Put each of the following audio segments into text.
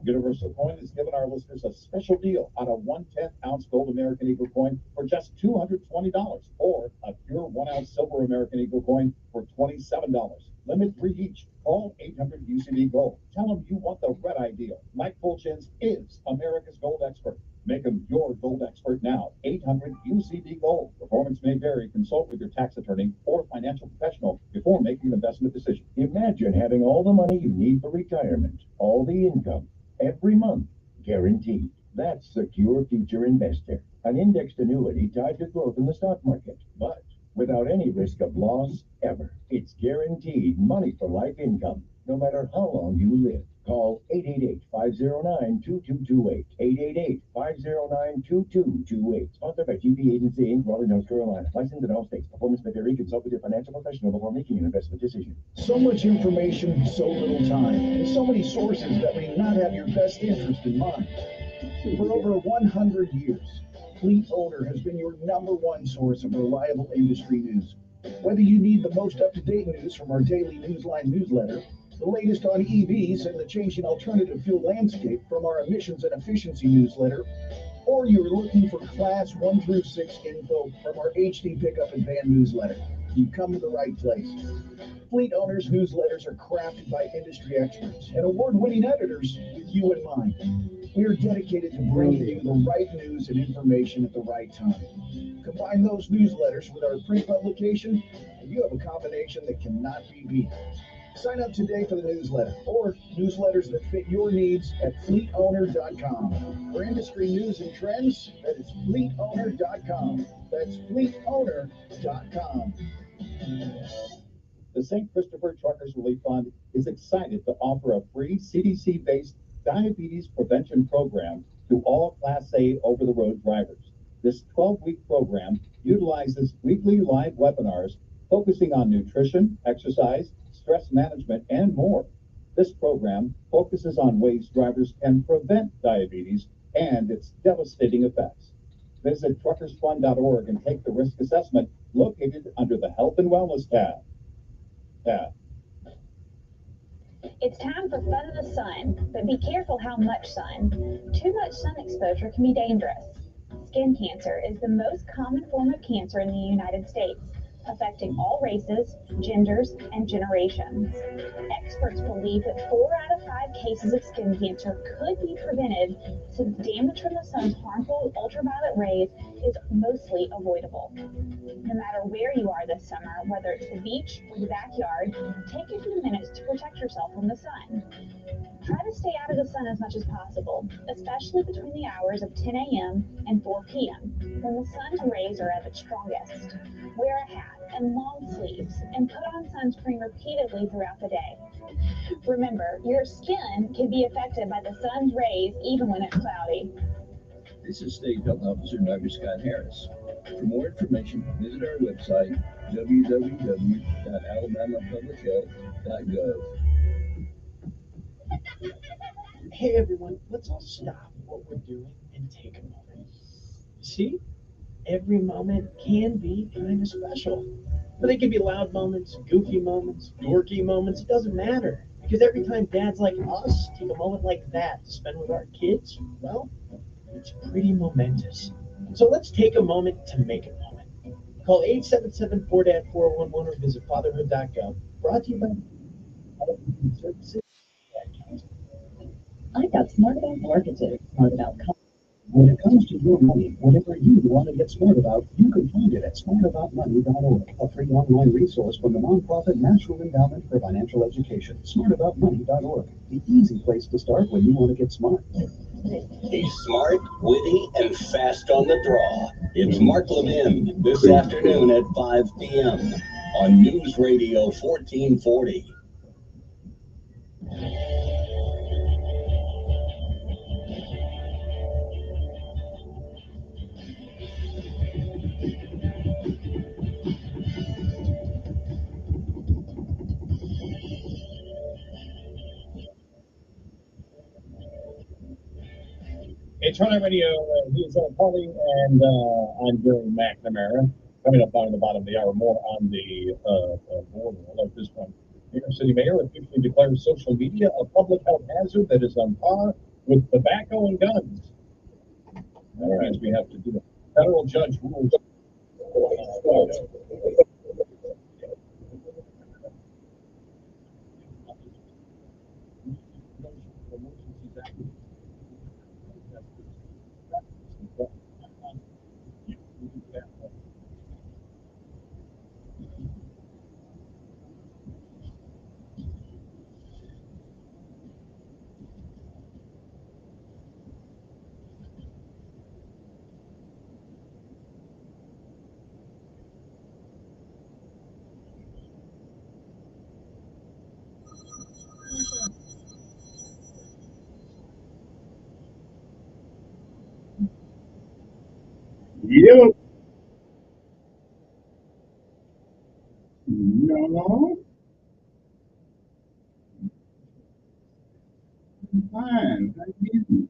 Universal Coin has given our listeners a special deal on a 1/10-ounce gold American Eagle coin for just $220, or a pure 1-ounce silver American Eagle coin for $27. Limit 3 each. Call 800 UCD Gold. Tell them you want the red eye deal. Mike Fulchins is America's gold expert. Make him your gold expert now. 800 UCD Gold. Performance may vary. Consult with your tax attorney or financial professional before making an investment decision. Imagine having all the money you need for retirement, all the income, every month, guaranteed. That's Secure Future Investor, an indexed annuity tied to growth in the stock market, but without any risk of loss ever. It's guaranteed money for life income, no matter how long you live. Call 888-509-2228. 888-509-2228. Sponsored by GP Agency Inc., Raleigh, North Carolina. Licensed in all states. Performance may vary. Consult with your financial professional before making an investment decision. So much information, so little time, and so many sources that may not have your best interest in mind. For over 100 years, Fleet Owner has been your #1 source of reliable industry news. Whether you need the most up-to-date news from our daily Newsline newsletter, the latest on EVs and the changing alternative fuel landscape from our emissions and efficiency newsletter, or you're looking for Class 1 through 6 info from our HD Pickup and Van newsletter, you've come to the right place. Fleet Owners newsletters are crafted by industry experts and award-winning editors with you in mind. We are dedicated to bringing you the right news and information at the right time. Combine those newsletters with our print publication, and you have a combination that cannot be beat. Sign up today for the newsletter or newsletters that fit your needs at fleetowner.com. For industry news and trends, that is fleetowner.com. That's fleetowner.com. The St. Christopher Truckers Relief Fund is excited to offer a free CDC-based diabetes prevention program to all Class A over-the-road drivers. This 12-week program utilizes weekly live webinars focusing on nutrition, exercise, stress management, and more. This program focuses on ways drivers can prevent diabetes and its devastating effects. Visit truckersfund.org and take the risk assessment located under the Health and Wellness tab. It's time for fun in the sun, but be careful how much sun. Too much sun exposure can be dangerous. Skin cancer is the most common form of cancer in the United States, affecting all races, genders, and generations. Experts believe that 4 out of 5 cases of skin cancer could be prevented since damage from the sun's harmful ultraviolet rays is mostly avoidable. No matter where you are this summer, whether it's the beach or the backyard, take a few minutes to protect yourself from the sun. Try to stay out of the sun as much as possible, especially between the hours of 10 a.m. and 4 p.m., when the sun's rays are at its strongest. Wear a hat and long sleeves, and put on sunscreen repeatedly throughout the day. Remember, your skin can be affected by the sun's rays even when it's cloudy. This is State Health Officer Dr. Scott Harris. For more information, visit our website, www.alabamapublichealth.gov. Hey everyone, let's all stop what we're doing and take a moment. See? Every moment can be kind of special. But they can be loud moments, goofy moments, dorky moments, it doesn't matter. Because every time dads like us take a moment like that to spend with our kids, well, it's pretty momentous. So let's take a moment to make a moment. Call 877-4DAD-411 or visit fatherhood.gov. Brought to you by Services. I got smart about marketing, smart about when it comes to your money, whatever you want to get smart about, you can find it at smartaboutmoney.org, a free online resource from the nonprofit National Endowment for Financial Education. Smartaboutmoney.org, the easy place to start when you want to get smart. He's smart, witty, and fast on the draw. It's Mark Levin this afternoon at 5 p.m. on News Radio 1440. It's Runner Radio. He's Paulie, and I'm Gary McNamara. Coming up down at the bottom of the hour, more on the border alert. This one, New York City Mayor officially declares social media a public health hazard that is on par with tobacco and guns. That means we have to do it. Federal judge rules. Yep. No. Fine. How you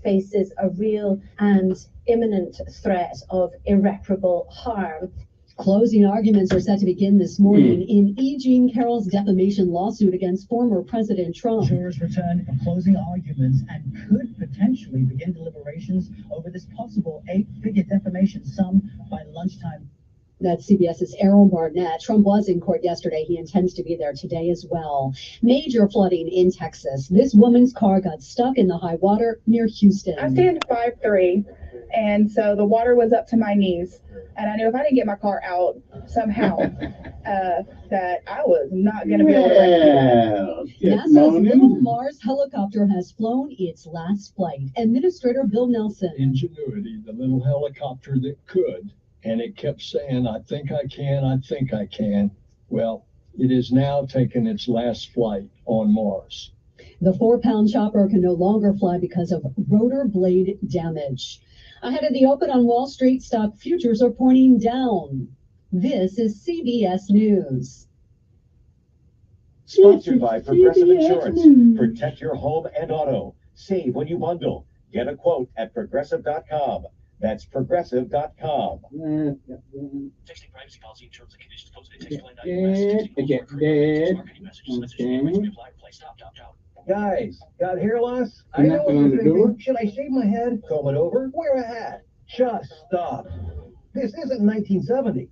faces a real and imminent threat of irreparable harm. Closing arguments are set to begin this morning in E. Jean Carroll's defamation lawsuit against former President Trump. Jurors return for closing arguments and could potentially begin deliberations over this possible 8-figure defamation sum by lunchtime. That's CBS's Errol Barnett. Trump was in court yesterday. He intends to be there today as well. Major flooding in Texas. This woman's car got stuck in the high water near Houston. I stand 5'3", and so the water was up to my knees. And I knew if I didn't get my car out somehow, that I was not going to be able to NASA's little Mars helicopter has flown its last flight. Administrator Bill Nelson. Ingenuity, the little helicopter that could, and it kept saying, I think I can, I think I can. Well, it is now taken its last flight on Mars. The 4-pound chopper can no longer fly because of rotor blade damage. Ahead of the open on Wall Street, stock futures are pointing down. This is CBS News. Sponsored by Progressive Insurance. Protect your home and auto. Save when you bundle. Get a quote at progressive.com. That's progressive.com. Texting privacy policy in terms and conditions posted at text Guys, got hair loss? I know what you're thinking. Should I shave my head? Comb it over? Wear a hat? Just stop. This isn't 1970.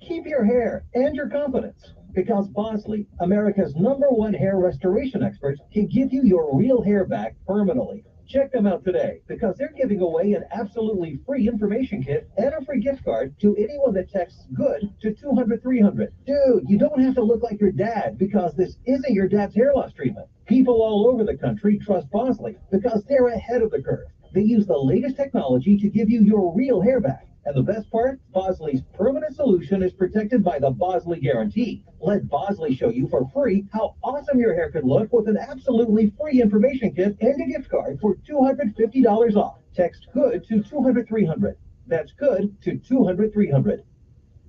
Keep your hair and your confidence, because Bosley, America's #1 hair restoration expert, can give you your real hair back permanently. Check them out today, because they're giving away an absolutely free information kit and a free gift card to anyone that texts GOOD to 200-300. Dude, you don't have to look like your dad, because this isn't your dad's hair loss treatment. People all over the country trust Bosley because they're ahead of the curve. They use the latest technology to give you your real hair back. And the best part, Bosley's permanent solution is protected by the Bosley Guarantee. Let Bosley show you for free how awesome your hair could look with an absolutely free information kit and a gift card for $250 off. Text GOOD to 200-300. That's GOOD to 200-300.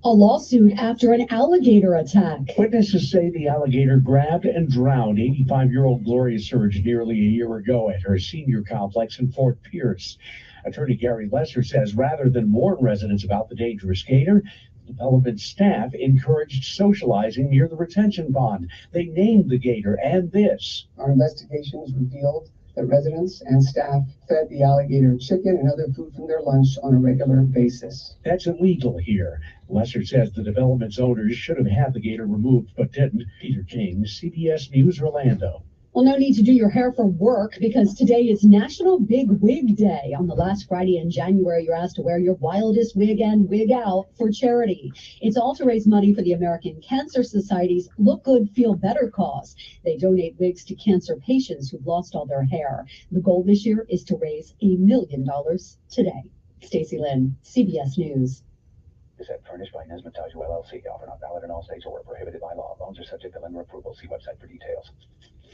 A lawsuit after an alligator attack. Witnesses say the alligator grabbed and drowned 85-year-old Gloria Surge nearly a year ago at her senior complex in Fort Pierce. Attorney Gary Lesser says rather than warn residents about the dangerous gator, the development staff encouraged socializing near the retention pond. They named the gator, and this. Our investigations revealed that residents and staff fed the alligator chicken and other food from their lunch on a regular basis. That's illegal here. Lesser says the development's owners should have had the gator removed, but didn't. Peter King, CBS News, Orlando. Well, no need to do your hair for work, because today is National Big Wig Day. On the last Friday in January, you're asked to wear your wildest wig and wig out for charity. It's all to raise money for the American Cancer Society's Look Good, Feel Better cause. They donate wigs to cancer patients who've lost all their hair. The goal this year is to raise $1 million today. Stacey Lynn, CBS News. Is that furnished by Nesmatajo LLC, offer not valid in all states or prohibited by law. Loans are subject to lender approval. See website for details.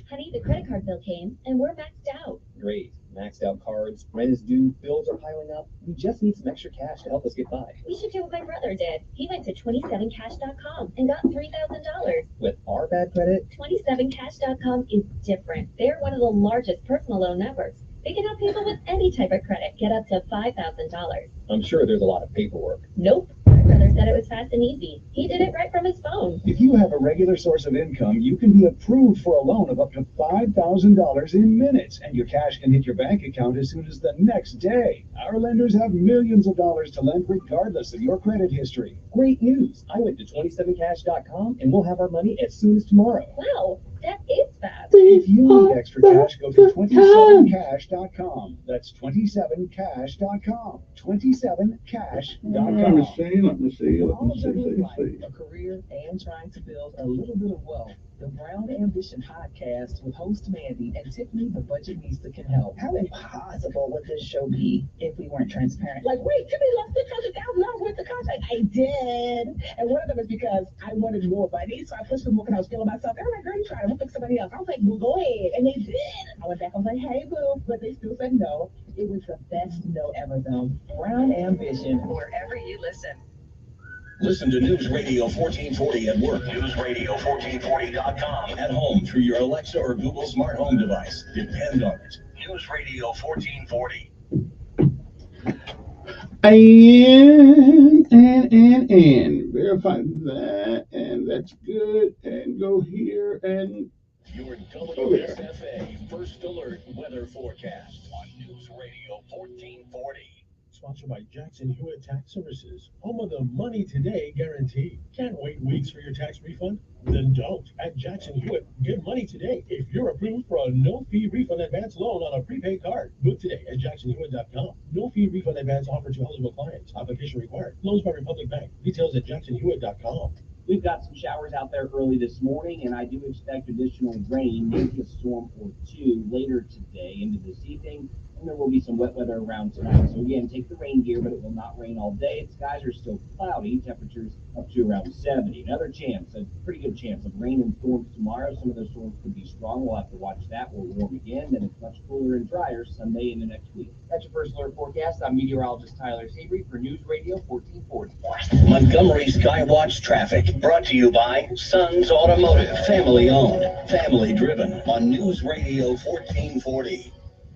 Honey, the credit card bill came, and we're maxed out. Great. Maxed out cards, rent is due, bills are piling up. We just need some extra cash to help us get by. We should do what my brother did. He went to 27cash.com and got $3,000. With our bad credit? 27cash.com is different. They're one of the largest personal loan networks. They can help people with any type of credit get up to $5,000. I'm sure there's a lot of paperwork. Nope. My brother said it was fast and easy. He did it right from his phone. If you have a regular source of income, you can be approved for a loan of up to $5,000 in minutes, and your cash can hit your bank account as soon as the next day. Our lenders have millions of dollars to lend regardless of your credit history. Great news! I went to 27cash.com, and we'll have our money as soon as tomorrow. Wow, that is fast. If you need extra cash, go to 27cash.com. That's 27cash.com. 27cash.com. Let me see. A career and trying to build a little bit of wealth. The Brown Ambition podcast with host Mandy and Tiffany the Budgetnista can help. How impossible would this show be if we weren't transparent? Like, wait, Tiffany lost $600,000 worth of contract. I did. And one of them is because I wanted more money, so I pushed for more because I was feeling myself. They were like, girl, you try it. We'll pick somebody else. I was like, well, go ahead. And they did. I went back. I was like, hey, boo. But they still said no. It was the best no ever, though. Brown Ambition. Wherever you listen. Listen to News Radio 1440 at work, newsradio1440.com, at home through your Alexa or Google smart home device. Depend on it. News Radio 1440. And verify that, and that's good, and go here, and Your go there. WSFA First Alert Weather Forecast on News Radio 1440. Sponsored by Jackson Hewitt Tax Services, home of the Money Today guarantee. Can't wait weeks for your tax refund? Then don't. At Jackson Hewitt, get money today if you're approved for a no-fee refund advance loan on a prepaid card. Book today at jacksonhewitt.com. No-fee refund advance offered to eligible clients. Application required. Loans by Republic Bank. Details at jacksonhewitt.com. We've got some showers out there early this morning, and I do expect additional rain, maybe a storm or two later today into this evening. And there will be some wet weather around tonight. So again, take the rain gear, but it will not rain all day. The skies are still cloudy, temperatures up to around 70. Another chance, a pretty good chance of rain and storms tomorrow. Some of those storms could be strong. We'll have to watch that. We'll warm again. Then it's much cooler and drier Sunday and the next week. That's your first alert forecast. I'm meteorologist Tyler Seabury for News Radio 1440. Montgomery Skywatch traffic brought to you by Sons Automotive, family owned, family driven on News Radio 1440.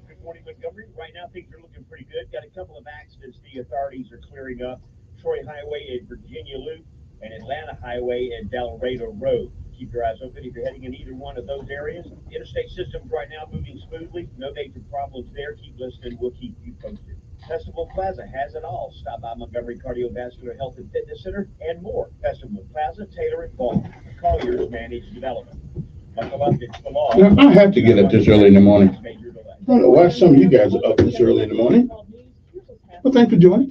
Good morning, Montgomery. Right now, things are looking pretty good. Got a couple of accidents the authorities are clearing up. Troy Highway at Virginia Loop and Atlanta Highway at Dallarado Road. Keep your eyes open if you're heading in either one of those areas. Interstate systems right now moving smoothly. No major problems there. Keep listening. We'll keep you posted. Festival Plaza has it all. Stop by Montgomery Cardiovascular Health and Fitness Center and more. Festival Plaza, Taylor and Ball. Colliers Managed Development. Buckle up, it's the law. Now, I have to get up this early in the morning. I don't know why some of you guys are up this early in the morning. Well, thanks for joining.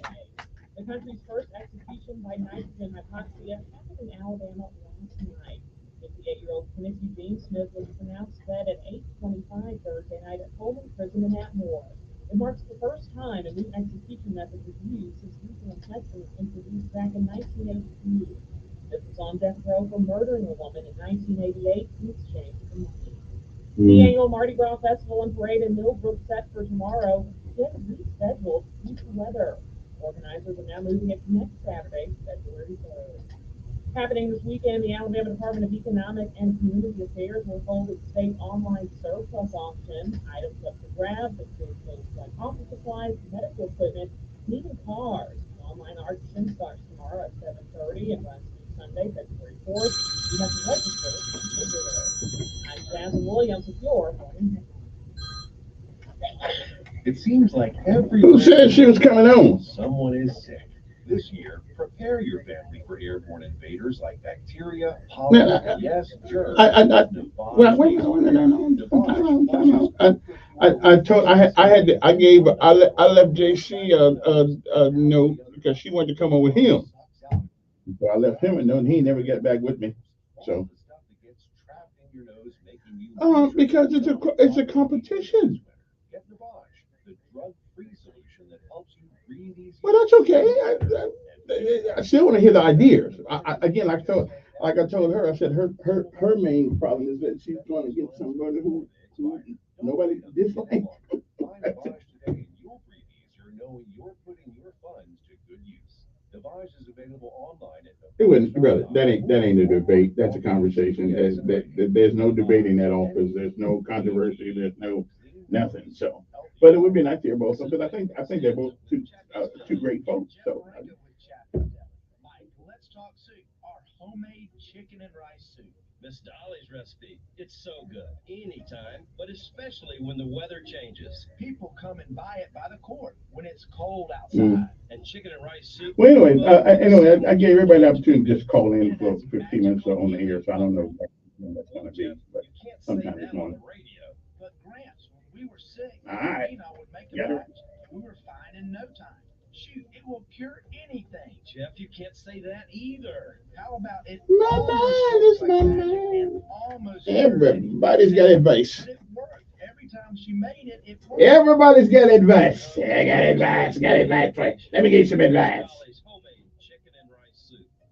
The country's first execution by nitrogen hypoxia happened in Alabama last night. 58-year-old Timothy Dean Smith was pronounced dead at 8:25 Thursday night at Coleman Prison in Atmore. It marks the first time a new execution method was used since lethal injection was introduced back in 1982. Smith was on death row for murdering a woman in 1988 in exchange for money. The annual Mardi Gras Festival and Parade in Millbrook set for tomorrow is rescheduled due to weather. Organizers are now moving it to next Saturday, February 3rd. Happening this weekend, the Alabama Department of Economic and Community Affairs will hold its state online surplus auction. Items up for grabs include things like office supplies, medical equipment, and even cars. The online auction starts tomorrow at 7:30 and runs through Sunday, February 4th. You have to register. I'm Jasmine Williams with your morning headlines. It seems like every Who said she was coming on? someone is sick. This year, prepare your family for airborne invaders like bacteria, pollen, yes, germs. I left JC a note because she wanted to come over with him. So I left him a note and he never got back with me. So because it's a competition. Well, that's okay. I still want to hear the ideas. Again, like I told her, I said her main problem is that she's trying to get somebody who nobody dislikes. It wouldn't, brother. That ain't a debate. That's a conversation. There's no debating that office. There's no controversy. There's no nothing. So, but it would be nice to hear both of them. Because I think they're both two great folks. So. Let's talk soup. Our homemade chicken and rice soup. Miss Dolly's recipe. It's so good anytime, but especially when the weather changes. People come and buy it by the quart when it's cold outside. And chicken and rice soup. Well, anyway, I gave everybody the opportunity to just call in for 15 minutes on the air, so I don't know when that's going to be, but sometime this morning. But Grants, when we were sick, all right. would make a batch. We were fine in no time. Shoot, it will cure anything. Jeff, you can't say that either. How about it? It's my man. Everybody's got advice. Every time she made it, it worked. Everybody's got advice. I got advice. Let me give you some advice.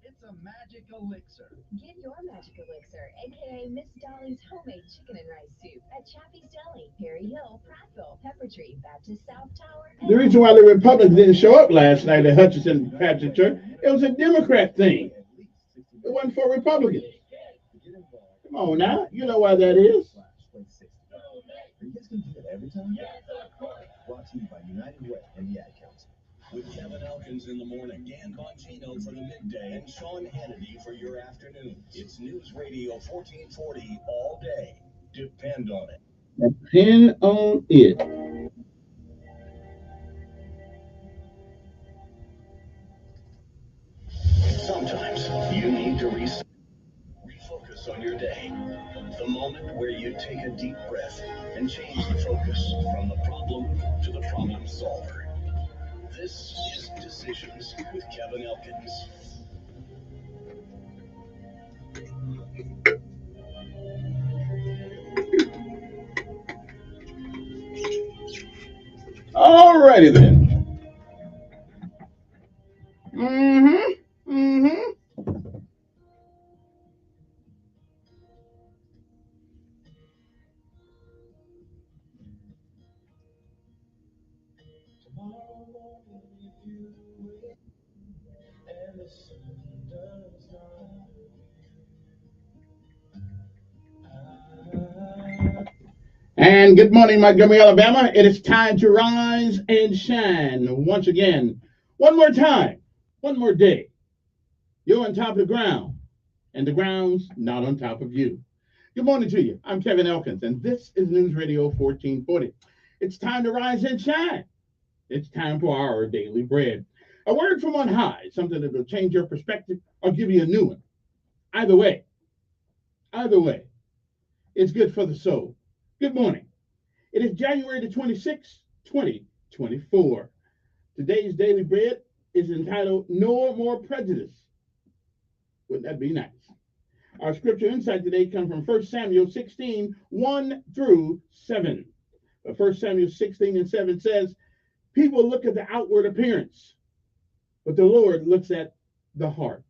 It's a magic elixir. Get your magic elixir, aka Miss Dolly's homemade chicken and rice soup at Chappie's Deli, Perry Hill, Prattville, Peppertree, Baptist South Tower. The reason why the Republicans didn't show up last night at Hutchinson Baptist Church, it was a Democrat thing. It wasn't for Republicans. Come on now, you know why that is. Are you guys going to do that every time? Brought to you by United Way and the Ad Council. With Kevin Elkins in the morning, Dan Bongino for the midday, and Sean Hannity for your afternoon. It's News Radio 1440 all day. Depend on it. Depend on it. Sometimes you need to refocus on your day. The moment where you take a deep breath and change the focus from the problem to the problem solver. This is Decisions with Kevin Elkins. Alrighty then. And good morning, Montgomery, Alabama. It is time to rise and shine once again. One more time. One more day. You're on top of the ground, and the ground's not on top of you. Good morning to you. I'm Kevin Elkins, and this is News Radio 1440. It's time to rise and shine. It's time for our daily bread. A word from on high, something that will change your perspective or give you a new one. Either way, it's good for the soul. Good morning. It is January the 26th, 2024. Today's daily bread is entitled No More Prejudice. Wouldn't that be nice? Our scripture insight today comes from 1 Samuel 16, 1 through 7. But 1 Samuel 16 and 7 says, people look at the outward appearance, but the Lord looks at the heart.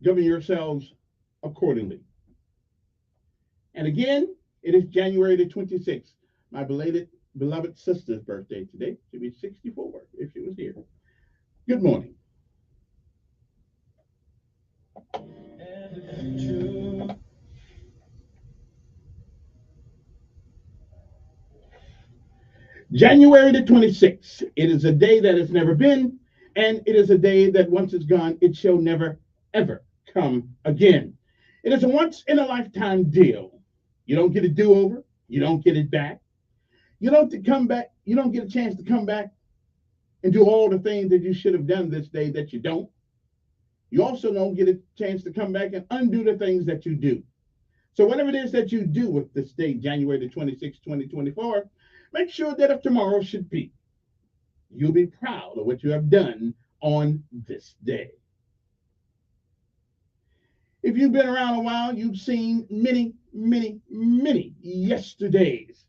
Govern yourselves accordingly. And again, it is January the 26th, my beloved sister's birthday today. She'll be 64 if she was here. Good morning. January the 26th. It is a day that has never been, and it is a day that once it's gone, it shall never, ever come again. It is a once-in-a-lifetime deal. You don't get a do-over. You don't get it back. You don't come back. You don't get a chance to come back and do all the things that you should have done this day that you don't. You also don't get a chance to come back and undo the things that you do. So whatever it is that you do with this day, January the 26th, 2024, make sure that if tomorrow should be, you'll be proud of what you have done on this day. If you've been around a while, you've seen many, many, many yesterdays.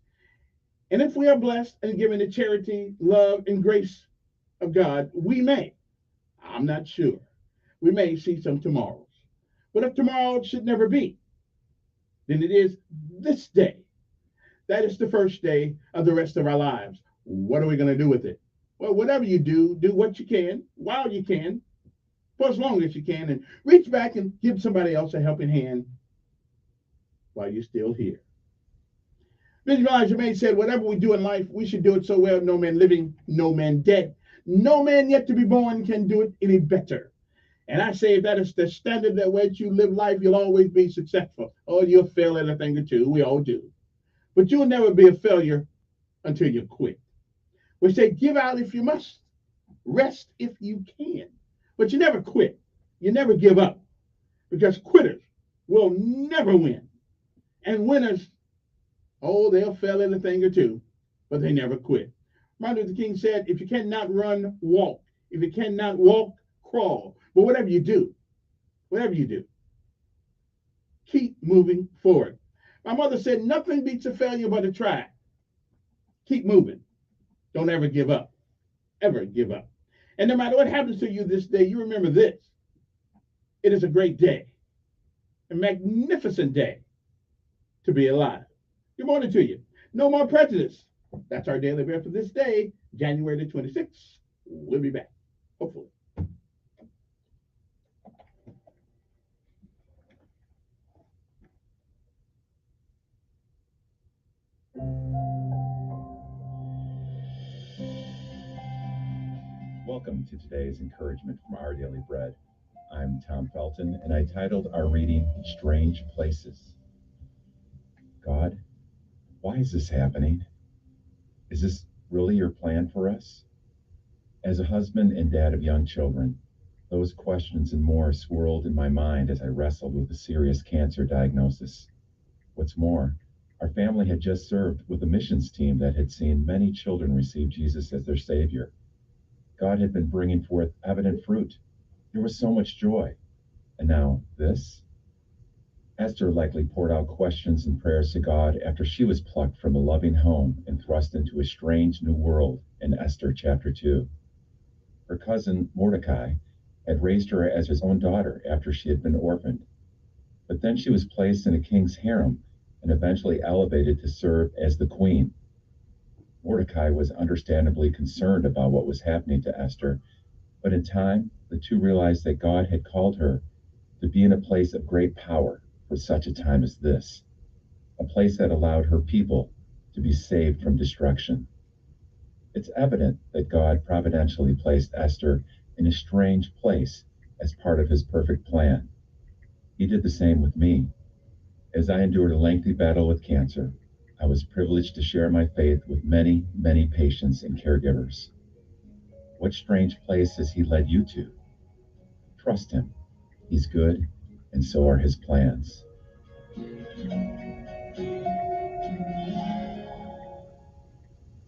And if we are blessed and given the charity, love, and grace of God, we may, I'm not sure, we may see some tomorrows. But if tomorrow should never be, then it is this day. That is the first day of the rest of our lives. What are we going to do with it? Well, whatever you do, do what you can, while you can, for as long as you can, and reach back and give somebody else a helping hand while you're still here. Bishop Elijah May said, whatever we do in life, we should do it so well, no man living, no man dead. No man yet to be born can do it any better. And I say if that is the standard that way you live life, you'll always be successful. Oh, you'll fail at a thing or two. We all do. But you'll never be a failure until you quit. We say, give out if you must. Rest if you can. But you never quit. You never give up. Because quitters will never win. And winners, oh, they'll fail at a thing or two, but they never quit. Martin Luther King said, if you cannot run, walk. If you cannot walk, crawl. But whatever you do, keep moving forward. My mother said, nothing beats a failure but a try. Keep moving. Don't ever give up. Ever give up. And no matter what happens to you this day, you remember this. It is a great day, a magnificent day to be alive. Good morning to you. No more prejudice. That's our daily bread for this day, January the 26th. We'll be back, hopefully. Welcome to today's encouragement from Our Daily Bread. I'm Tom Felton, and I titled our reading, Strange Places. God, why is this happening? Is this really your plan for us? As a husband and dad of young children, those questions and more swirled in my mind as I wrestled with a serious cancer diagnosis. What's more, our family had just served with a missions team that had seen many children receive Jesus as their Savior. God had been bringing forth evident fruit. There was so much joy. And now this? Esther likely poured out questions and prayers to God after she was plucked from a loving home and thrust into a strange new world in Esther chapter 2. Her cousin Mordecai had raised her as his own daughter after she had been orphaned. But then she was placed in a king's harem and eventually elevated to serve as the queen. Mordecai was understandably concerned about what was happening to Esther, but in time, the two realized that God had called her to be in a place of great power for such a time as this, a place that allowed her people to be saved from destruction. It's evident that God providentially placed Esther in a strange place as part of his perfect plan. He did the same with me. As I endured a lengthy battle with cancer, I was privileged to share my faith with many, many patients and caregivers. What strange place has he led you to? Trust him. He's good, and so are his plans.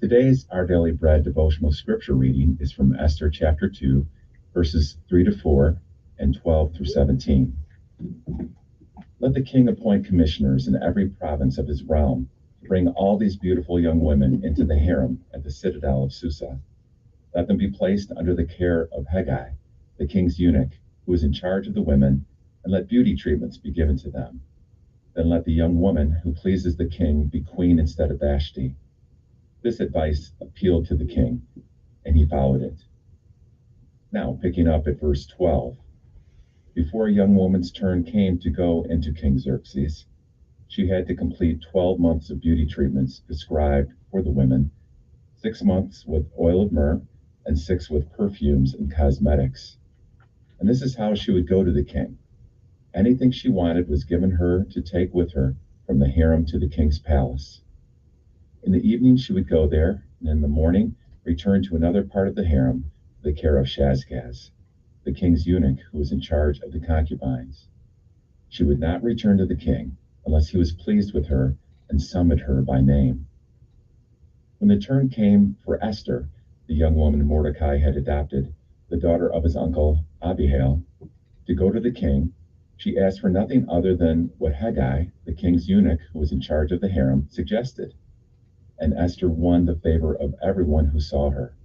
Today's Our Daily Bread devotional scripture reading is from Esther chapter 2, verses 3 to 4 and 12 through 17. Let the king appoint commissioners in every province of his realm to bring all these beautiful young women into the harem at the citadel of Susa. Let them be placed under the care of Haggai, the king's eunuch, who is in charge of the women, and let beauty treatments be given to them. Then let the young woman who pleases the king be queen instead of Vashti. This advice appealed to the king, and he followed it. Now, picking up at verse 12. Before a young woman's turn came to go into King Xerxes, she had to complete 12 months of beauty treatments prescribed for the women, 6 months with oil of myrrh, and 6 with perfumes and cosmetics. And this is how she would go to the king. Anything she wanted was given her to take with her from the harem to the king's palace. In the evening she would go there, and in the morning return to another part of the harem, the care of Shazgaz, the king's eunuch who was in charge of the concubines. She would not return to the king unless he was pleased with her and summoned her by name. When the turn came for Esther, the young woman Mordecai had adopted, the daughter of his uncle Abihail, to go to the king, she asked for nothing other than what Haggai, the king's eunuch who was in charge of the harem, suggested. And Esther won the favor of everyone who saw her.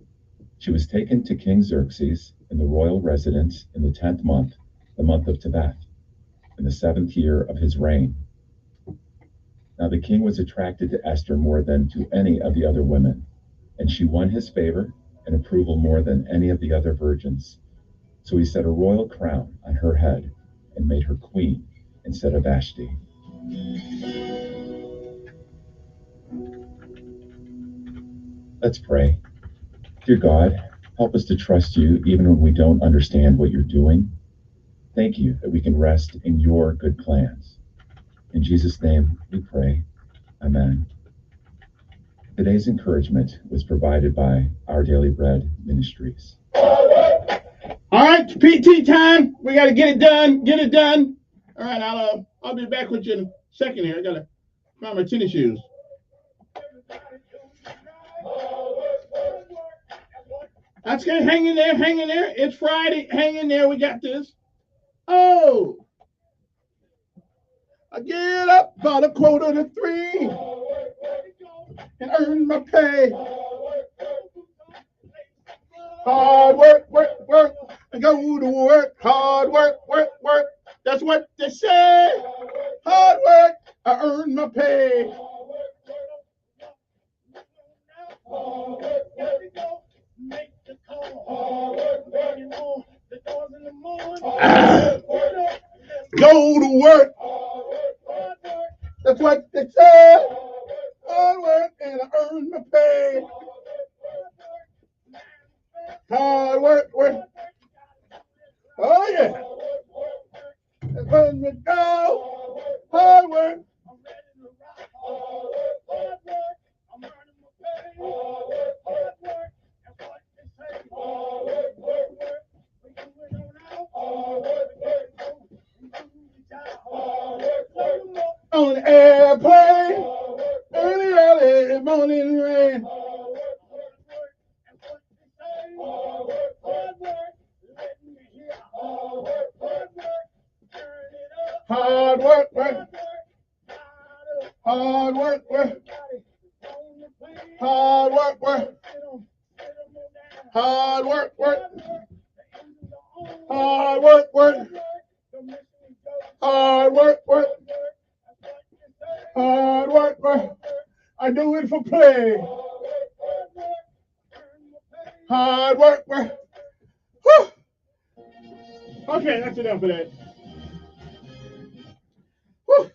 She was taken to King Xerxes in the royal residence in the 10th month, the month of Tebeth, in the 7th year of his reign. Now the king was attracted to Esther more than to any of the other women, and she won his favor and approval more than any of the other virgins. So he set a royal crown on her head and made her queen instead of Vashti. Let's pray. Dear God, help us to trust you even when we don't understand what you're doing. Thank you that we can rest in your good plans. In Jesus' name we pray. Amen. Today's encouragement was provided by Our Daily Bread Ministries. All right, PT time. We got to get it done. Get it done. All right, I'll be back with you in a second here. I got to find my tennis shoes. That's good. Hang in there. Hang in there. It's Friday. Hang in there. We got this. Oh. I get up about 2:45 and earn my pay. Hard work, work, work. I go to work. Hard work, work, work. That's what they say. Hard work, I earn my pay. Go to work. That's what they say. Hard work and I earn my pay. Hard work. Oh yeah. That's when we go. Hard work. On the airplane, early morning rain. Hard work. Hard work. Hard work. Hard work. Hard work. Hard work. Hard work. I do it for play. Hard work. Whew. Okay, that's enough of that. Whew.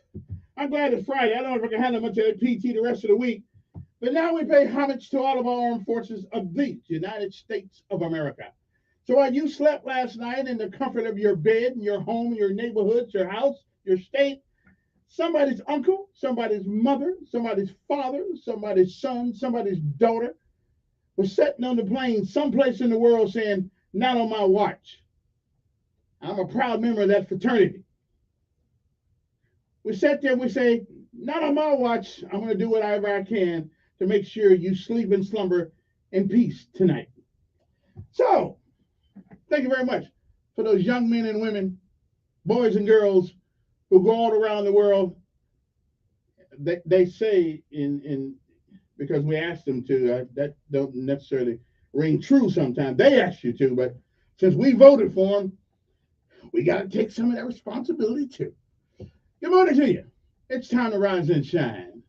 I'm glad it's Friday. I don't know if I can handle much of that PT the rest of the week. But now we pay homage to all of our armed forces of the United States of America. So while you slept last night in the comfort of your bed, your home, your neighborhood, your house, your state, somebody's uncle, somebody's mother, somebody's father, somebody's son, somebody's daughter was sitting on the plane someplace in the world saying, not on my watch. I'm a proud member of that fraternity. We sat there and we say, not on my watch. I'm going to do whatever I can to make sure you sleep and slumber in peace tonight. So, thank you very much for those young men and women, boys and girls who go all around the world. They say because we asked them to, that don't necessarily ring true sometimes. They ask you to, but since we voted for them, we got to take some of that responsibility too. Good morning to you. It's time to rise and shine.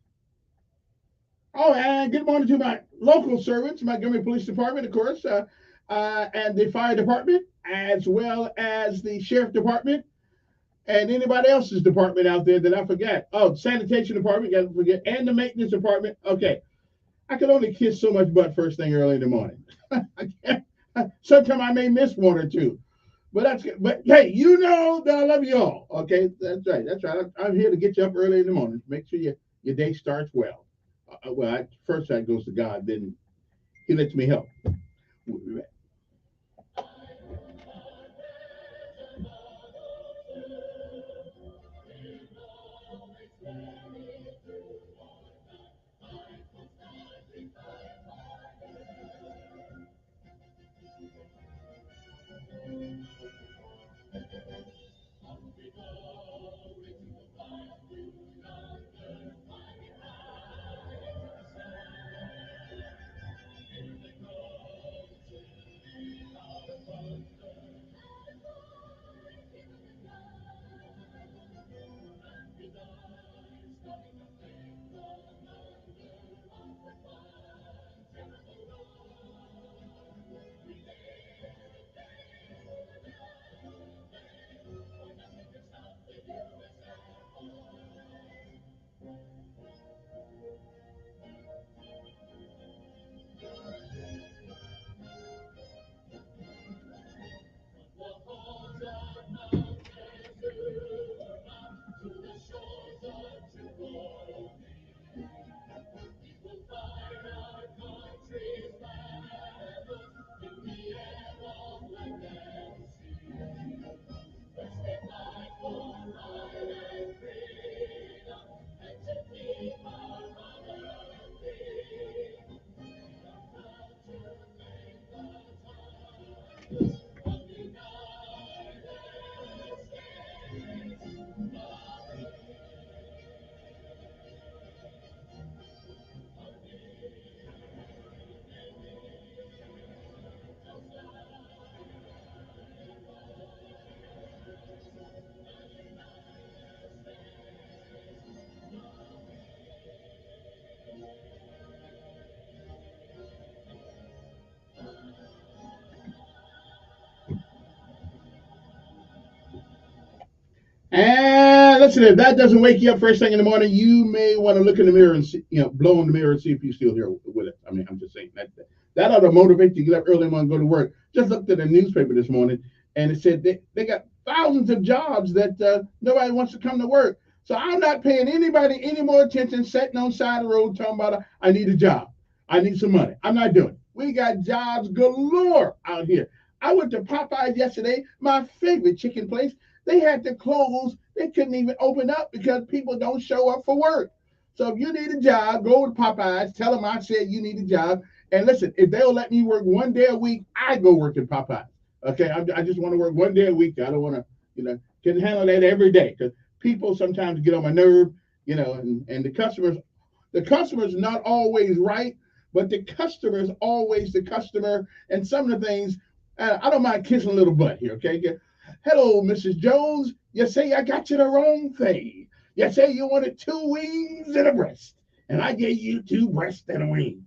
Oh, and good morning to my local servants, Montgomery Police Department, of course, and the fire department, as well as the sheriff department, and anybody else's department out there that I forgot. Oh, sanitation department, got to forget, and the maintenance department. Okay, I could only kiss so much butt first thing early in the morning. Sometimes I may miss one or two. But hey, you know that I love you all. Okay, that's right. I'm here to get you up early in the morning. Make sure your day starts well. First that goes to God, then He lets me help. We'll be back. And listen, if that doesn't wake you up first thing in the morning, you may want to look in the mirror and see, blow in the mirror and see if you're still here with it. I mean, I'm just saying that ought to motivate you to get up early in the morning and go to work. Just looked at the newspaper this morning, and it said they got thousands of jobs that nobody wants to come to work. So I'm not paying anybody any more attention sitting on the side of the road talking about I need a job. I need some money. I'm not doing it. We got jobs galore out here. I went to Popeyes yesterday, my favorite chicken place. They had to close. They couldn't even open up because people don't show up for work. So if you need a job, go to Popeyes. Tell them I said you need a job. And listen, if they'll let me work one day a week, I go work at Popeyes. Okay, I just want to work one day a week. I don't want to, can handle that every day because people sometimes get on my nerve, and the customer's not always right, but the customer's always the customer. And some of the things, I don't mind kissing a little butt here, okay? Hello, Mrs. Jones. You say I got you the wrong thing. You say you wanted two wings and a breast, and I gave you two breasts and a wing.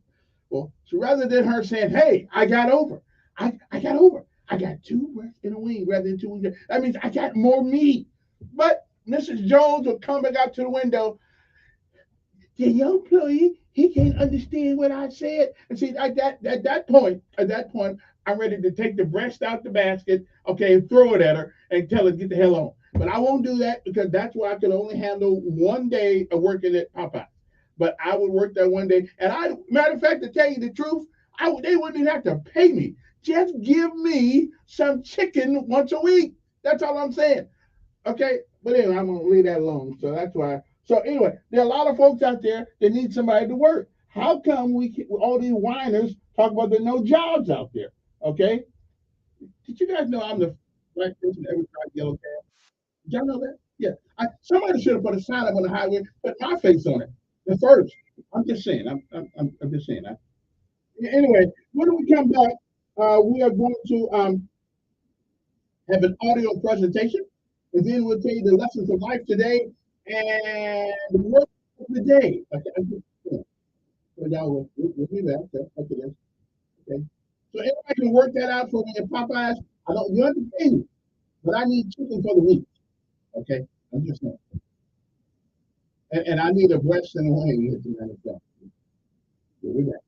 Well, so rather than her saying, hey, I got over. I got two breasts and a wing rather than two wings. That means I got more meat. But Mrs. Jones will come back out to the window. The young employee, he can't understand what I said. And see, at that point, I'm ready to take the breast out the basket, okay, and throw it at her and tell her to get the hell on. But I won't do that because that's why I can only handle one day of working at Popeye. But I would work that one day, and matter of fact, to tell you the truth, they wouldn't even have to pay me. Just give me some chicken once a week. That's all I'm saying. Okay, but anyway, I'm gonna leave that alone. So that's why. So anyway, there are a lot of folks out there that need somebody to work. How come all these whiners talk about there are no jobs out there? Okay, did you guys know I'm the black person that ever tried yellow cab? Did y'all know that? Yeah, somebody should have put a sign up on the highway, put my face on it. The first. I'm just saying. I'm just saying. Anyway, when we come back, we are going to have an audio presentation, and then we'll tell you the lessons of life today and the word of the day. Okay, so now we'll do that. Okay. So everybody can work that out for me at Popeyes. You understand, but I need chicken for the week. Okay, I'm just saying. And I need a breast and a wing at the matter of fact. We'll do that.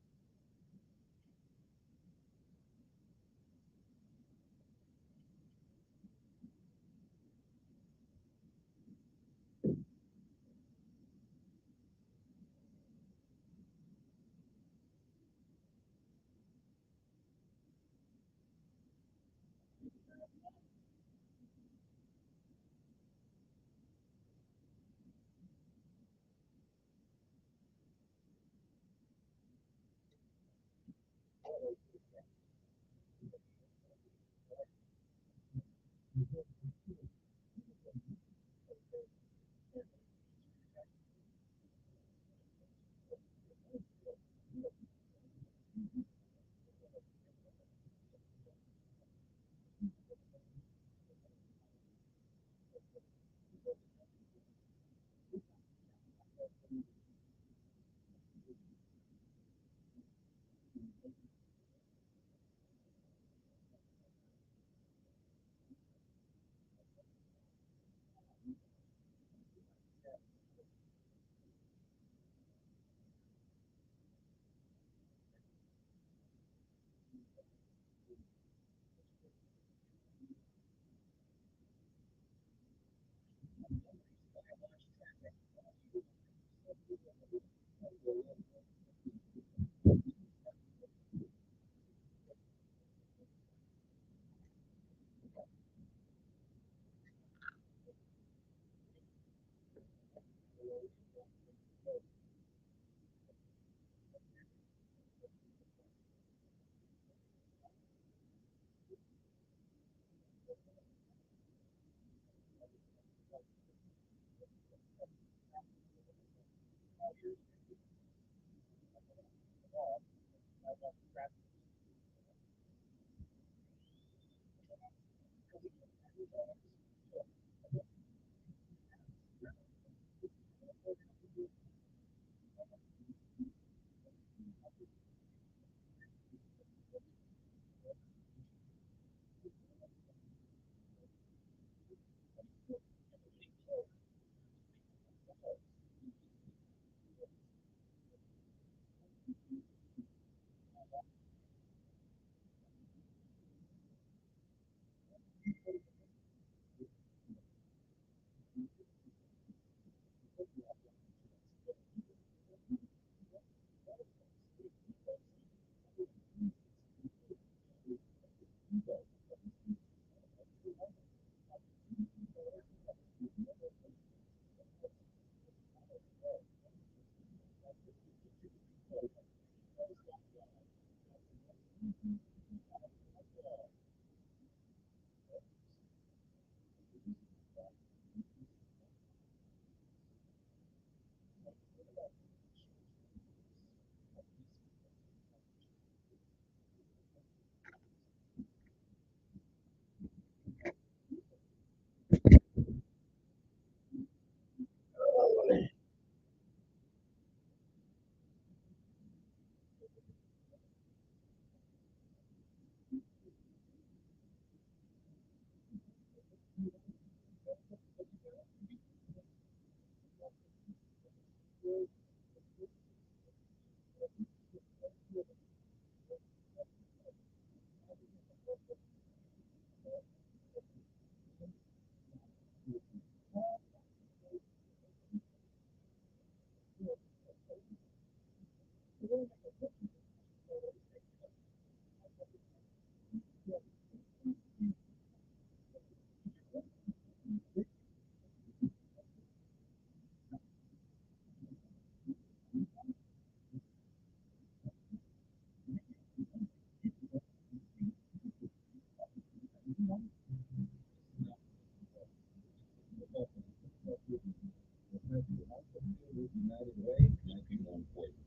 United Way might be more important.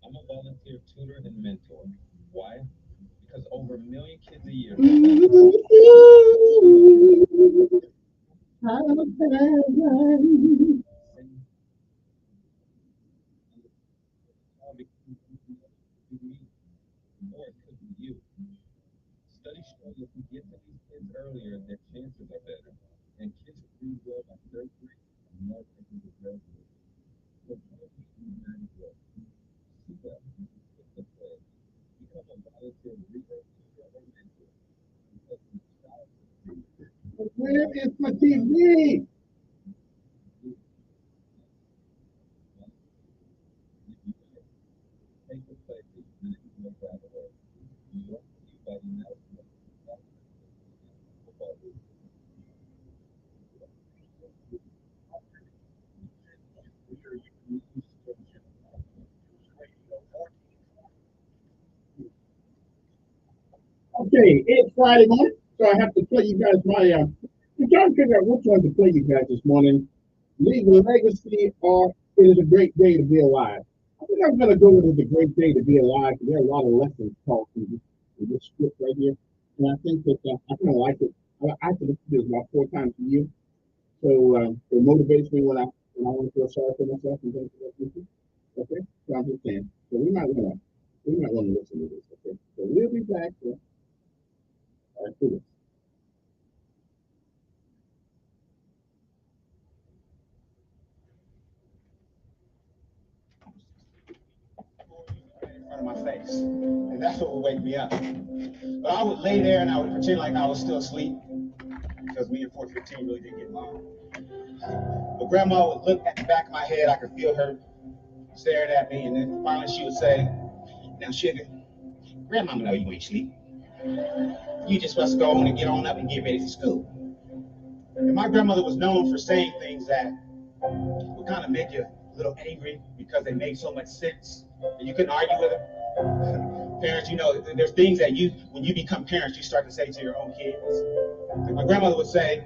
I'm a volunteer tutor and mentor. Why? Because over 1 million kids a year. Or it could be you. Studies show that if we get to these kids earlier, their chances are better. And kids who read well by third grade are more likely to graduate. So join me in United Way. See that you can skip the play. Become a volunteer reader, tutor, or mentor. Because the child is free. Where is my TV? Take the play to United Way right away. Brought to you by United Way. Football League. Okay, it's Friday morning, so I have to play you guys my. I'm trying to figure out which one to play you guys this morning. Leave a legacy or it is a great day to be alive. I think I'm going to go with it's a great day to be alive. There are a lot of lessons taught in this script right here, and I think that I kind of like it. I have to listen to this about 4 times a year, so it motivates me when I want to feel sorry for myself and things like that. Okay, so I'm just saying. So we might want to listen to this. Okay, so we'll be back. After this. In front of my face, and that's what would wake me up. But I would lay there and I would pretend like I was still asleep because me and 415 really didn't get along. But Grandma would look at the back of my head. I could feel her staring at me, and then finally she would say, "Now, sugar, Grandmama know you ain't sleep. You just must go on and get on up and get ready for school." And my grandmother was known for saying things that would kind of make you a little angry because they made so much sense and you couldn't argue with them. Parents, you know, there's things that when you become parents, you start to say to your own kids. Like my grandmother would say,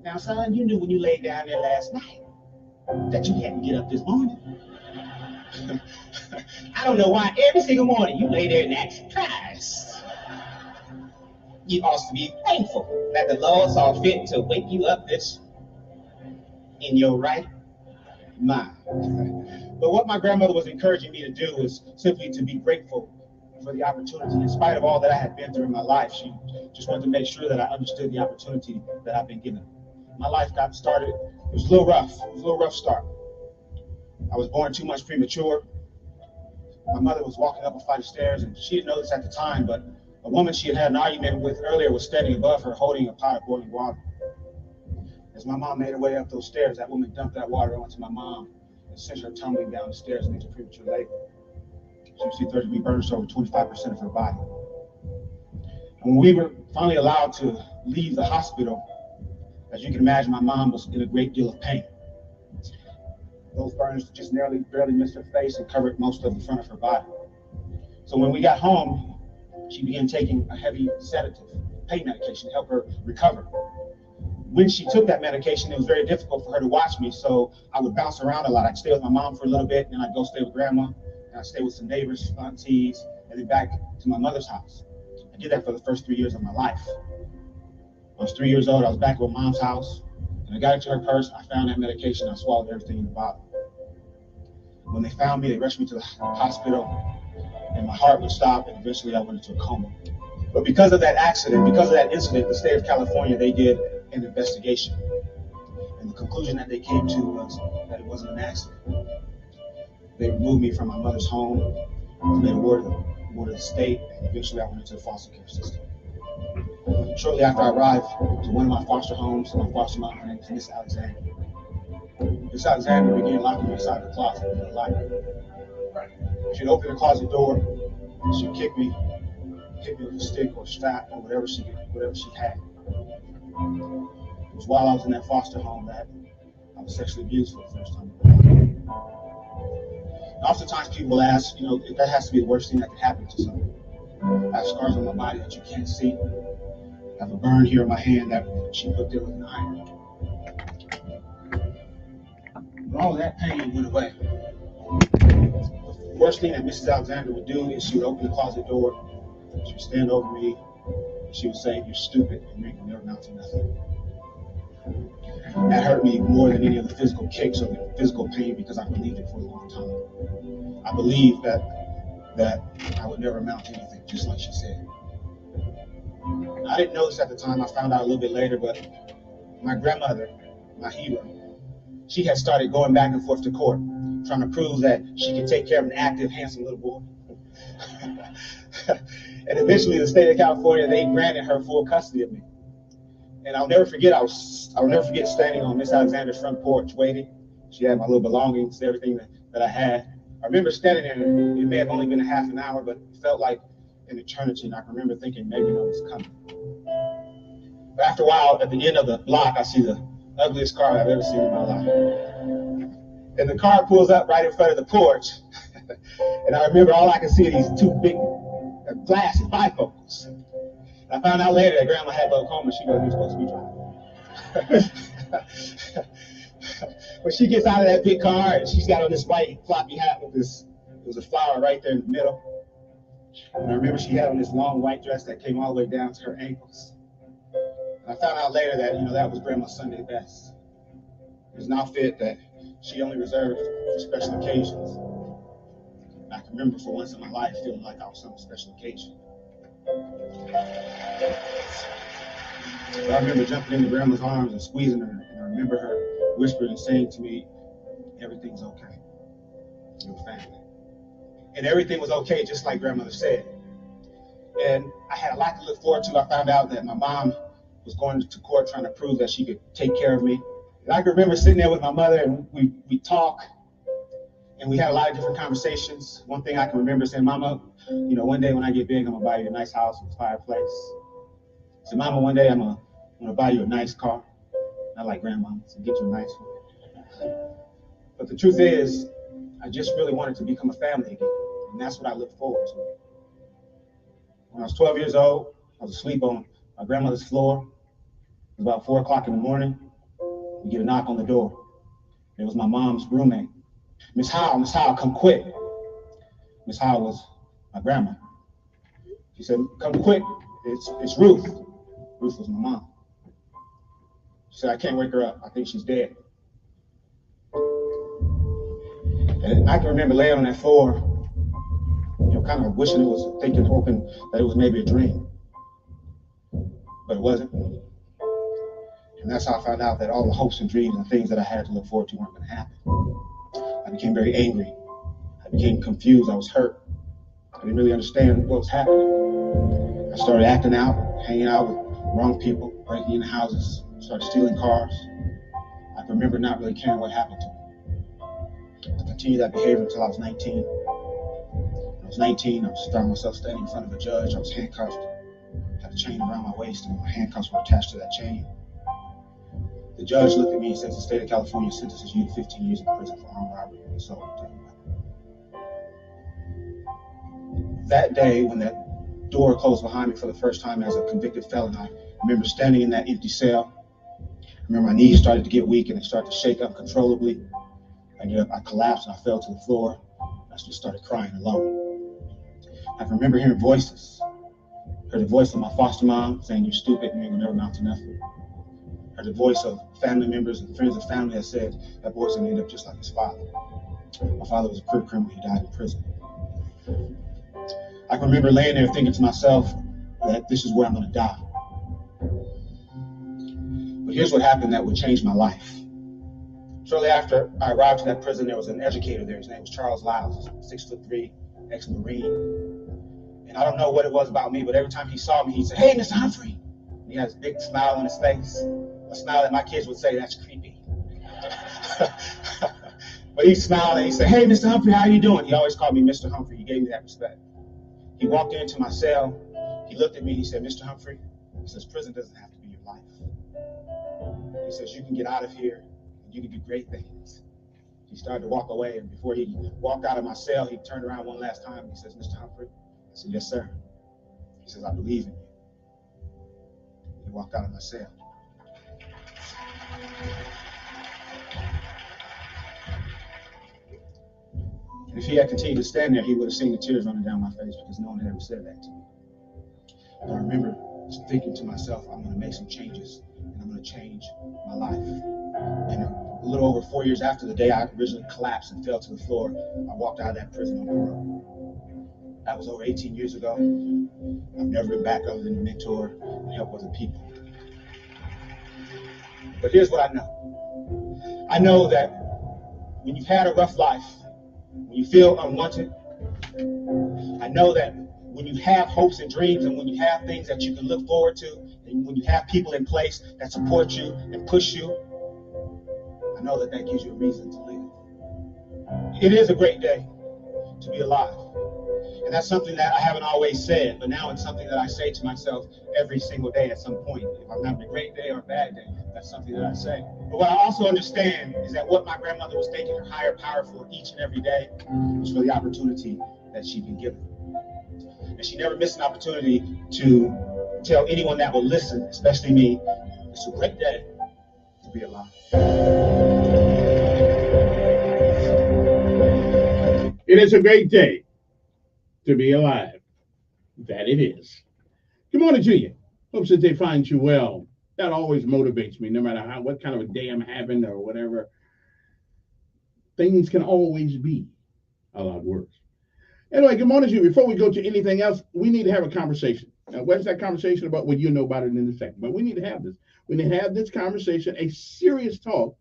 "Now, son, you knew when you laid down there last night that you had to get up this morning. I don't know why every single morning you lay there and act surprised. You ought to be thankful that the Lord saw fit to wake you up this in your right mind." But what my grandmother was encouraging me to do was simply to be grateful for the opportunity. In spite of all that I had been through in my life, she just wanted to make sure that I understood the opportunity that I've been given. My life got started, it was a little rough. It was a little rough start. I was born 2 months premature. My mother was walking up a flight of stairs, and she didn't know this at the time, but a woman she had an argument with earlier was standing above her holding a pot of boiling water. As my mom made her way up those stairs, that woman dumped that water onto my mom and sent her tumbling down the stairs into premature labor. She received third-degree burns to over 25% of her body. And when we were finally allowed to leave the hospital, as you can imagine, my mom was in a great deal of pain. Those burns just barely missed her face and covered most of the front of her body. So when we got home, she began taking a heavy sedative, pain medication to help her recover. When she took that medication, it was very difficult for her to watch me, so I would bounce around a lot. I'd stay with my mom for a little bit, and then I'd go stay with grandma, and I'd stay with some neighbors, aunties, and then back to my mother's house. I did that for the first 3 years of my life. I was 3 years old, I was back at mom's house, and I got into her purse, I found that medication, I swallowed everything in the bottle. When they found me, they rushed me to the hospital, and my heart would stop, and eventually I went into a coma. But because of that accident, because of that incident, the state of California, they did an investigation. And the conclusion that they came to was that it wasn't an accident. They removed me from my mother's home, made a ward of the state, and eventually I went into the foster care system. Shortly after I arrived to one of my foster homes, my foster mom, her name was Miss Alexander. Miss Alexander began locking me inside the closet in the library. She'd open the closet door, she'd kick me with a stick or a strap or whatever she had. It was while I was in that foster home that I was sexually abused for the first time. Oftentimes people ask, if that has to be the worst thing that could happen to someone. I have scars on my body that you can't see. I have a burn here in my hand that she put there with an iron. But all of that pain went away. The worst thing that Mrs. Alexander would do is she would open the closet door, she would stand over me, and she would say, "You're stupid, and you ain't never amount to nothing." That hurt me more than any of the physical kicks or the physical pain because I believed it for a long time. I believed that I would never amount to anything, just like she said. I didn't know this at the time. I found out a little bit later, but my grandmother, my hero, she had started going back and forth to court, trying to prove that she could take care of an active, handsome little boy. And eventually, the state of California, they granted her full custody of me. And I'll never forget standing on Miss Alexander's front porch waiting. She had my little belongings, everything that I had. I remember standing there, and it may have only been a half an hour, but it felt like an eternity. And I can remember thinking maybe no one's coming. But after a while, at the end of the block, I see the ugliest car I've ever seen in my life. And the car pulls up right in front of the porch. And I remember all I could see are these two big glasses, bifocals. I found out later that Grandma had glaucoma. She wasn't supposed to be driving. When she gets out of that big car and she's got on this white floppy hat with this, there was a flower right there in the middle. And I remember she had on this long white dress that came all the way down to her ankles. And I found out later that, that was Grandma's Sunday best. It was an outfit that she only reserved for special occasions. And I can remember for once in my life feeling like I was some special occasion. I remember jumping into Grandma's arms and squeezing her, and I remember her whispering and saying to me, "Everything's okay. You're family." And everything was okay, just like Grandmother said. And I had a lot to look forward to. I found out that my mom was going to court trying to prove that she could take care of me. And I can remember sitting there with my mother, and we talk, and we had a lot of different conversations. One thing I can remember saying, "Mama, one day when I get big, I'm going to buy you a nice house with a fireplace." I said, "Mama, one day I'm going to buy you a nice car." Not like Grandma, so get you a nice one. But the truth is, I just really wanted to become a family again. And that's what I look forward to. When I was 12 years old, I was asleep on my grandmother's floor. It was about 4 o'clock in the morning. We get a knock on the door. It was my mom's roommate. Miss Howell, come quick." Miss Howell was my grandma. She said, "Come quick, it's Ruth." Ruth was my mom. She said, "I can't wake her up. I think she's dead." And I can remember laying on that floor, kind of wishing hoping that it was maybe a dream. But it wasn't. And that's how I found out that all the hopes and dreams and things that I had to look forward to weren't going to happen. I became very angry. I became confused. I was hurt. I didn't really understand what was happening. I started acting out, hanging out with wrong people, breaking into houses, started stealing cars. I can remember not really caring what happened to me. I continued that behavior until I was 19. When I was 19, I found myself standing in front of a judge. I was handcuffed, had a chain around my waist, and my handcuffs were attached to that chain. The judge looked at me and said, "The state of California sentences you to 15 years in prison for armed robbery and assault with a deadly weapon." That day, when that door closed behind me for the first time as a convicted felon, I remember standing in that empty cell. I remember my knees started to get weak and they started to shake uncontrollably. I collapsed and I fell to the floor. I just started crying alone. I can remember hearing voices. I heard the voice of my foster mom saying, "You're stupid and you'll never amount to nothing." I heard the voice of family members and friends of family that said, "That boy's going to end up just like his father." My father was a career criminal. He died in prison. I can remember laying there thinking to myself that this is where I'm going to die. But here's what happened that would change my life. Shortly after I arrived to that prison, there was an educator there. His name was Charles Lyles, 6'3", ex-Marine. And I don't know what it was about me, but every time he saw me, he'd say, "Hey, Mr. Humphrey." And he had this big smile on his face, a smile that my kids would say, "That's creepy." But he smiled and he said, "Hey, Mr. Humphrey, how you doing?" He always called me Mr. Humphrey. He gave me that respect. He walked into my cell. He looked at me and he said, "Mr. Humphrey," he says, "prison doesn't have to be your life." He says, "You can get out of here and you can do great things." He started to walk away, and before he walked out of my cell, he turned around one last time and he says, "Mr. Humphrey?" I said, "Yes, sir." He says, "I believe in you." He walked out of my cell. And if he had continued to stand there, he would have seen the tears running down my face because no one had ever said that to me. But I remember thinking to myself, I'm going to make some changes and I'm going to change my life. And a little over 4 years after the day I originally collapsed and fell to the floor, I walked out of that prison on parole. That was over 18 years ago. I've never been back other than to mentor and help other people. But here's what I know. I know that when you've had a rough life, when you feel unwanted, I know that when you have hopes and dreams and when you have things that you can look forward to, and when you have people in place that support you and push you, I know that that gives you a reason to live. It is a great day to be alive. And that's something that I haven't always said, but now it's something that I say to myself every single day at some point. If I'm having a great day or a bad day, that's something that I say. But what I also understand is that what my grandmother was thanking her higher power for each and every day was for the opportunity that she'd been given. And she never missed an opportunity to tell anyone that will listen, especially me, it's a great day to be alive. It is a great day to be alive. That it is. Good morning to you. Hope that they find you well. That always motivates me, no matter what kind of a day I'm having or whatever. Things can always be a lot worse. Anyway, good morning to you. Before we go to anything else, we need to have a conversation. Now, what's that conversation about? Well, you'll know about it in a second. But we need to have this. We need to have this conversation, a serious talk,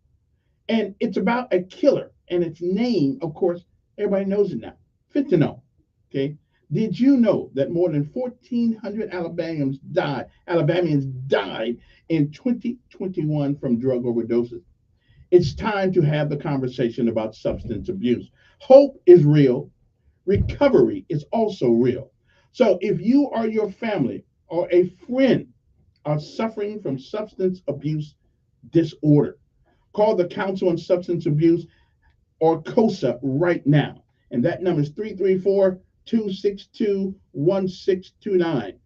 and it's about a killer. And its name, of course, everybody knows it now. Fentanyl. Okay. Did you know that more than 1,400 Alabamians died in 2021 from drug overdoses? It's time to have the conversation about substance abuse. Hope is real. Recovery is also real. So if you or your family or a friend are suffering from substance abuse disorder, call the Council on Substance Abuse or COSA right now. And that number is 334-262-1629.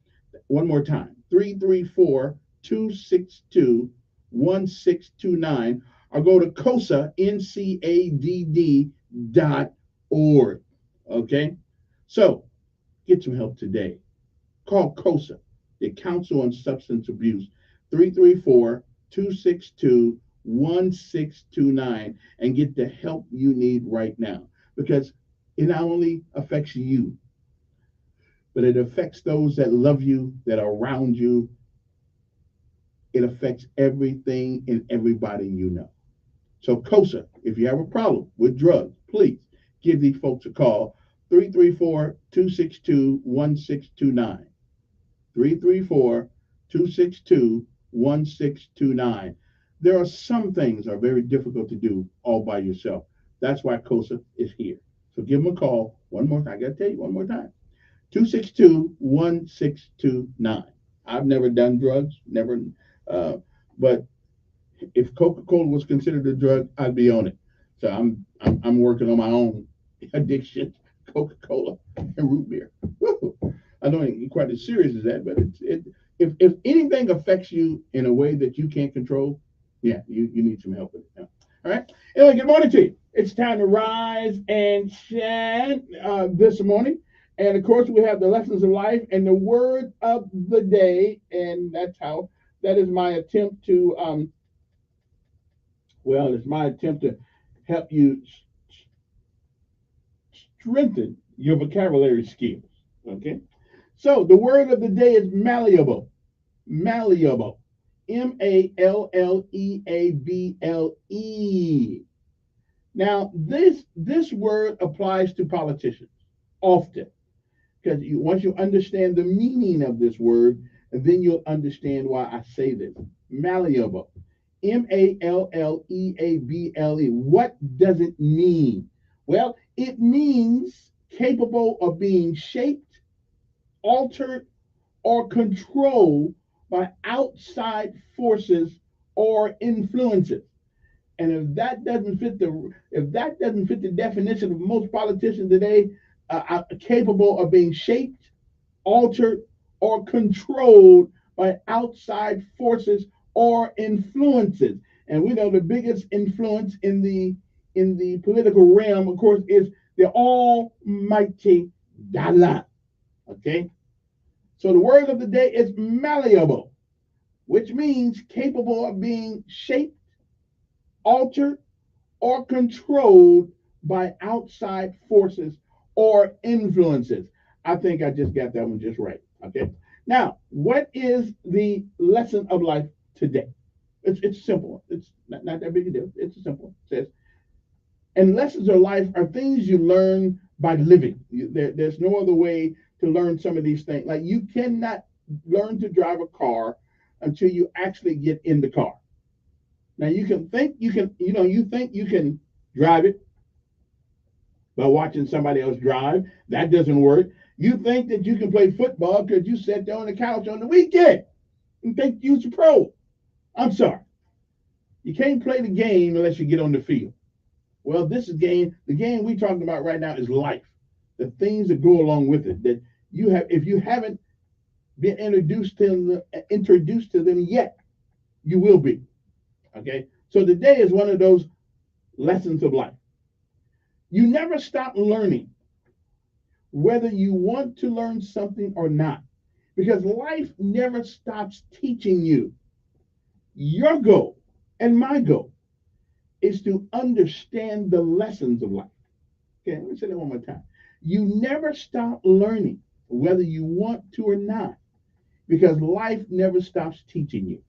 One more time, 334-262-1629, or go to COSA, NCADD.org. Okay? So, get some help today. Call COSA, the Council on Substance Abuse, 334-262-1629, and get the help you need right now. Because it not only affects you, but it affects those that love you, that are around you. It affects everything and everybody you know. So COSA, if you have a problem with drugs, please give these folks a call, 334-262-1629. 334-262-1629. There are some things that are very difficult to do all by yourself. That's why COSA is here. So give them a call one more time. I got to tell you one more time. 262-1629. I've never done drugs, but if Coca-Cola was considered a drug, I'd be on it. So I'm working on my own addiction, Coca-Cola and root beer. Woo. I know it ain't quite as serious as that, but if anything affects you in a way that you can't control, yeah, you need some help with it. All right. Anyway, good morning to you. It's time to rise and shine this morning. And of course, we have the lessons of life and the word of the day. And that is my attempt to, it's my attempt to help you strengthen your vocabulary skills. Okay. So the word of the day is malleable. Malleable. Malleable. Now, this word applies to politicians often, because once you understand the meaning of this word, then you'll understand why I say this. Malleable. Malleable. What does it mean? Well, it means capable of being shaped, altered, or controlled by outside forces or influences. And if that doesn't fit the definition of most politicians today, capable of being shaped, altered, or controlled by outside forces or influences. And we know the biggest influence in the political realm, of course, is the almighty dollar. Okay? So the word of the day is malleable, which means capable of being shaped, altered, or controlled by outside forces or influences. I think I just got that one just right. Okay. Now, what is the lesson of life today? It's simple. It's not that big a deal. It's simple. It says, and lessons of life are things you learn by living. There's no other way to learn some of these things. Like you cannot learn to drive a car until you actually get in the car. Now you think you can drive it by watching somebody else drive. That doesn't work. You think that you can play football because you sat there on the couch on the weekend and think you're a pro. I'm sorry. You can't play the game unless you get on the field. Well, this is game. The game we're talking about right now is life. The things that go along with it. That you have, if you haven't been introduced to them yet, you will be. Okay. So today is one of those lessons of life. You never stop learning, whether you want to learn something or not, because life never stops teaching you. Your goal and my goal is to understand the lessons of life. Okay, let me say that one more time. You never stop learning, whether you want to or not, because life never stops teaching you.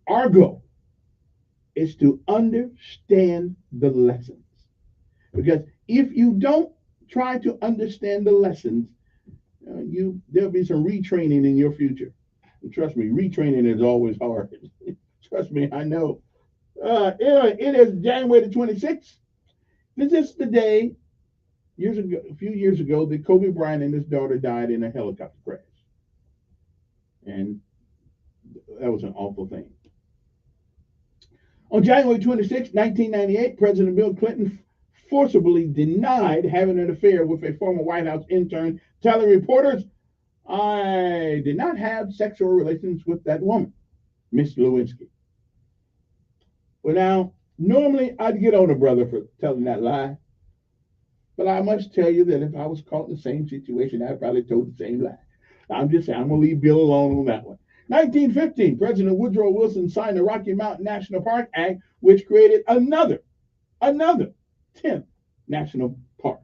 Our goal is to understand the lessons. Because if you don't try to understand the lessons, there'll be some retraining in your future. And trust me, retraining is always hard. Trust me, I know. It is January the 26th. This is the day, a few years ago, that Kobe Bryant and his daughter died in a helicopter crash. And that was an awful thing. On January 26, 1998, President Bill Clinton forcibly denied having an affair with a former White House intern, telling reporters, "I did not have sexual relations with that woman, Miss Lewinsky." Well, now, normally I'd get on a brother for telling that lie, but I must tell you that if I was caught in the same situation, I'd probably told the same lie. I'm just saying, I'm going to leave Bill alone on that one. 1915, President Woodrow Wilson signed the Rocky Mountain National Park Act, which created another 10th national park.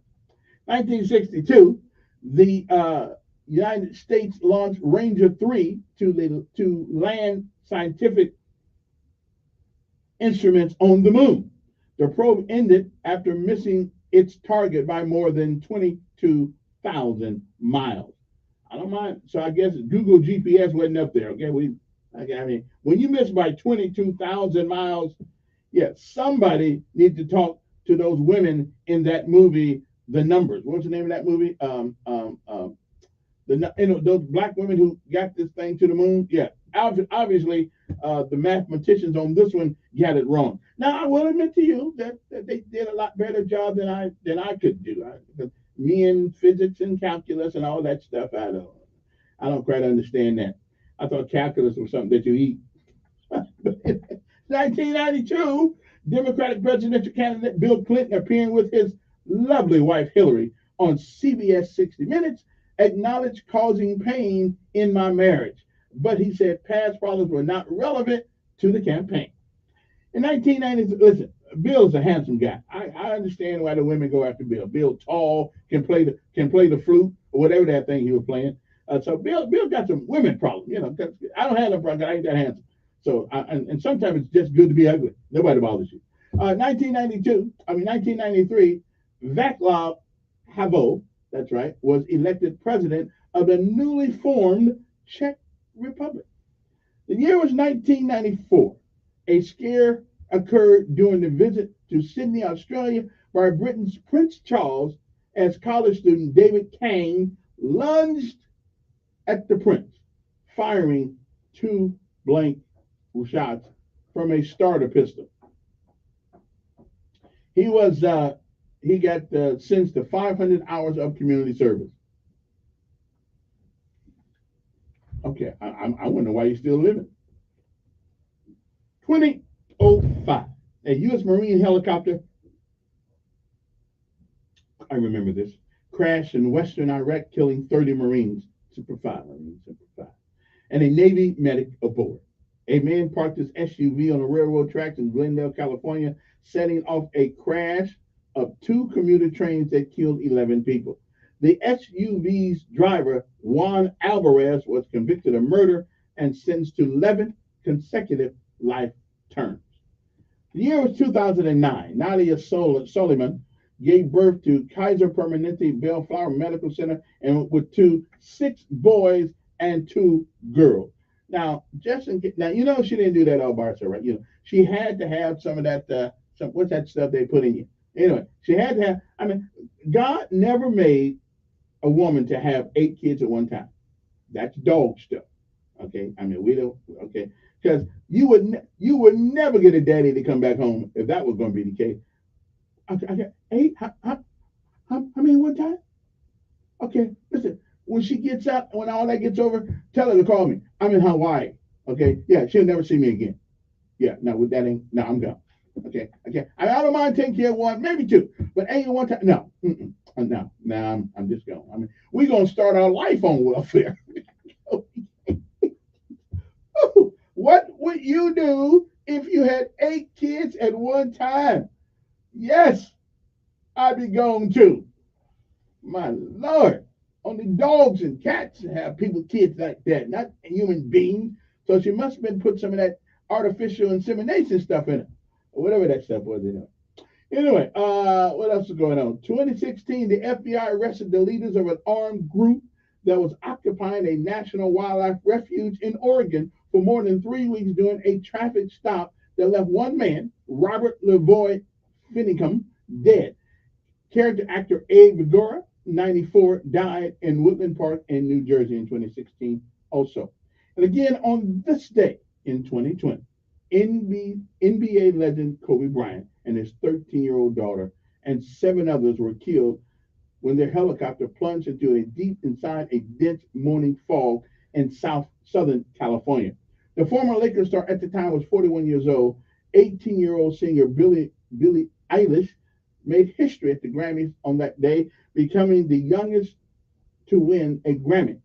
1962, the United States launched Ranger 3 to land scientific instruments on the moon. The probe ended after missing its target by more than 22,000 miles. I don't mind. So I guess Google GPS wasn't up there. Okay, I mean, when you miss by 22,000 miles, yeah, somebody needs to talk to those women in that movie, The Numbers. What's the name of that movie? Those black women who got this thing to the moon. Yeah, obviously, the mathematicians on this one got it wrong. Now I will admit to you that they did a lot better job than I could do. Me and physics and calculus and all that stuff, I don't quite understand that. I thought calculus was something that you eat. 1992, Democratic presidential candidate Bill Clinton appearing with his lovely wife Hillary on CBS 60 Minutes acknowledged causing pain in my marriage, but he said past problems were not relevant to the campaign. In 1990, listen, Bill's a handsome guy. I understand why the women go after Bill. Bill tall, can play the flute or whatever that thing he was playing. So Bill got some women problems. You know, I don't have no problem. I ain't that handsome. So and sometimes it's just good to be ugly. Nobody bothers you. 1993, Václav Havel, that's right, was elected president of the newly formed Czech Republic. The year was 1994. A scare occurred during the visit to Sydney, Australia, by Britain's Prince Charles, as college student David Kane lunged at the prince, firing 2 blank shots from a starter pistol. He got sentenced to 500 hours of community service. Okay, I wonder why you're still living. 2005, a U.S. Marine helicopter, I remember this, crashed in western Iraq, killing 30 Marines, Super 5, Super 5, and a Navy medic aboard. A man parked his SUV on the railroad tracks in Glendale, California, setting off a crash of two commuter trains that killed 11 people. The SUV's driver, Juan Alvarez, was convicted of murder and sentenced to 11 consecutive life terms. The year was 2009. Nadia Soliman gave birth to Kaiser Permanente Bellflower Medical Center and with six boys and two girls. Now, now you know she didn't do that all by herself, right? You know she had to have some of that. What's that stuff they put in you? Anyway, she had to have. I mean, God never made a woman to have 8 kids at one time. That's dog stuff. Okay, I mean we don't. Okay, because you would never get a daddy to come back home if that was going to be the case. Okay, 8. How many one time? Okay, listen. When she gets out, when all that gets over, tell her to call me. I'm in Hawaii. Okay, yeah, she'll never see me again. Yeah, no, with that ain't. No, I'm gone. Okay. I don't mind taking care of one, maybe two, but ain't one time. No, no, I'm just going. I mean, we're gonna start our life on welfare. What would you do if you had 8 kids at one time? Yes, I'd be gone too. My Lord. Only dogs and cats have people kids like that, not human beings. So she must have been put some of that artificial insemination stuff in it. Or whatever that stuff was in it. Anyway, what else is going on? 2016, the FBI arrested the leaders of an armed group that was occupying a national wildlife refuge in Oregon for more than 3 weeks during a traffic stop that left one man, Robert Lavoy Finicum, dead. Character actor Abe Vigora, 94, died in Woodland Park in New Jersey in 2016 also. And again, on this day in 2020, NBA legend Kobe Bryant and his 13-year-old daughter and 7 others were killed when their helicopter plunged into inside a dense morning fog in southern California. The former Lakers star at the time was 41 years old. 18-year-old singer Billie Eilish made history at the Grammys on that day, becoming the youngest to win a Grammy.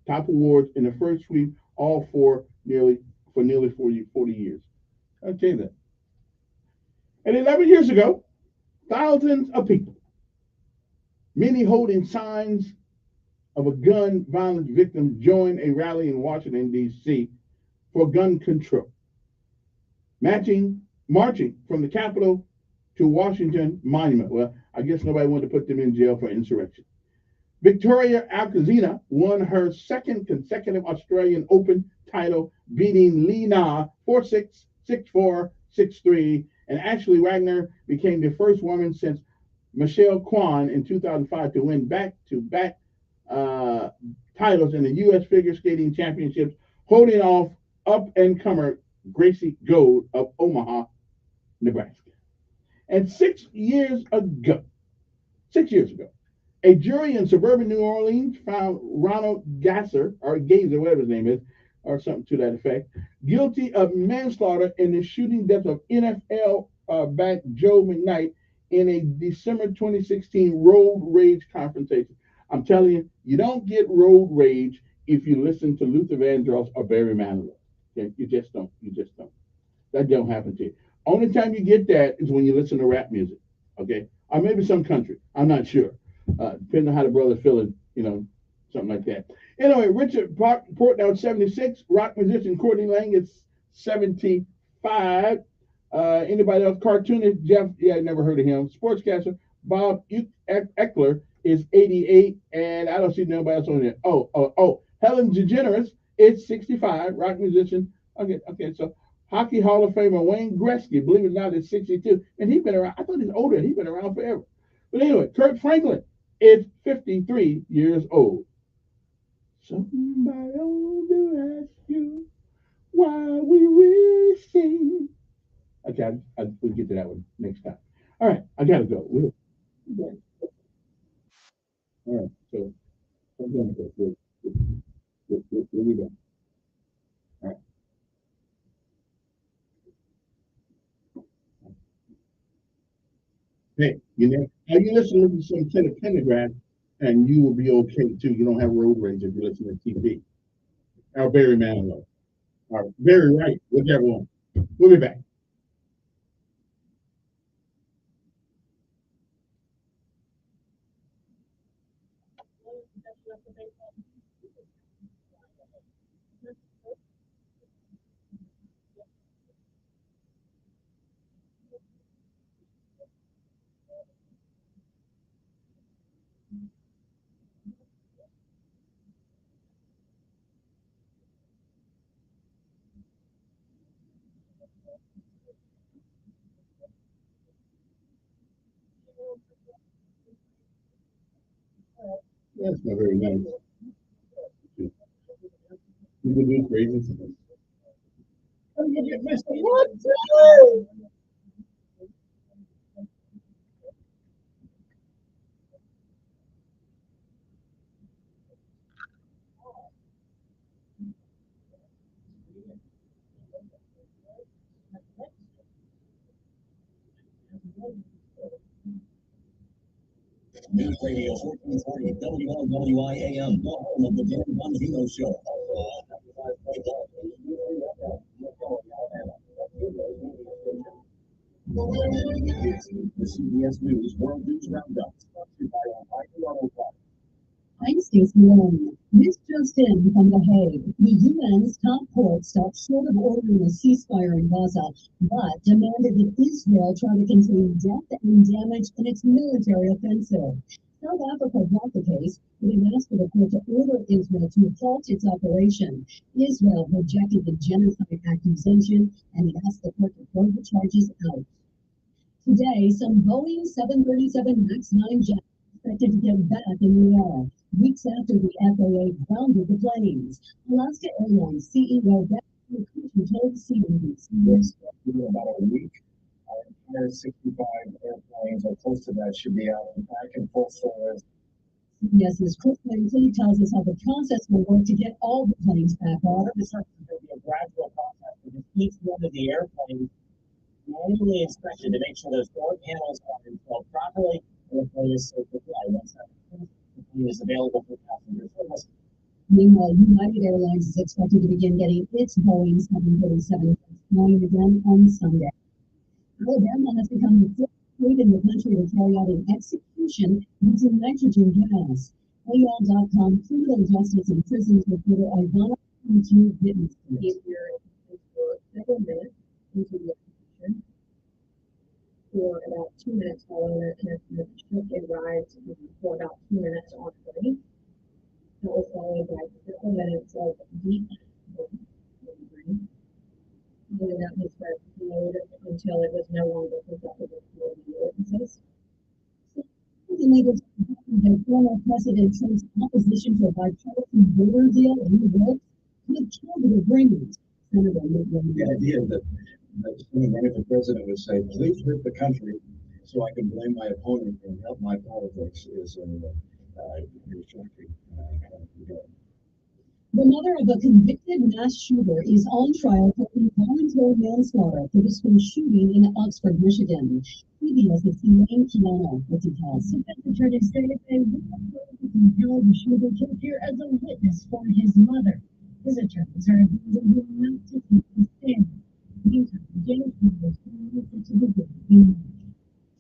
Top awards in the first sweep, all for nearly 40 years. I'll tell you that. And 11 years ago, thousands of people, many holding signs of a gun violence victim, joined a rally in Washington, D.C. for gun control, marching from the Capitol to Washington Monument. Well, I guess nobody wanted to put them in jail for insurrection. Victoria Alcazina won her second consecutive Australian Open title, beating Li Na 4-6, 6-4, 6-3, and Ashley Wagner became the first woman since Michelle Kwan in 2005 to win back-to-back titles in the U.S. Figure Skating Championships, holding off up-and-comer Gracie Gold of Omaha, Nebraska. And 6 years ago, a jury in suburban New Orleans found Ronald Gazer, whatever his name is, or something to that effect, guilty of manslaughter in the shooting death of NFL back Joe McKnight in a December 2016 road rage confrontation. I'm telling you, you don't get road rage if you listen to Luther Vandross or Barry Manilow. Okay? You just don't. That don't happen to you. Only time you get that is when you listen to rap music. Okay? Or maybe some country. I'm not sure. Depending on how the brother's feeling, something like that. Anyway, Richard Portnow, 76. Rock musician Courtney Lang is 75. Anybody else? Cartoonist Jeff, never heard of him. Sportscaster Bob Eckler is 88, and I don't see nobody else on there. Helen DeGeneres is 65. Rock musician. Okay, so Hockey Hall of Famer Wayne Gretzky, believe it or not, is 62, and he's been around. I thought he's older. He's been around forever. But anyway, Kurt Franklin is 53 years old. Somebody ought to ask you why we really sing. Okay, we'll get to that one next time. All right, I gotta go. All right, so I'm gonna go. Here we go. All right. Hey, you know, now you listen to some Tenor Pendergrass, and you will be okay too. You don't have road rage if you listen to TV. Our Barry Manilow. All right, Barry White, whichever one. We'll be back. That's not very nice. You would do crazy stuff. What? News Radio 1440 WLWI-AM, the home of the Dan Bongino Show. The CBS News World News Roundup, sponsored by O'Reilly Auto Parts. I'm Stacey Malone. This just in from The Hague. The UN's top court stopped short of ordering a ceasefire in Gaza, but demanded that Israel try to contain death and damage in its military offensive. South Africa brought the case, but it asked for the court to order Israel to halt its operation. Israel rejected the genocide accusation, and it asked the court to throw the charges out. Today, some Boeing 737 MAX 9 jets expected to get back in the air, weeks after the FAA grounded the planes. Alaska Airlines CEO Beth McCutcheon told CNBC. Yes, in about a week, our entire 65 airplanes or close to that should be out and back in full service. CBS's Chris Langton tells us how the process will work to get all the planes back on. This is going to be a gradual process because each one of the airplanes manually inspected to make sure those door panels are installed properly and the plane is safe to fly. Once that the plane is available for passenger service. Meanwhile, United Airlines is expected to begin getting its Boeing 737 flying again on Sunday. Alabama has become the fifth state in the country to carry out an execution using nitrogen gas. AL.com criminal justice and prisons reporter Ivana Q witnessed this. For several minutes into the execution. For about 2 minutes following the commencement, it arrived for about 2 minutes on plane. That was followed by several minutes of deep breathing. Following that, his breath slowed until it was no longer perceptible for the witnesses. Leaders that former President Trump's opposition to a bipartisan border deal in the world could kill the agreement. Senator Mitt Romney. The idea that if the president would say, please hurt the country so I can blame my opponent and help my politics is shocking. The mother of a convicted mass shooter is on trial for involuntary manslaughter for the school shooting in Oxford, Michigan. CBS's Elaine Piano with details. Attorneys say they will the shooter to appear as a witness for his mother. His attorneys are advising him not to keep his stand. Meantime, James was to the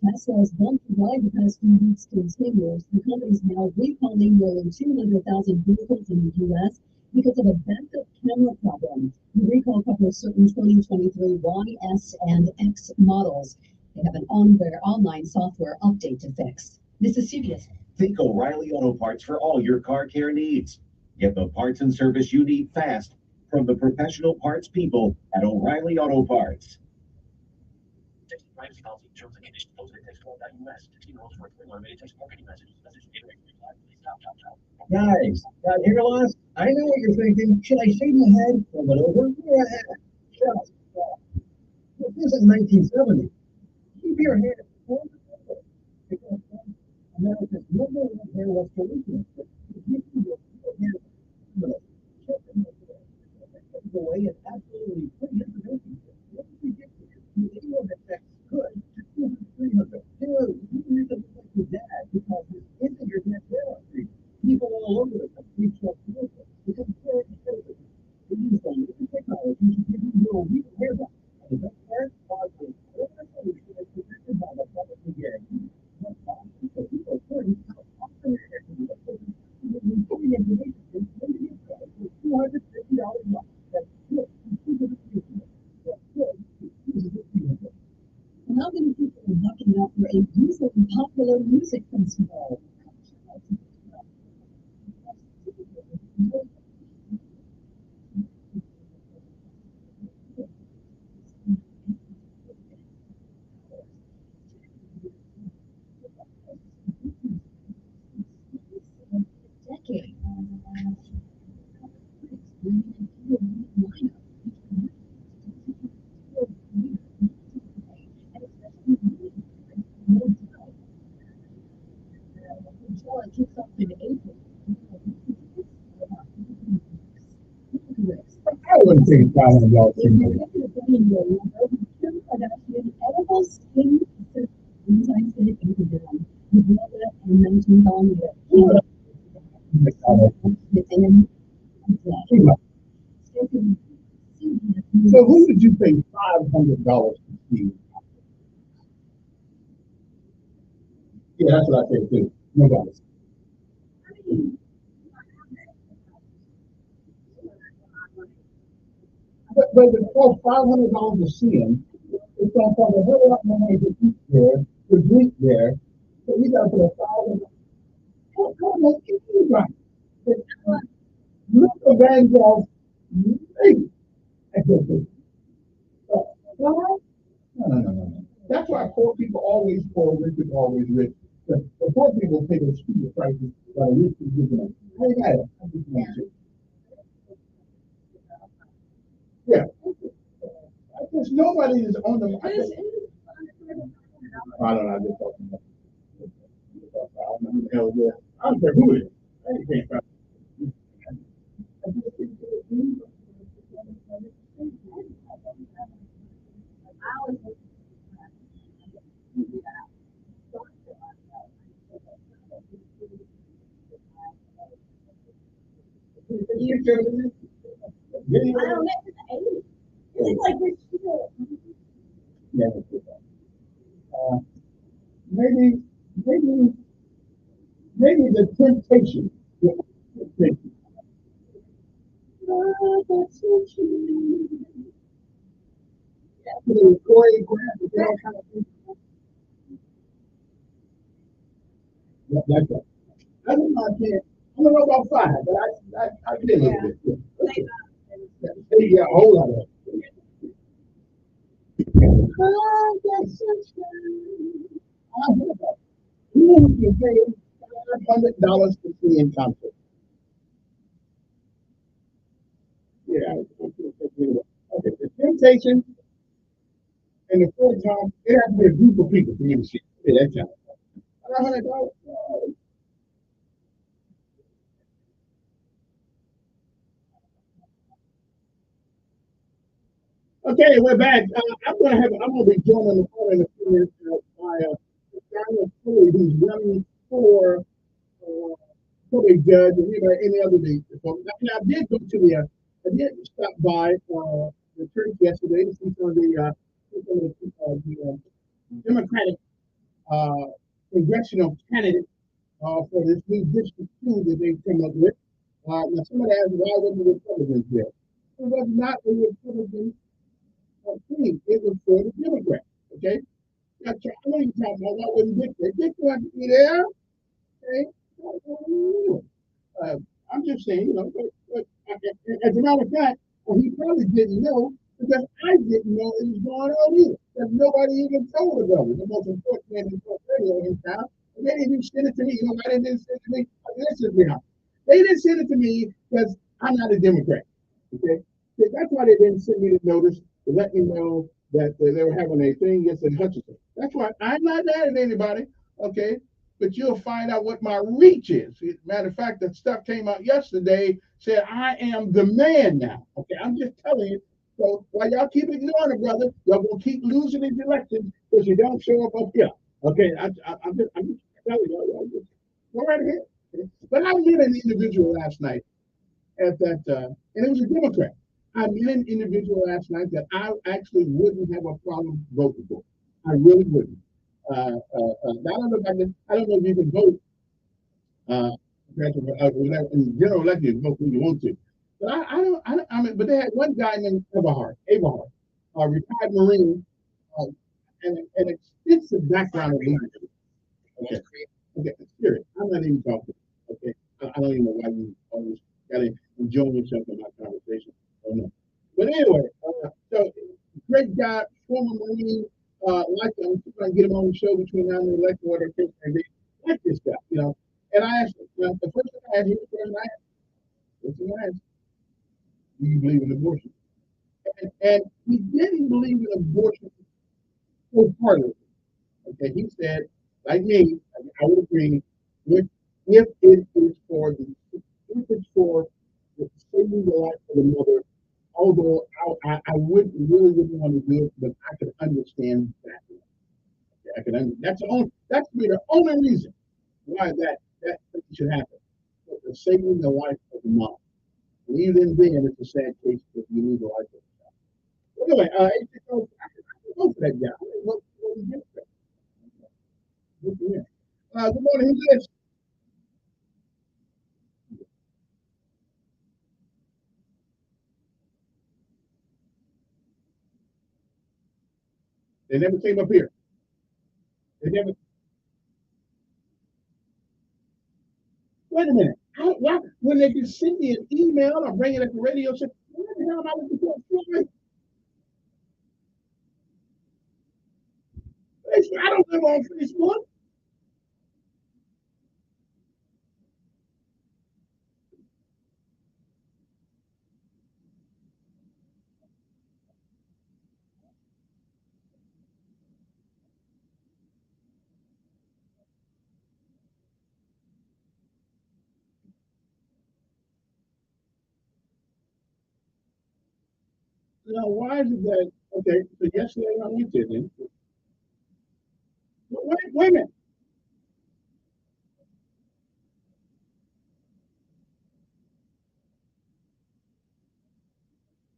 Tesla's bump to ride the past few weeks continues. The company is now recalling more than 200,000 vehicles in the U.S. because of a backup camera problem. The recall covers certain 2023 Y, S, and X models. They have an online software update to fix. This is CBS. Think O'Reilly Auto Parts for all your car care needs. Get the parts and service you need fast from the professional parts people at O'Reilly Auto Parts. Privacy policy, terms and conditions posted at text12.us. 16-year-olds worth automated text marketing messages. Message data rate stop. Guys, got hair loss? I know what you're thinking. Should I shave my head? Comb it over? Yeah, just this is 1970. Keep your hair because America's number one hair restoration. away and absolutely free information. What is ridiculous? You know that's good. Just 300. Dude, you need to look like your dad because this isn't your net zero street. People all over the country trust vehicles because they're expensive. They use the latest technology to give you your real haircut. And the best part, Boston, every solution is protected by the publicly guaranteed. That's why, because people are learning how often they're actually affording free information is going to get credit for $250 a month. That's good. It's good. That's good. It's good. How many people are bucking up for a recently popular music festival? Decade. Until it kicks off in April. I wouldn't take $500. If you're looking at getting your Kim Kardashian edible skin enzyme skin income, you blow it and $19 So who would you pay $500 to see? Yeah, that's what I say too. Nobody. But if it costs $500 to see him, it's going to cost a whole lot more money to eat there, to drink there. So we got to put $1,000. Come on, keep it right. Look at Vanderbilt's maybe. No. That's why poor people always poor, rich people always rich. The poor people pay the stupid prices while the rich people give them. I got it. I just want to. Yeah. Because nobody is on the. I don't know. I just talking about. I don't know who the hell it is. I don't care who it is. I ain't paying $500. Maybe the temptation. That's right. I don't know. I don't know about 5, but I did a little bit. Yeah, a whole lot of it. Who can pay $500 to see in concert? Yeah. Okay, the temptation and the first time, it has to be a group of people for me to see. Yeah, that's it. $500. Okay, we're back. I'm gonna be joined on the phone in a few minutes by Donald Floyd, who's running for probate judge and any other day. So, now, I did go to I did stop by the church yesterday to see some of the Democratic congressional candidates for this new District 2 that they came up with. Now, somebody asked, why wasn't the Republicans there? It was not a Republican thing. It was for the Democrats. Okay? Now, I know you're talking about what wasn't Dick there. Dick wanted to be there. Okay? I'm just saying, but as a matter of fact, he probably didn't know because I didn't know it was going on either. Because nobody even told the government, the most important man in the radio in town. And they didn't even send it to me. Why they didn't send it to me? Listen to me now. They didn't send it to me because I'm not a Democrat. Okay? That's why they didn't send me the notice to let me know that they were having a thing against Hutchinson. That's why I'm not mad at anybody. Okay? but you'll find out what my reach is. Matter of fact, the stuff came out yesterday, said I am the man now. Okay, I'm just telling you. So while y'all keep ignoring it, brother, y'all gonna keep losing these elections because you don't show up here. Okay, I'm just telling y'all just go right ahead. Okay? But I met an individual last night at that, and it was a Democrat. I met an individual last night that I actually wouldn't have a problem voting for. I really wouldn't. I don't know if you can vote whatever, in general election, you can vote who you want to. But I mean, but they had one guy named Everhart, a retired Marine, and an extensive background of leadership. Okay, okay, serious. I'm not even talking. Okay, I don't even know why you always got to enjoy yourself in my conversation. Oh no. But anyway, so great guy, former Marine. Like I'm trying to get him on the show between now and the election, whatever case may be. Like this guy, you know. And I asked him, the first thing I asked, he was the person I asked, what's the asked? Do you believe in abortion? And he didn't believe in abortion wholeheartedly. Okay, he said, like me, I would agree, if it is for the if it's for the saving the life of the mother, although I would really wouldn't want to do it, but I could understand that. Okay, I could that's the only reason why that thing should happen. But the saving the life of the mom. And even then, it's a sad case if you lose the life of the child. Anyway, I can go for that guy. What we get for that? Good morning. Who's this? They never came up here. They never. Wait a minute. Why, when they can send me an email or bring it at the radio, say, what the hell am I looking for? I don't live on Facebook. Now, why is it that, okay, so yesterday I went there then. Wait a minute.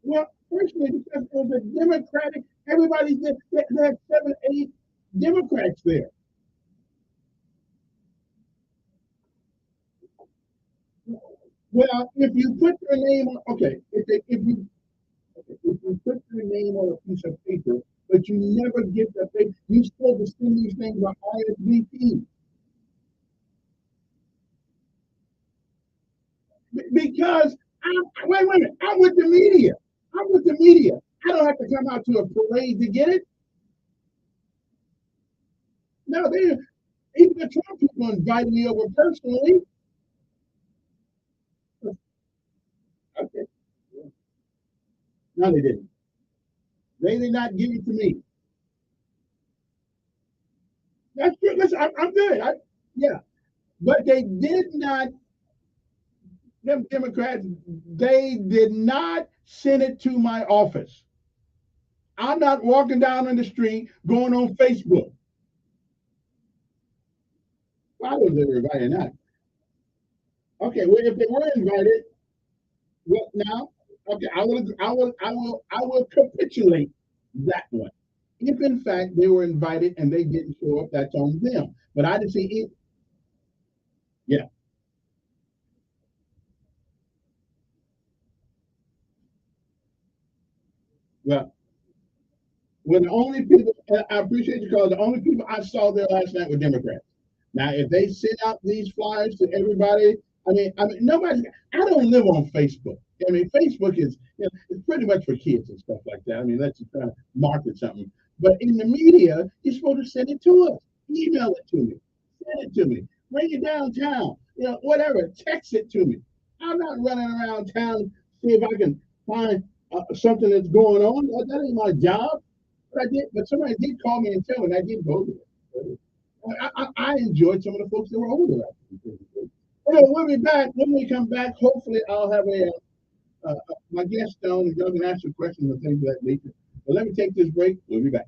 Well, firstly, because it was a Democratic, everybody did, they had 7, 8 Democrats there. Well, if you put your name on, okay, if you put your name on a piece of paper, but you never get the paper, you're supposed to send these things by RSVP. Because wait a minute, I'm with the media. I'm with the media. I don't have to come out to a parade to get it. No, even the Trump people invited me over personally. Okay. No, they didn't. They did not give it to me. That's good. Listen, I'm good. Yeah, but they did not. Them Democrats, they did not send it to my office. I'm not walking down on the street going on Facebook. Well, I was never invited not. Okay, well, if they were invited, well, now, okay, I will capitulate that one. If in fact they were invited and they didn't show up, that's on them. But I didn't see it. Yeah. Well, when the only people, I appreciate you, because the only people I saw there last night were Democrats. Now, if they send out these flyers to everybody, I mean, nobody. I don't live on Facebook. I mean, Facebook is, it's pretty much for kids and stuff like that. I mean, let's just try to market something. But in the media, you're supposed to send it to us, email it to me, send it to me, bring it downtown, whatever, text it to me. I'm not running around town see if I can find something that's going on. That ain't my job. But somebody did call me and tell me, and I did go to it. I enjoyed some of the folks that were over there. Okay, we'll be back. When we come back, hopefully I'll have my guest on and y'all can ask some questions and things of that nature. But let me take this break. We'll be back.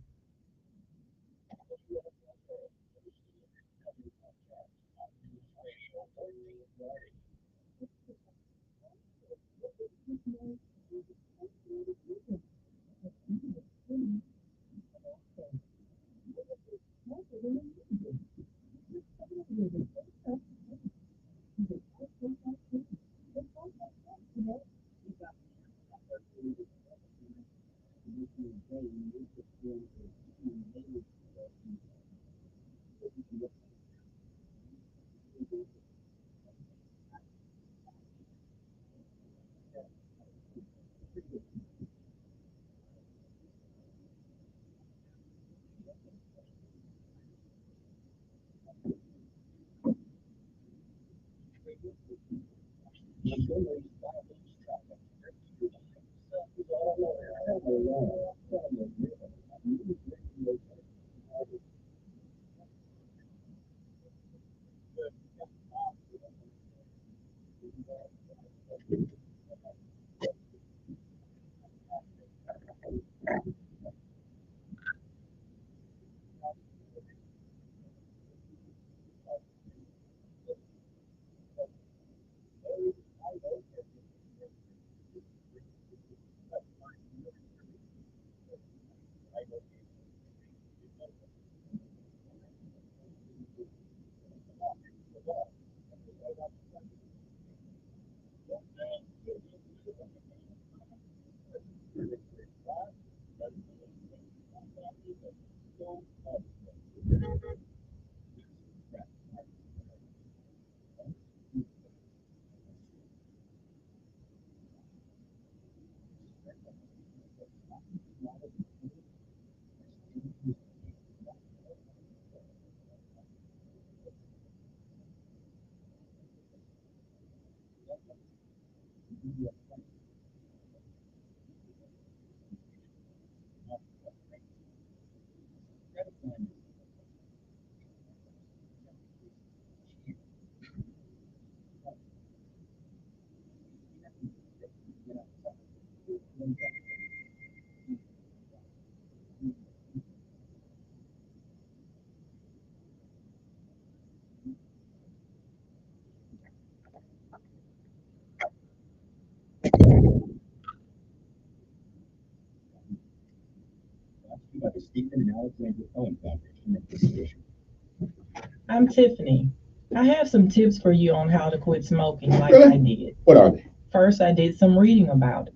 I'm Tiffany. I have some tips for you on how to quit smoking like I did. What are they? First, I did some reading about it.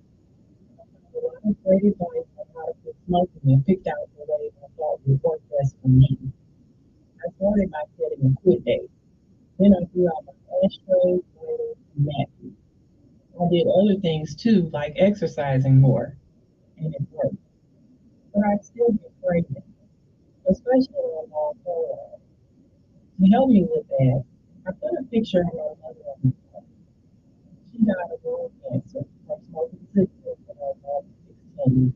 I was great advice on how to quit smoking and picked out the ways I thought would work best for me. I started by setting a quit date. Then I threw out my ashtrays, lighters, and napkins. I did other things too, like exercising more, and it worked. But I still get cravings, especially on long haul. To help me with that, I put a picture of my mother on the phone. She died of lung cancer from smoking cigarettes when I was only 16.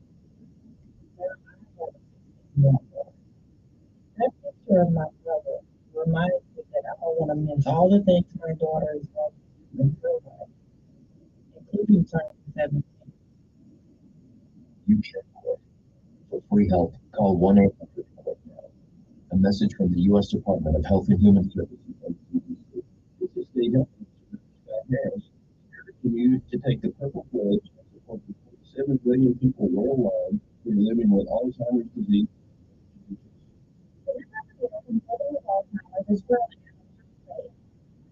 Now I have a 16-year-old. That picture of my brother reminds me that I don't want to miss all the things my daughter is going to do in her life, including turning 17. You can quit. For free help, call 1-800-QUIT now. A message from the U.S. Department of Health and Human Services and CDC. This is State Health Commissioner Scott Harris, urging you to take the purple pledge and support the 47 million people worldwide who are living with Alzheimer's disease. Alzheimer's is growing at a fast rate.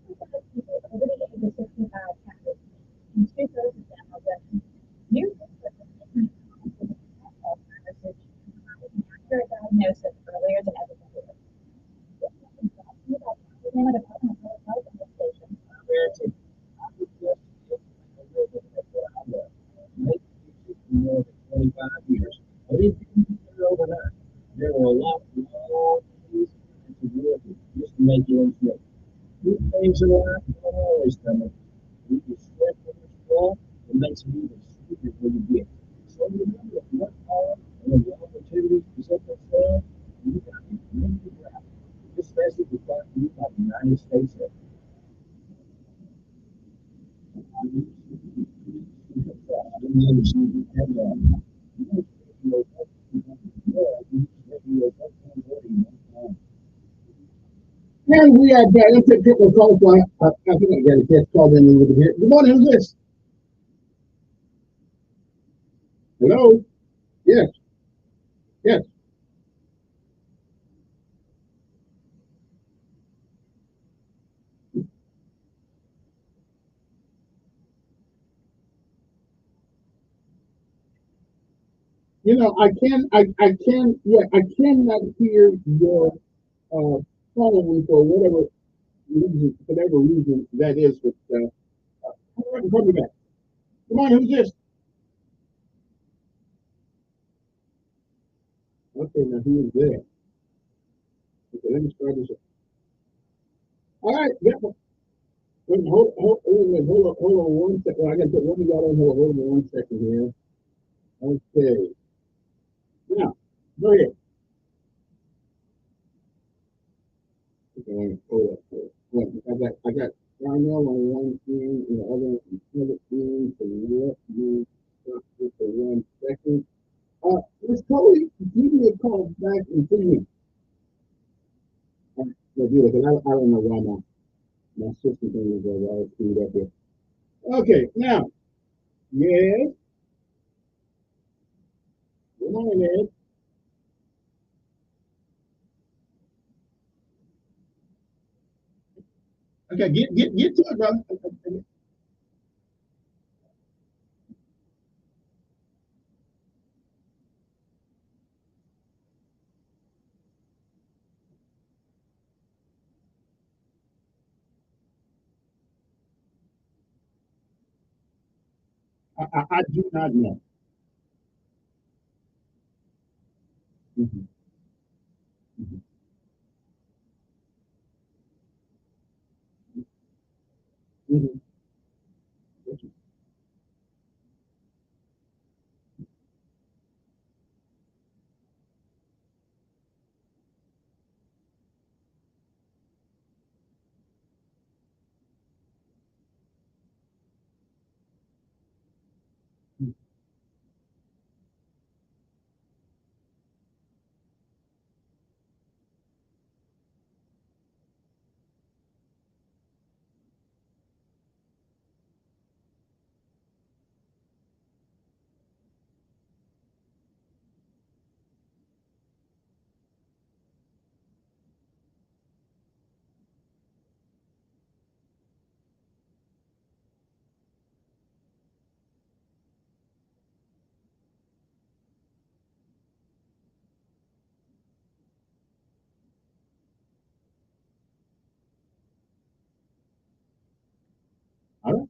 People over the age of 65 have it, and two-thirds of them are women. New research has taken Alzheimer's to provide an accurate diagnosis earlier than ever before. This message brought to you by the Alabama Department of Public Health Administration. More than 25 years, but it didn't happen overnight. There were a lot of long days to work just to make ends meet. Good things in life don't always come in. We can stretch when it's full and makes it even sweeter when you get. So remember to work hard and when the opportunities present themselves, you got to remember to grab. This fast And we had let's take a call. I think I got a guest called in over here. Good morning. Who's this? Hello. Yes. Yes. I cannot hear your phone for whatever reason that is. But call me back. Come on, who's this? Okay, now who is there? Okay, let me start this. All right, yeah. Hold on 1 second. Well, I got to put one of y'all on hold. Hold on 1 second here. Okay. Now, go ahead. Okay, hold up. I got Darnell on one end and the other end. So let me stop this for 1 second. Miss Cody, give me a call back in 2 minutes. Let's do it, because I don't know why my system thing is all screwed up here. Okay, now, yes. Good morning, Ed. Okay, get to it, brother. I do not know. Mm-hmm. Mm-hmm. Mm-hmm. All right.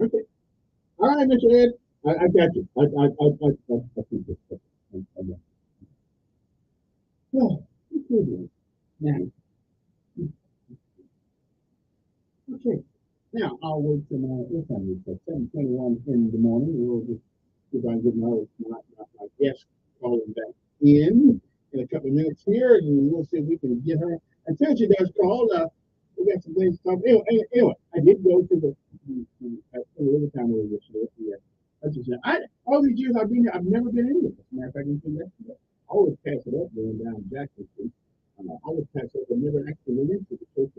Okay. All right, Mr. Ed. I got you. I think this. I got you. Oh, now, okay. Now, I'll wait till what time is it? 7:21 in the morning. We'll just see if I can get my guest calling back in a couple of minutes here, and we'll see if we can get her. Until she does call, we got some things to talk. Anyway, I did go to I spent a little time over yesterday. Yeah, that's just it. All these years I've been here, I've never been in it. As a matter of fact, until yesterday, I always pass it up going down Jackson Street. I always pass it up and never actually went into the church.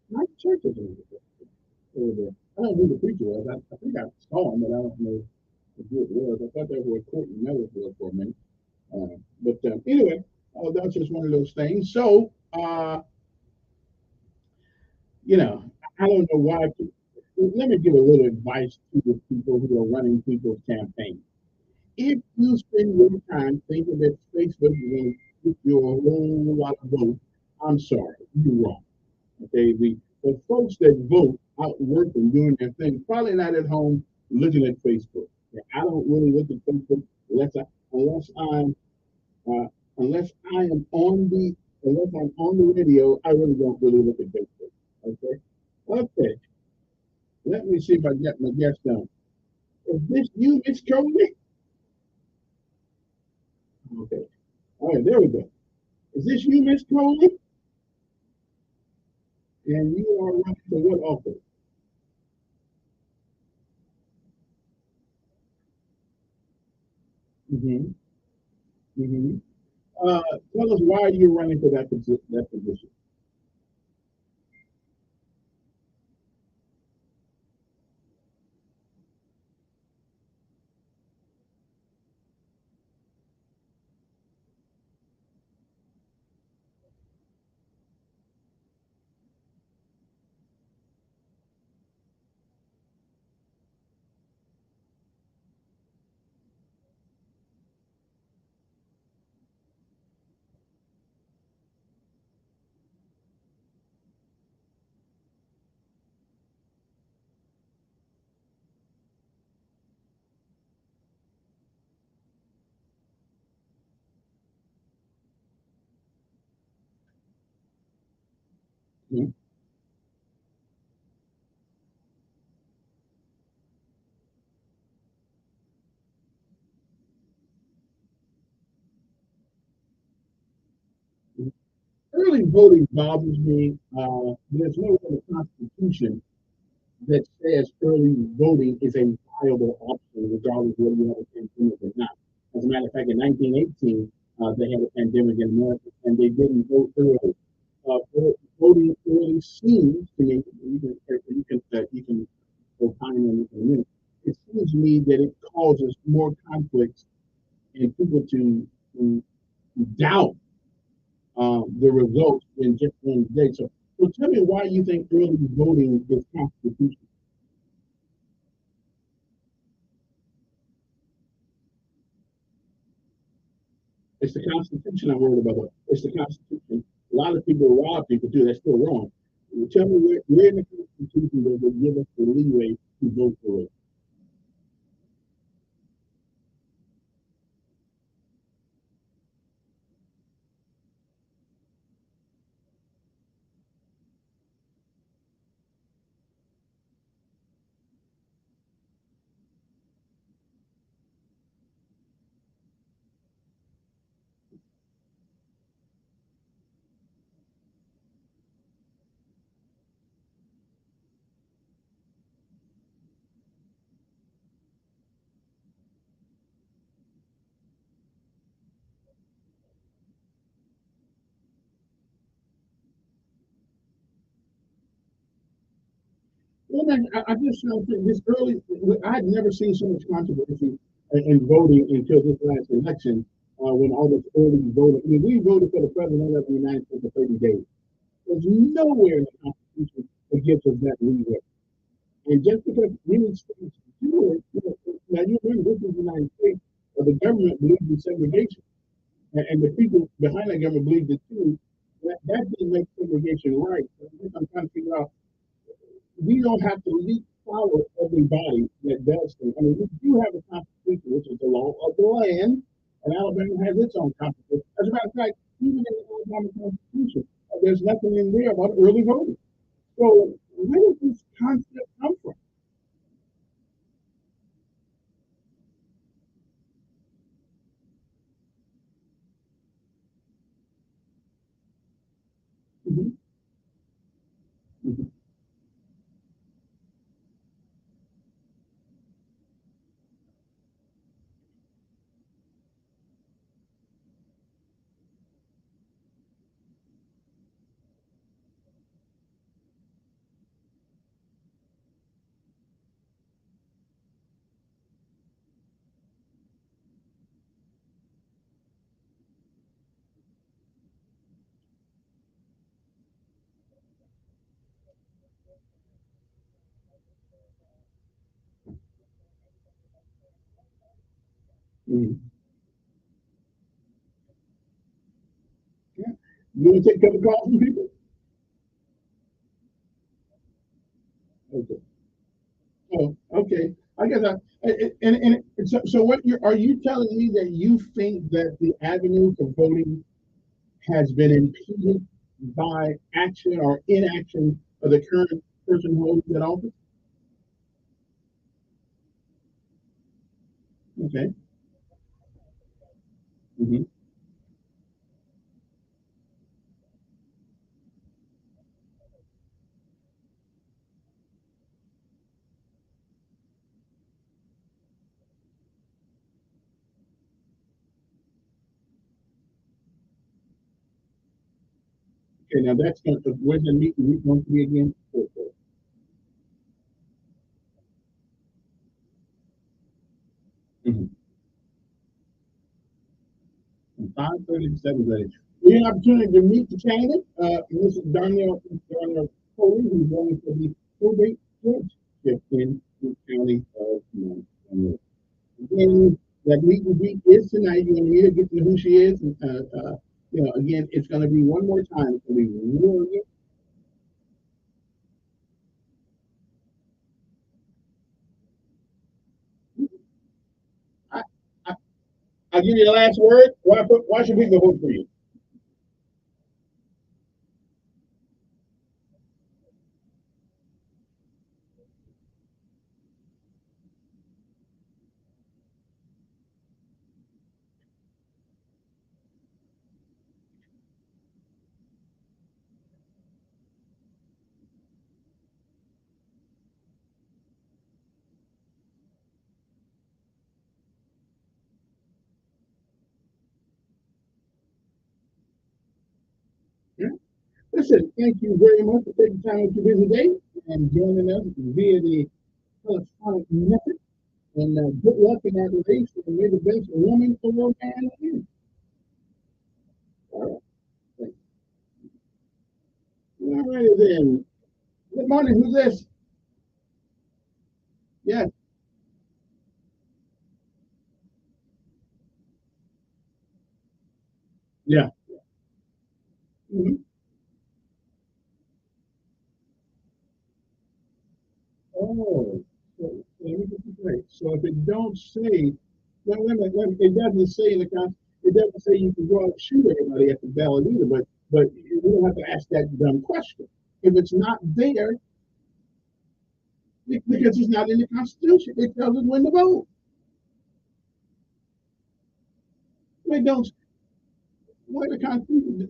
My church is in the over there. I don't know who the preacher was. I think I saw him, but I don't know who it was. I thought that was Courtney Mellors was for a minute. But anyway, that's just one of those things. So, you know, I don't know why. Let me give a little advice to the people who are running people's campaigns. If you spend your time thinking that Facebook is going to get you a whole lot of votes, I'm sorry, you're wrong. Okay, the folks that vote out working, doing their thing, probably not at home looking at Facebook. Okay, I don't really look at Facebook unless I'm uh, unless I am on the unless I'm on the radio. I really don't really look at Facebook. Okay, okay. Let me see if I get my guest down. Is this you, Miss Crowley? Okay. All right, there we go. Is this you, Miss Crowley? And you are running for what office? Mm-hmm. Mm-hmm. Tell us why you're running for that position. Mhm. Early voting bothers me. There's no in the Constitution that says early voting is a viable option, regardless of whether you have a pandemic or not. As a matter of fact, in 1918, they had a pandemic in America, and they didn't vote early. Voting early seems to me, you can opine on it in a minute. It seems to me that it causes more conflicts and people to doubt the results in just one day. So tell me why you think early voting is constitutional. It's the Constitution I'm worried about. It's the Constitution. A lot of people rob people too. That's still wrong. Tell me where in the Constitution does it give us the leeway to vote for it? Well, then, I just don't think this early. I had never seen so much controversy in voting until this last election, when all this early voting. I mean, we voted for the president of the United States for 30 days. There's nowhere in the Constitution that gives us that leeway. And just because many states do it, now you remember this is the United States, but the government believes in segregation, and the people behind that government believe it too. That didn't make segregation right. So I'm trying to figure out we don't have to leap follow everybody that does things. I mean, we do have a constitution, which is the law of the land, and Alabama has its own constitution. As a matter of fact, even in the Alabama Constitution, there's nothing in there about early voting. So where does this concept come from? Mm-hmm. Mm-hmm. Mm-hmm. Yeah. You want to take a couple calls from people? Okay. Oh, okay. I guess so what are you telling me that you think that the avenue for voting has been impeded by action or inaction of the current person who holds that office? Okay. Hmm. Okay, now that's going to, where's the meeting going to be again? Mm-hmm. From 5:30 to 7:30. We had an opportunity to meet the candidate, Mrs. Darnell Foley, who's running for the probate judgeship in the county of Montgomery. Again, that meet and greet is tonight. You're going to meet her, get to know who she is. And, again, it's going to be one more time. It's going to be really, I, I, I'll give you the last word. Why should people vote for you? listen, thank you very much for taking time out your busy day and joining us via the telephonic method. And good luck in that race, and may the best woman or man win. All right. All right, then. Good morning. Who's this? Yes. Yeah. Mm-hmm. Oh, so let me get this right. So if it don't say, well, wait a minute, it doesn't say in the it doesn't say you can go out and shoot everybody at the ballot either. But we don't have to ask that dumb question. If it's not there, because it's not in the Constitution, it tells us when to vote. It don't. What the Constitution,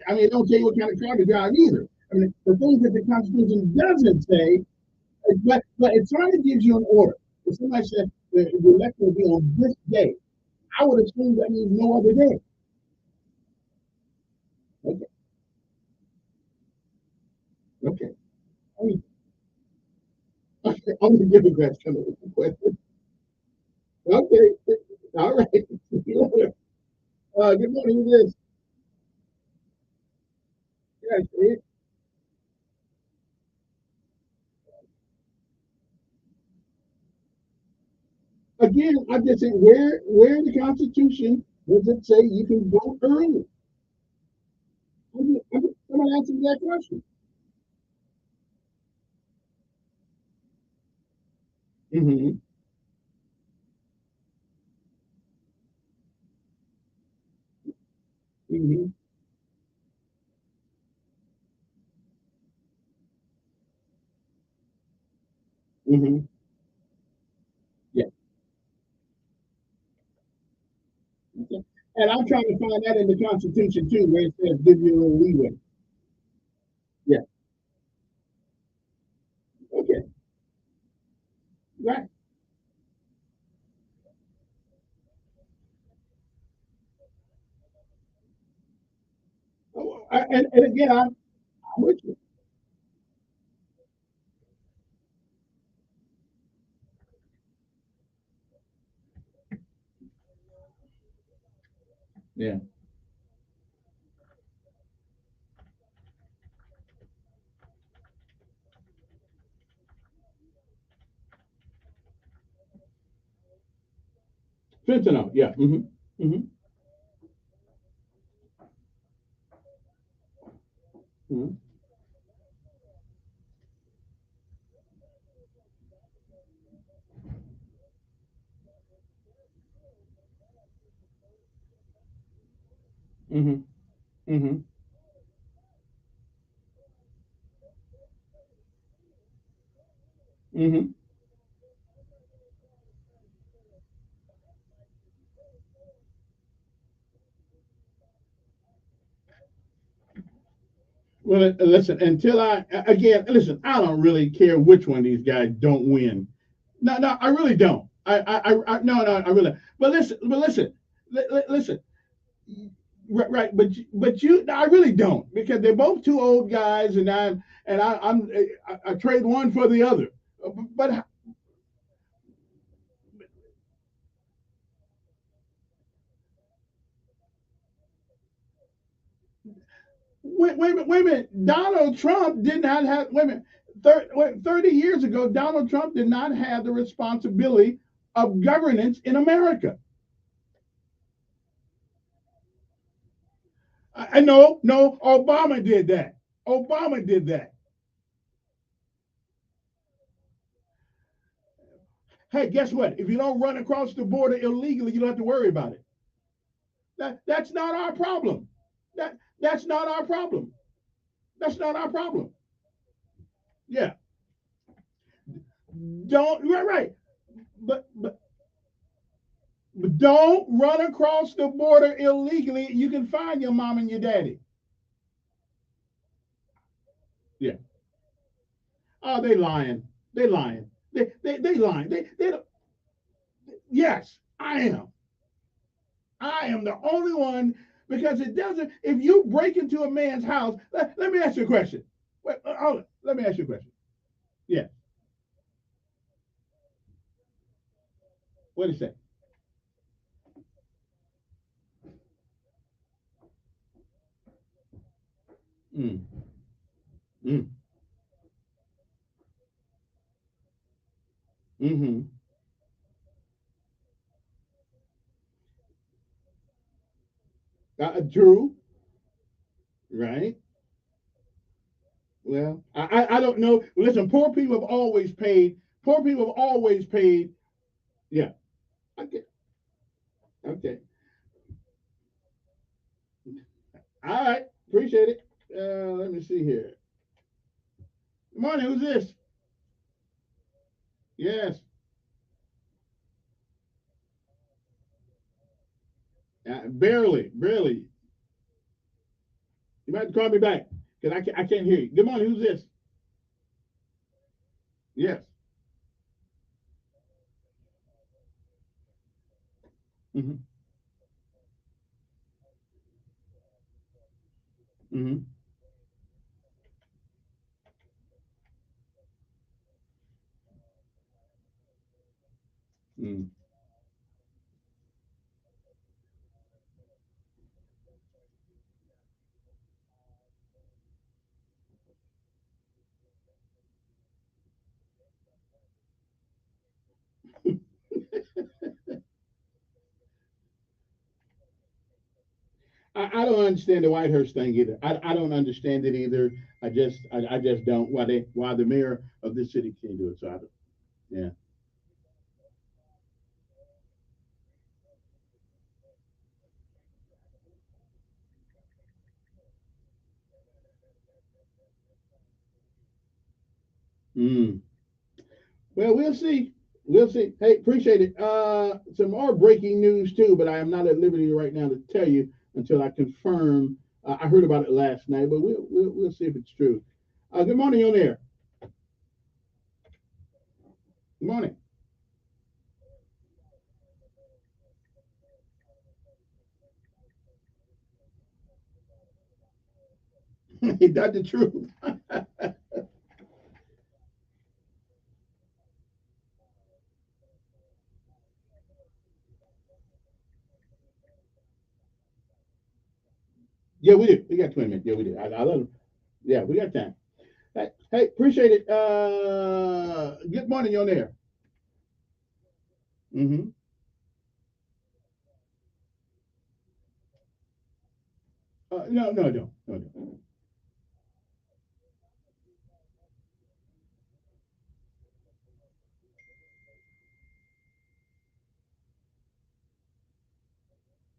I mean, it don't tell you what kind of car to drive either. I mean, the things that the Constitution doesn't say, but it sort of gives you an order. If somebody said the election will be on this day, I would assume that means no other day. Okay. Okay. Only Democrats come up with the question. Okay. All right. Good morning, this. Yes, again, I'm just saying, where in the Constitution does it say you can vote early? Someone answer that question. Mm-hmm. Mm-hmm. Mm-hmm. Yeah. Okay. And I'm trying to find that in the Constitution too, where it says give you a little leeway. Yeah. Okay. Right. And again, I'm with you. Yeah. Fentanyl. Yeah. Mm-hmm. Mm-hmm. Mm-hmm. Mm-hmm. Mm-hmm. Mm-hmm. Well, listen, until listen, I don't really care which one of these guys don't win. No, no, I really don't. No, no, I really. Listen. Right, but I really don't because they're both two old guys, and I trade one for the other. But wait a minute. Donald Trump did not have, wait a minute, 30 years ago, Donald Trump did not have the responsibility of governance in America. I know, no, Obama did that. Obama did that. Hey, guess what? If you don't run across the border illegally, you don't have to worry about it. That's not our problem. That's not our problem. That's not our problem. Yeah. Don't right. But don't run across the border illegally. You can find your mom and your daddy. Yeah. Oh, they lying. They lying. They lying. They yes, I am. I am the only one because it doesn't. If you break into a man's house, let me ask you a question. Wait, hold on. Let me ask you a question. Yeah. What do you say? Mm, mm, mm-hmm. True. Right. Well, I don't know. Listen, poor people have always paid. Poor people have always paid. Yeah. Okay. Okay. All right. Appreciate it. Let me see here. Good morning. Who's this? Yes. Barely. Barely. You might have to call me back because I can't hear you. Good morning. Who's this? Yes. Mm-hmm. Mm-hmm. Mm. I don't understand the Whitehurst thing either. I don't understand it either. I just don't why the mayor of this city can't do it. So I don't. Yeah. Mm. Well, we'll see. We'll see. Hey, appreciate it. Some more breaking news too, but I am not at liberty right now to tell you until I confirm. I heard about it last night, but we'll see if it's true. Good morning, on there. Good morning. Ain't that the truth? Yeah, we do. We got 20 minutes. Yeah, we do. I love them. Yeah, we got time. Hey, appreciate it. Good morning, on there. Mm-hmm. No, no, no, no, no.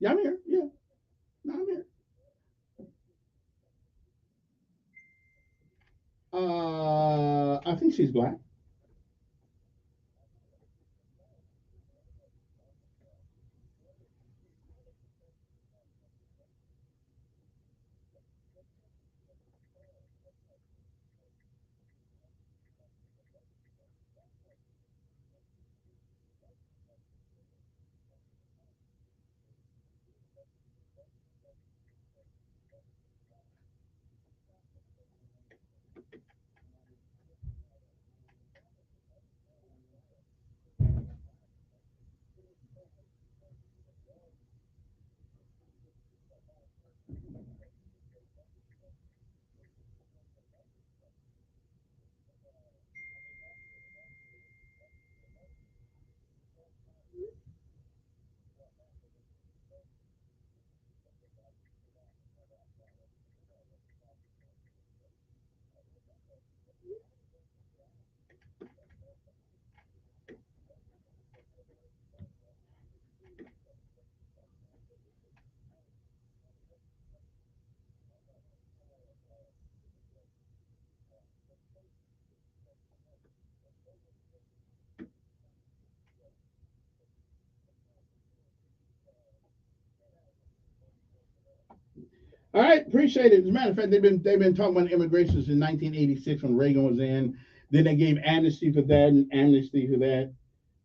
Yeah, I'm here. Yeah, no, I'm here. I think she's black. All right, appreciate it. As a matter of fact, they've been talking about immigration since 1986 when Reagan was in. Then they gave amnesty for that and amnesty for that.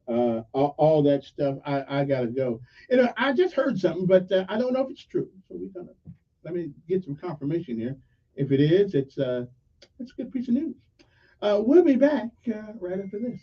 all that stuff. I gotta go. I just heard something, but I don't know if it's true. So we're gonna let me get some confirmation here. If it is, it's a good piece of news. We'll be back right after this.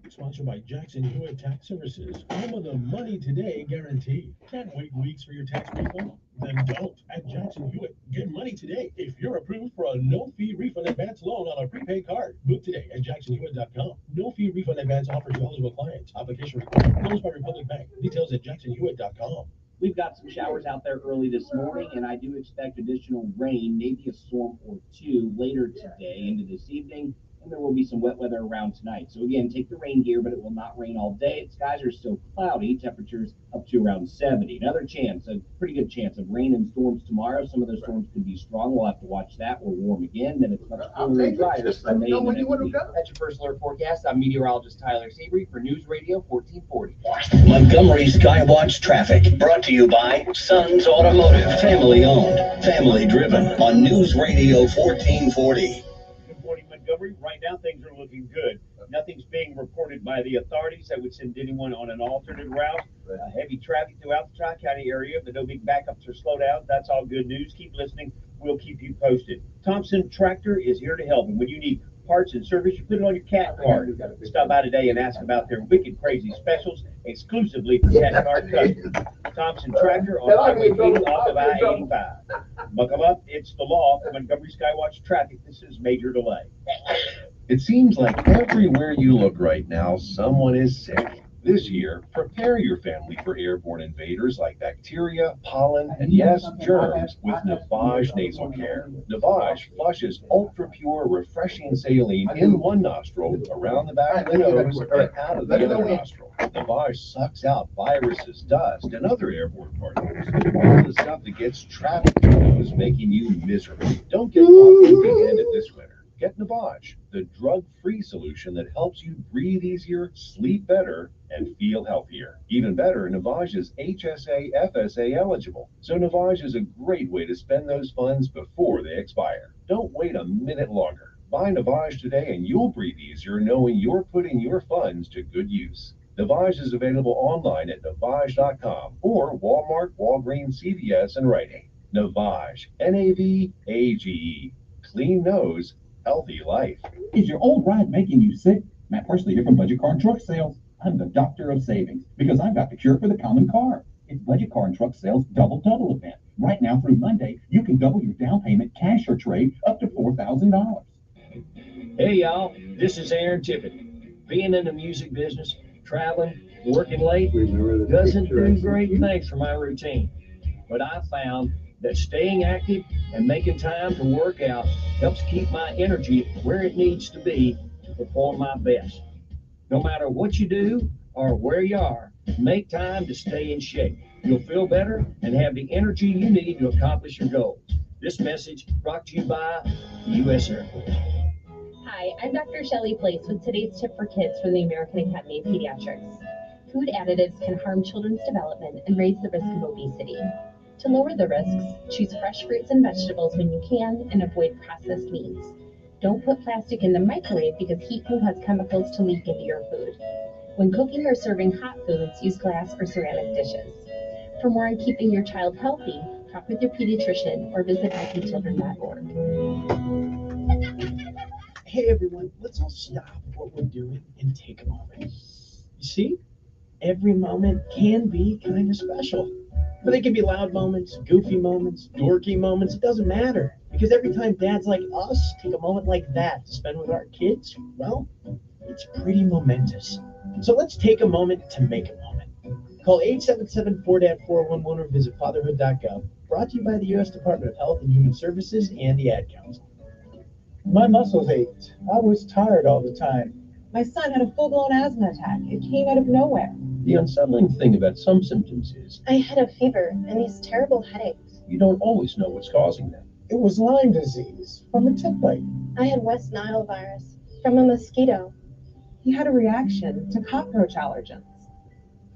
Sponsored by Jackson Hewitt Tax Services, home of the money today guarantee. Can't wait weeks for your tax refund? Then don't. At Jackson Hewitt, get money today if you're approved for a no-fee refund advance loan on a prepaid card. Book today at jacksonhewitt.com. No-fee refund advance offered to eligible clients. Application required. Closed by Republic Bank. Details at jacksonhewitt.com. We've got some showers out there early this morning, and I do expect additional rain, maybe a storm or two later today into this evening. And there will be some wet weather around tonight. So again, take the rain gear, but it will not rain all day. Skies are still cloudy, temperatures up to around 70. Another chance, a pretty good chance of rain and storms tomorrow. Some of those storms could be strong. We'll have to watch that. We're warm again. Then it's much cooler and drier. Just let me know when you want to go. That's your first alert forecast. I'm meteorologist Tyler Seabury for News Radio 1440. Montgomery Skywatch traffic brought to you by Sons Automotive, family owned, family driven on News Radio 1440. Montgomery. Right now, things are looking good. Nothing's being reported by the authorities that would send anyone on an alternate route. Heavy traffic throughout the Tri-County area, but no big backups or slowdowns. That's all good news. Keep listening. We'll keep you posted. Thompson Tractor is here to help. And when you need parts and service, you put it on your cat card. Stop by today and ask about their wicked crazy specials exclusively for cat card customers. Thompson Tractor on Highway 80 off of I-85. Buckle up. It's the law for Montgomery Skywatch traffic. This is major delay. It seems like everywhere you look right now, someone is sick. This year, prepare your family for airborne invaders like bacteria, pollen, and yes, germs with Navage Nasal Care. Navage flushes ultra-pure, refreshing saline in one nostril, around the back of the nose, and out of the other nostril. Navage sucks out viruses, dust, and other airborne particles. All the stuff that gets trapped in your nose, making you miserable. Don't get caught empty-handed this winter. Get Navage, the drug-free solution that helps you breathe easier, sleep better, and feel healthier. Even better, Navage is HSA, FSA eligible. So Navage is a great way to spend those funds before they expire. Don't wait a minute longer. Buy Navage today and you'll breathe easier knowing you're putting your funds to good use. Navage is available online at Navage.com or Walmart, Walgreens, CVS, and Rite Aid. Navage, N-A-V-A-G-E. Clean nose, healthy life. Is your old ride making you sick? Matt Parsley here from Budget Car and Truck Sales. I'm the doctor of savings because I've got the cure for the common car. It's Budget Car and Truck Sales Double event. Right now through Monday, you can double your down payment, cash or trade, up to $4,000. Hey y'all, this is Aaron Tippett. Being in the music business, traveling, working late doesn't do great things for my routine. But I found that staying active and making time to work out helps keep my energy where it needs to be to perform my best. No matter what you do or where you are, make time to stay in shape. You'll feel better and have the energy you need to accomplish your goals. This message brought to you by the U.S. Air Force. Hi, I'm Dr. Shelley Place with today's tip for kids from the American Academy of Pediatrics. Food additives can harm children's development and raise the risk of obesity. To lower the risks, choose fresh fruits and vegetables when you can and avoid processed meats. Don't put plastic in the microwave because heat can cause chemicals to leak into your food. When cooking or serving hot foods, use glass or ceramic dishes. For more on keeping your child healthy, talk with your pediatrician or visit healthychildren.org. Hey everyone, let's all stop what we're doing and take a moment. You see, every moment can be kind of special. But they can be loud moments, goofy moments, dorky moments, it doesn't matter. Because every time dads like us take a moment like that to spend with our kids, well, it's pretty momentous. So let's take a moment to make a moment. Call 877-4DAD-411 or visit fatherhood.gov. Brought to you by the U.S. Department of Health and Human Services and the Ad Council. My muscles ached. I was tired all the time. My son had a full-blown asthma attack. It came out of nowhere. The unsettling thing about some symptoms is I had a fever and these terrible headaches. you don't always know what's causing them. It was Lyme disease from a tick bite. I had West Nile virus from a mosquito. He had a reaction to cockroach allergens.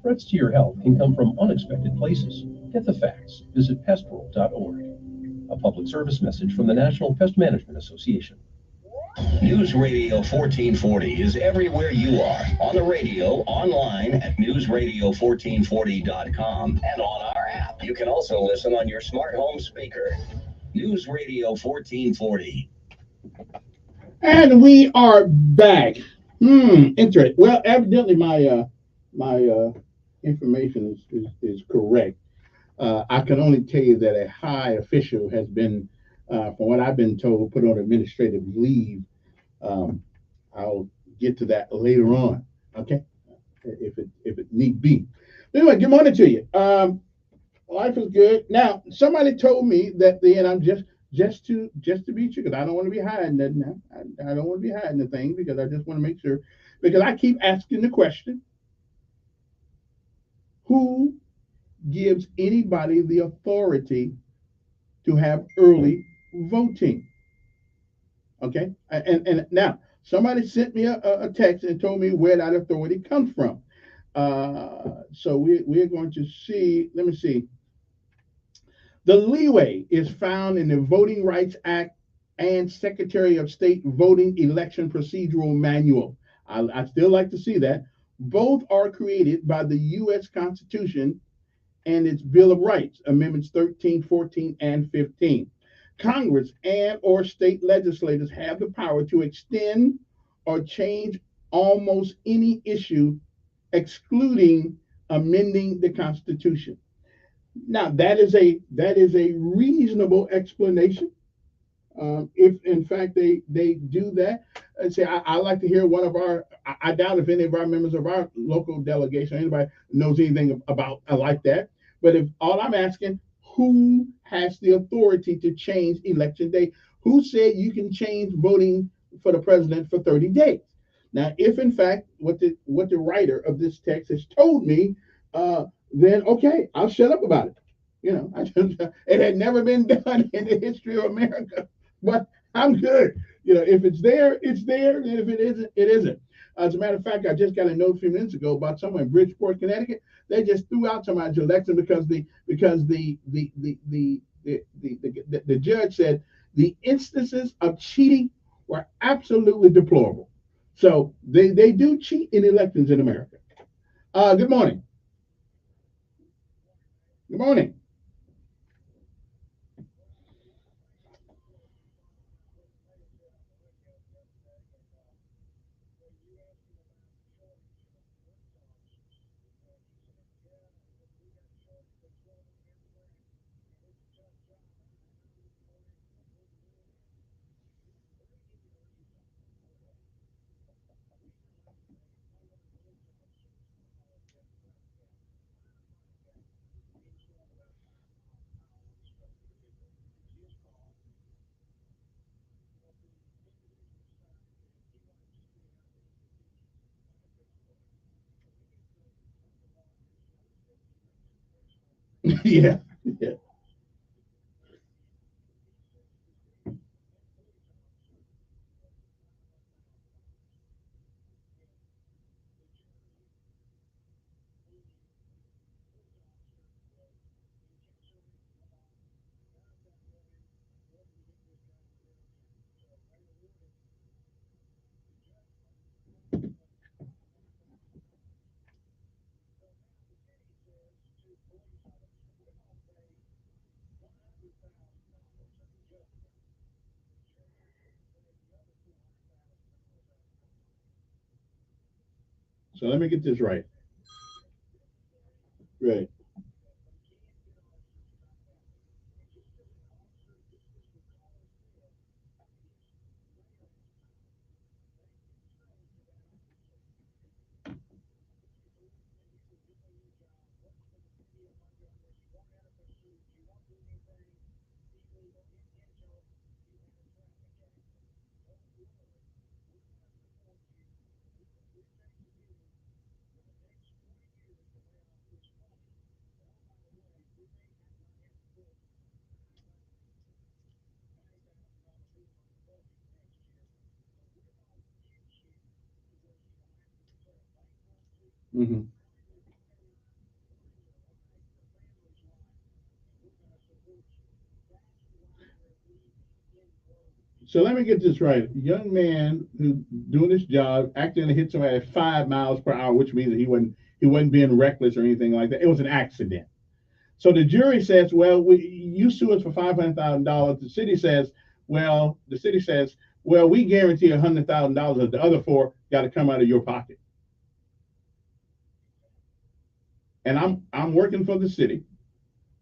Threats to your health can come from unexpected places. Get the facts. Visit pestworld.org. A public service message from the National Pest Management Association. News Radio 1440 is everywhere you are. On the radio, online at newsradio1440.com, and on our app. You can also listen on your smart home speaker. News Radio 1440. And we are back. Interesting. Well, evidently my information is correct. I can only tell you that a high official has been, from what I've been told, put on administrative leave. I'll get to that later on. Okay, if it need be. Anyway, good morning to you. Life is good. Now, somebody told me that and I'm just to be sure, because I don't want to be hiding that now. I don't want to be hiding the thing, because I just want to make sure, because I keep asking the question, who gives anybody the authority to have early voting? Okay, and now somebody sent me a text and told me where that authority comes from. So we're going to see. Let me see. The leeway is found in the Voting Rights Act and Secretary of State Voting Election Procedural Manual. I still like to see that. Both are created by the U.S. Constitution and its Bill of Rights, Amendments 13, 14, and 15. Congress and or state legislators have the power to extend or change almost any issue, excluding amending the Constitution. Now, that is a reasonable explanation. If in fact they do that, and say I like to hear one of our. I doubt if any of our members of our local delegation, anybody knows anything about like that. But if all I'm asking, who has the authority to change election day? Who said you can change voting for the president for 30 days? Now, if in fact what the writer of this text has told me, then okay, I'll shut up about it. You know, it had never been done in the history of America, but I'm good. You know, if it's there, it's there, and if it isn't, it isn't. As a matter of fact, I just got a note a few minutes ago about someone in Bridgeport, Connecticut. They just threw out somebody's election because the judge said the instances of cheating were absolutely deplorable. So they do cheat in elections in America. Good morning. Good morning. Yeah. Yeah. So let me get this right. Right. Mm-hmm. So let me get this right. A young man who's doing his job accidentally hit somebody at 5 miles per hour, which means that he wasn't being reckless or anything like that. It was an accident. So the jury says, well, you sue us for $500,000. The city says, well, we guarantee $100,000. The other four got to come out of your pocket. And I'm working for the city.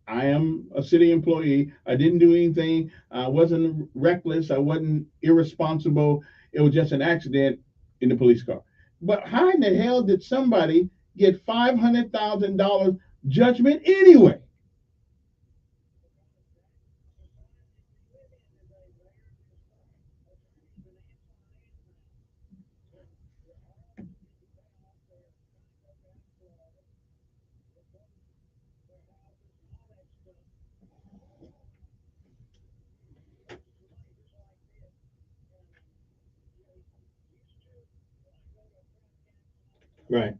I am a city employee. I didn't do anything. I wasn't reckless. I wasn't irresponsible. It was just an accident in the police car. But how in the hell did somebody get $500,000 judgment anyway? Right.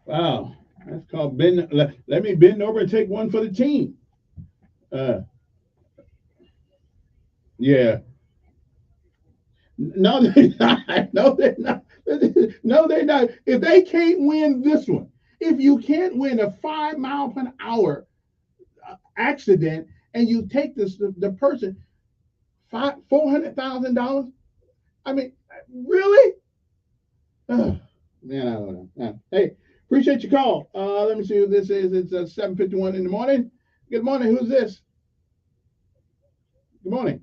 Wow. That's called bend. Let me bend over and take one for the team. Uh, yeah. No, they're not. No, they're not. No, they're not. If they can't win this one, if you can't win a 5 mile per hour accident and you take the person $400,000, I mean, really? Man, I don't know. Hey, appreciate your call. Let me see who this is. It's 7:51 in the morning. Good morning. Who's this? Good morning.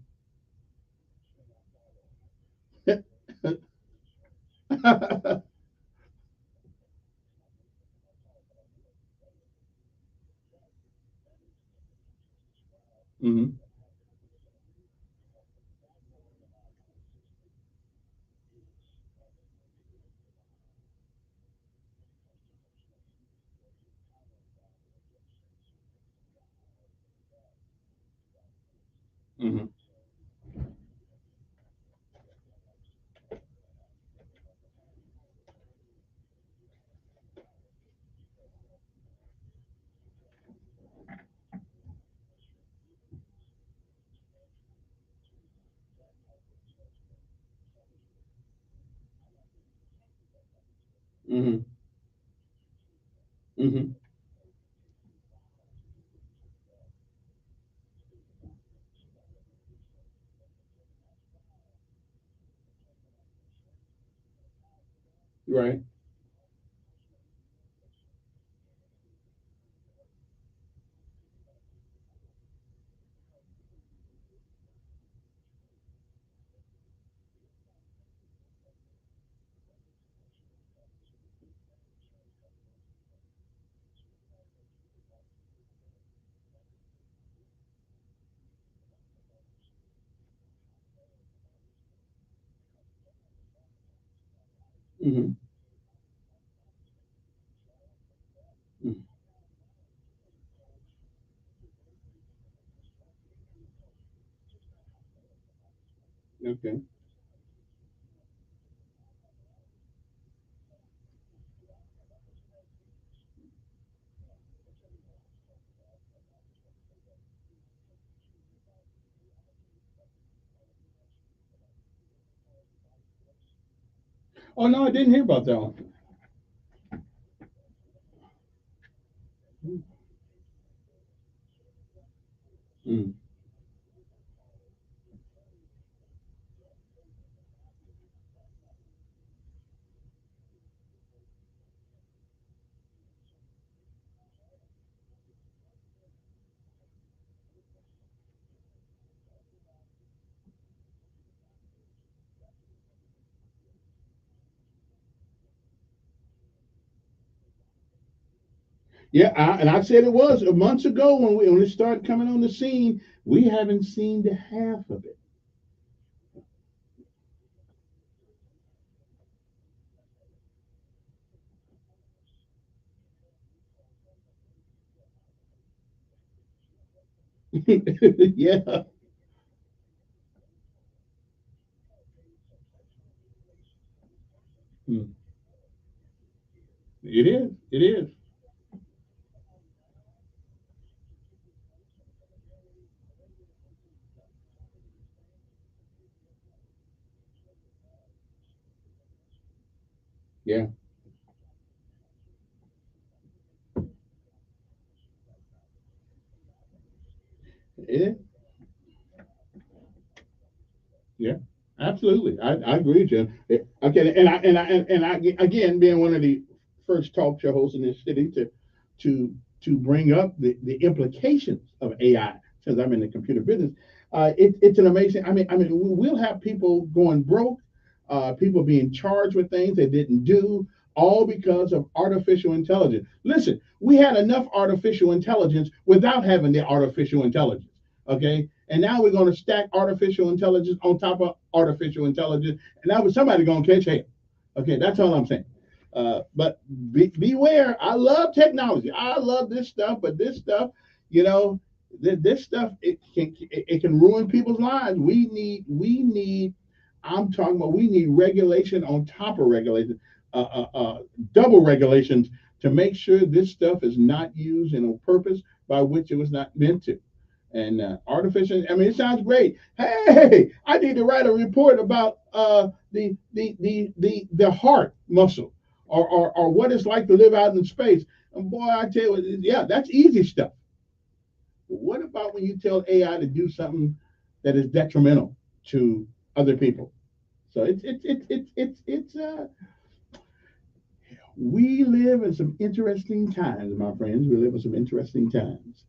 Hmm. Hmm. Hmm. Hmm. Right. Hmm. Okay. Oh no, I didn't hear about that one. Mm. Yeah, and I said it was months ago when it started coming on the scene. We haven't seen the half of it. Yeah, Hmm. It is. It is. Yeah. It Yeah, absolutely. I agree with you. Okay, and I again being one of the first talk show hosts in this city to bring up the implications of AI since I'm in the computer business. It's an amazing. I mean, we'll have people going broke, people being charged with things they didn't do, all because of artificial intelligence. Listen, we had enough artificial intelligence without having the artificial intelligence. Okay, and now we're going to stack artificial intelligence on top of artificial intelligence, and now somebody's going to catch hell. Okay, that's all I'm saying. But beware. I love technology. I love this stuff, but this stuff, you know, this stuff it can ruin people's lives. We need. I'm talking about we need regulation on top of regulation, double regulations to make sure this stuff is not used in a purpose by which it was not meant to. And artificial, I mean, it sounds great. Hey, I need to write a report about the heart muscle, or what it's like to live out in space. And boy, I tell you, yeah, that's easy stuff. But what about when you tell AI to do something that is detrimental to other people? So we live in some interesting times, my friends. We live in some interesting times.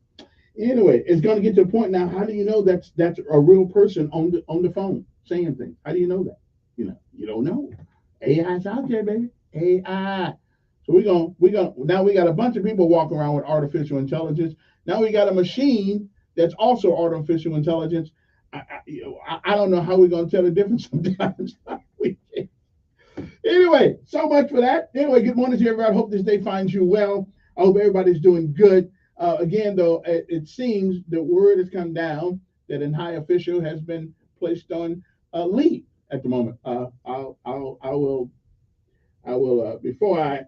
Anyway, it's going to get to a point now. How do you know that's a real person on the phone saying things? How do you know that? You don't know. AI's out there, baby. AI. So we're gonna now we got a bunch of people walking around with artificial intelligence. Now we got a machine that's also artificial intelligence. I don't know how we're gonna tell the difference sometimes. We Anyway, so much for that. Anyway, good morning to everybody. I hope this day finds you well. I hope everybody's doing good. Again, though, it seems the word has come down that an high official has been placed on leave at the moment. I will before I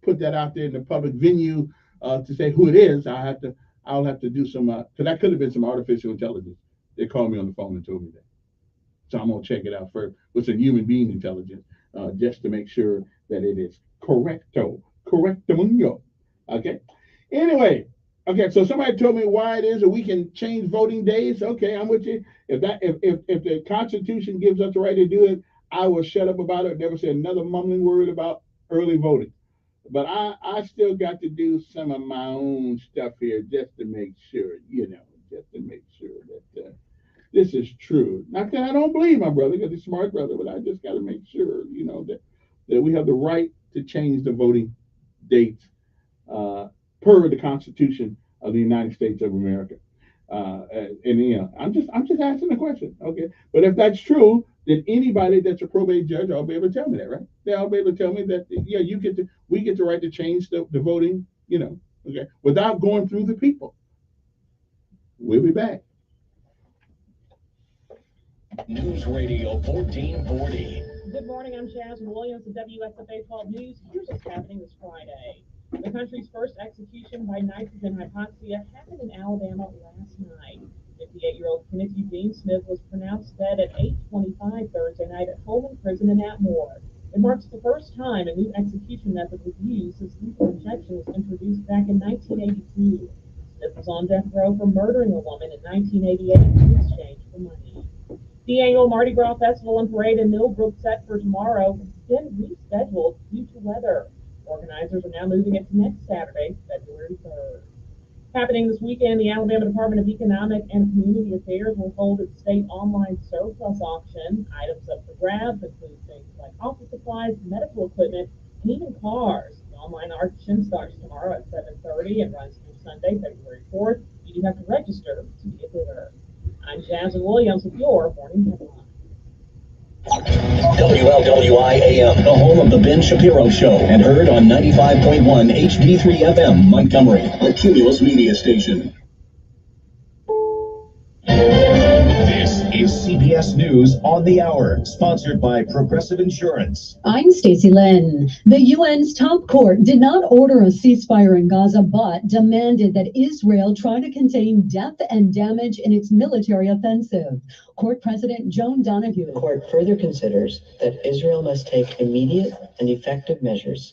put that out there in the public venue to say who it is. I'll have to do some because that could have been some artificial intelligence. They called me on the phone and told me that. So I'm gonna check it out first with some human being intelligence, just to make sure that it is correcto. Okay. Anyway, okay. So somebody told me why it is that we can change voting days. Okay, I'm with you. If the Constitution gives us the right to do it, I will shut up about it. Never say another mumbling word about early voting. But I still got to do some of my own stuff here just to make sure, just to make sure that this is true. Not that I don't believe my brother, because he's a smart brother, but I just got to make sure, that we have the right to change the voting dates per the Constitution of the United States of America. I'm just asking the question, okay? But if that's true, then anybody that's a probate judge, I'll be able to tell me that, right? They'll be able to tell me that, yeah, we get the right to change the voting, okay, without going through the people. We'll be back. News Radio 1440. Good morning, I'm Jasmine Williams of WSFA 12 News. Here's what's happening this Friday. The country's first execution by nitrogen hypoxia happened in Alabama last night. 58-year-old Kennedy Dean Smith was pronounced dead at 8:25 Thursday night at Holman Prison in Atmore. It marks the first time a new execution method was used since lethal injection was introduced back in 1982. Smith was on death row for murdering a woman in 1988 in exchange for money. The annual Mardi Gras Festival and Parade in Millbrook set for tomorrow has been rescheduled due to weather. Organizers are now moving it to next Saturday, February 3rd. Happening this weekend, the Alabama Department of Economic and Community Affairs will hold its state online surplus auction. Items up for grabs include things like office supplies, medical equipment, and even cars. The online auction starts tomorrow at 7:30 and runs through Sunday, February 4th. You do have to register to be a bidder. I'm Jasmine Williams with your morning headline. WLWI-AM, the home of the Ben Shapiro Show, and heard on 95.1 HD3 FM, Montgomery, the Cumulus Media Station. This is CBS News on the Hour, sponsored by Progressive Insurance. I'm Stacey Lynn. The UN's top court did not order a ceasefire in Gaza, but demanded that Israel try to contain death and damage in its military offensive. Court President Joan Donoghue. The court further considers that Israel must take immediate and effective measures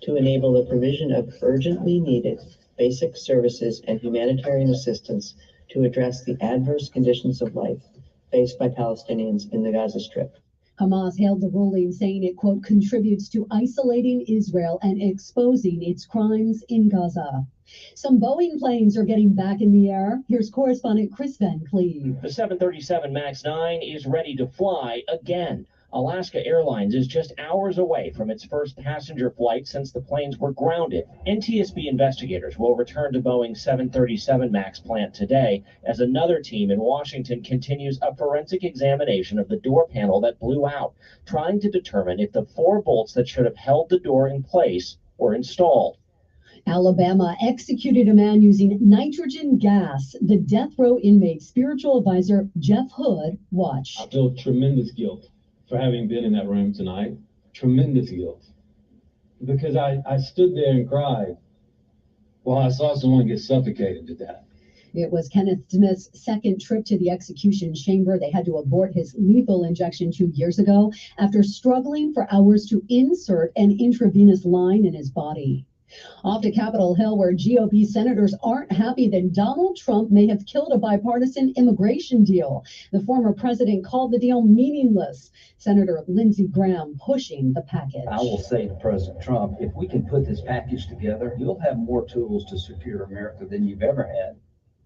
to enable the provision of urgently needed basic services and humanitarian assistance to address the adverse conditions of life faced by Palestinians in the Gaza Strip. Hamas hailed the ruling, saying it, quote, contributes to isolating Israel and exposing its crimes in Gaza. Some Boeing planes are getting back in the air. Here's correspondent Chris Van Cleve. The 737 MAX 9 is ready to fly again. Alaska Airlines is just hours away from its first passenger flight since the planes were grounded. NTSB investigators will return to Boeing's 737 MAX plant today as another team in Washington continues a forensic examination of the door panel that blew out, trying to determine if the 4 bolts that should have held the door in place were installed. Alabama executed a man using nitrogen gas. The death row inmate spiritual advisor Jeff Hood watched. I feel tremendous guilt for having been in that room tonight. Tremendous guilt. Because I stood there and cried while I saw someone get suffocated to death. It was Kenneth Smith's second trip to the execution chamber. They had to abort his lethal injection 2 years ago after struggling for hours to insert an intravenous line in his body. Off to Capitol Hill, where GOP senators aren't happy that Donald Trump may have killed a bipartisan immigration deal. The former president called the deal meaningless. Senator Lindsey Graham pushing the package. I will say to President Trump, if we can put this package together, you'll have more tools to secure America than you've ever had.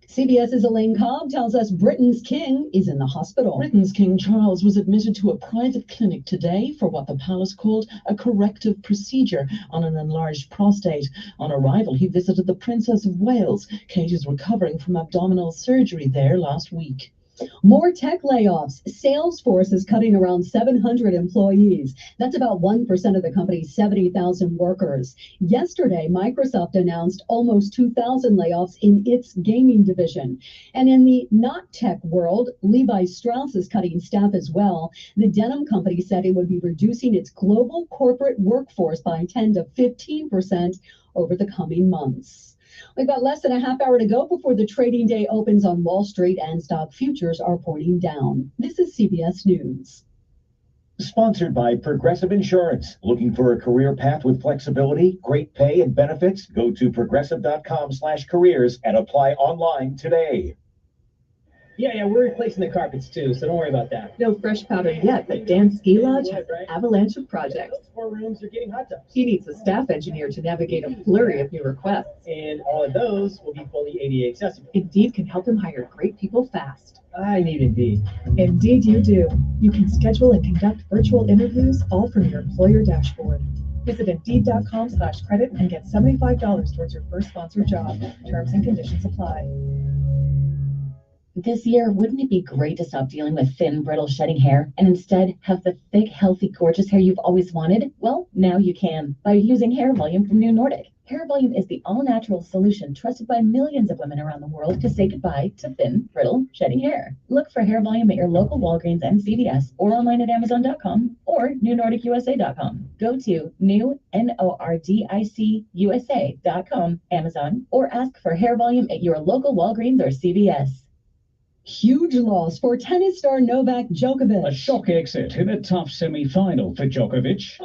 CBS's Elaine Cobb tells us Britain's king is in the hospital. Britain's King Charles was admitted to a private clinic today for what the palace called a corrective procedure on an enlarged prostate. On arrival, he visited the Princess of Wales. Kate is recovering from abdominal surgery there last week. More tech layoffs. Salesforce is cutting around 700 employees. That's about 1% of the company's 70,000 workers. Yesterday, Microsoft announced almost 2,000 layoffs in its gaming division. And in the not tech world, Levi Strauss is cutting staff as well. The denim company said it would be reducing its global corporate workforce by 10 to 15% over the coming months. We've got less than a half hour to go before the trading day opens on Wall Street, and stock futures are pointing down. This is CBS News. Sponsored by Progressive Insurance. Looking for a career path with flexibility, great pay, and benefits? Go to progressive.com/careers and apply online today. Yeah, we're replacing the carpets too, so don't worry about that. No fresh powder yet, but Dan's Ski Lodge has an avalanche of projects. Those 4 rooms are getting hot tubs. He needs a staff engineer to navigate a flurry of new requests. And all of those will be fully ADA accessible. Indeed can help him hire great people fast. I need Indeed. Indeed you do. You can schedule and conduct virtual interviews all from your employer dashboard. Visit Indeed.com/credit and get $75 towards your first sponsored job. Terms and conditions apply. This year, wouldn't it be great to stop dealing with thin, brittle, shedding hair and instead have the thick, healthy, gorgeous hair you've always wanted? Well, now you can by using Hair Volume from New Nordic. Hair Volume is the all-natural solution trusted by millions of women around the world to say goodbye to thin, brittle, shedding hair. Look for Hair Volume at your local Walgreens and CVS or online at Amazon.com or NewNordicUSA.com. Go to NewNordicUSA.com, Amazon, or ask for Hair Volume at your local Walgreens or CVS. Huge loss for tennis star Novak Djokovic. A shock exit in a tough semi-final for Djokovic.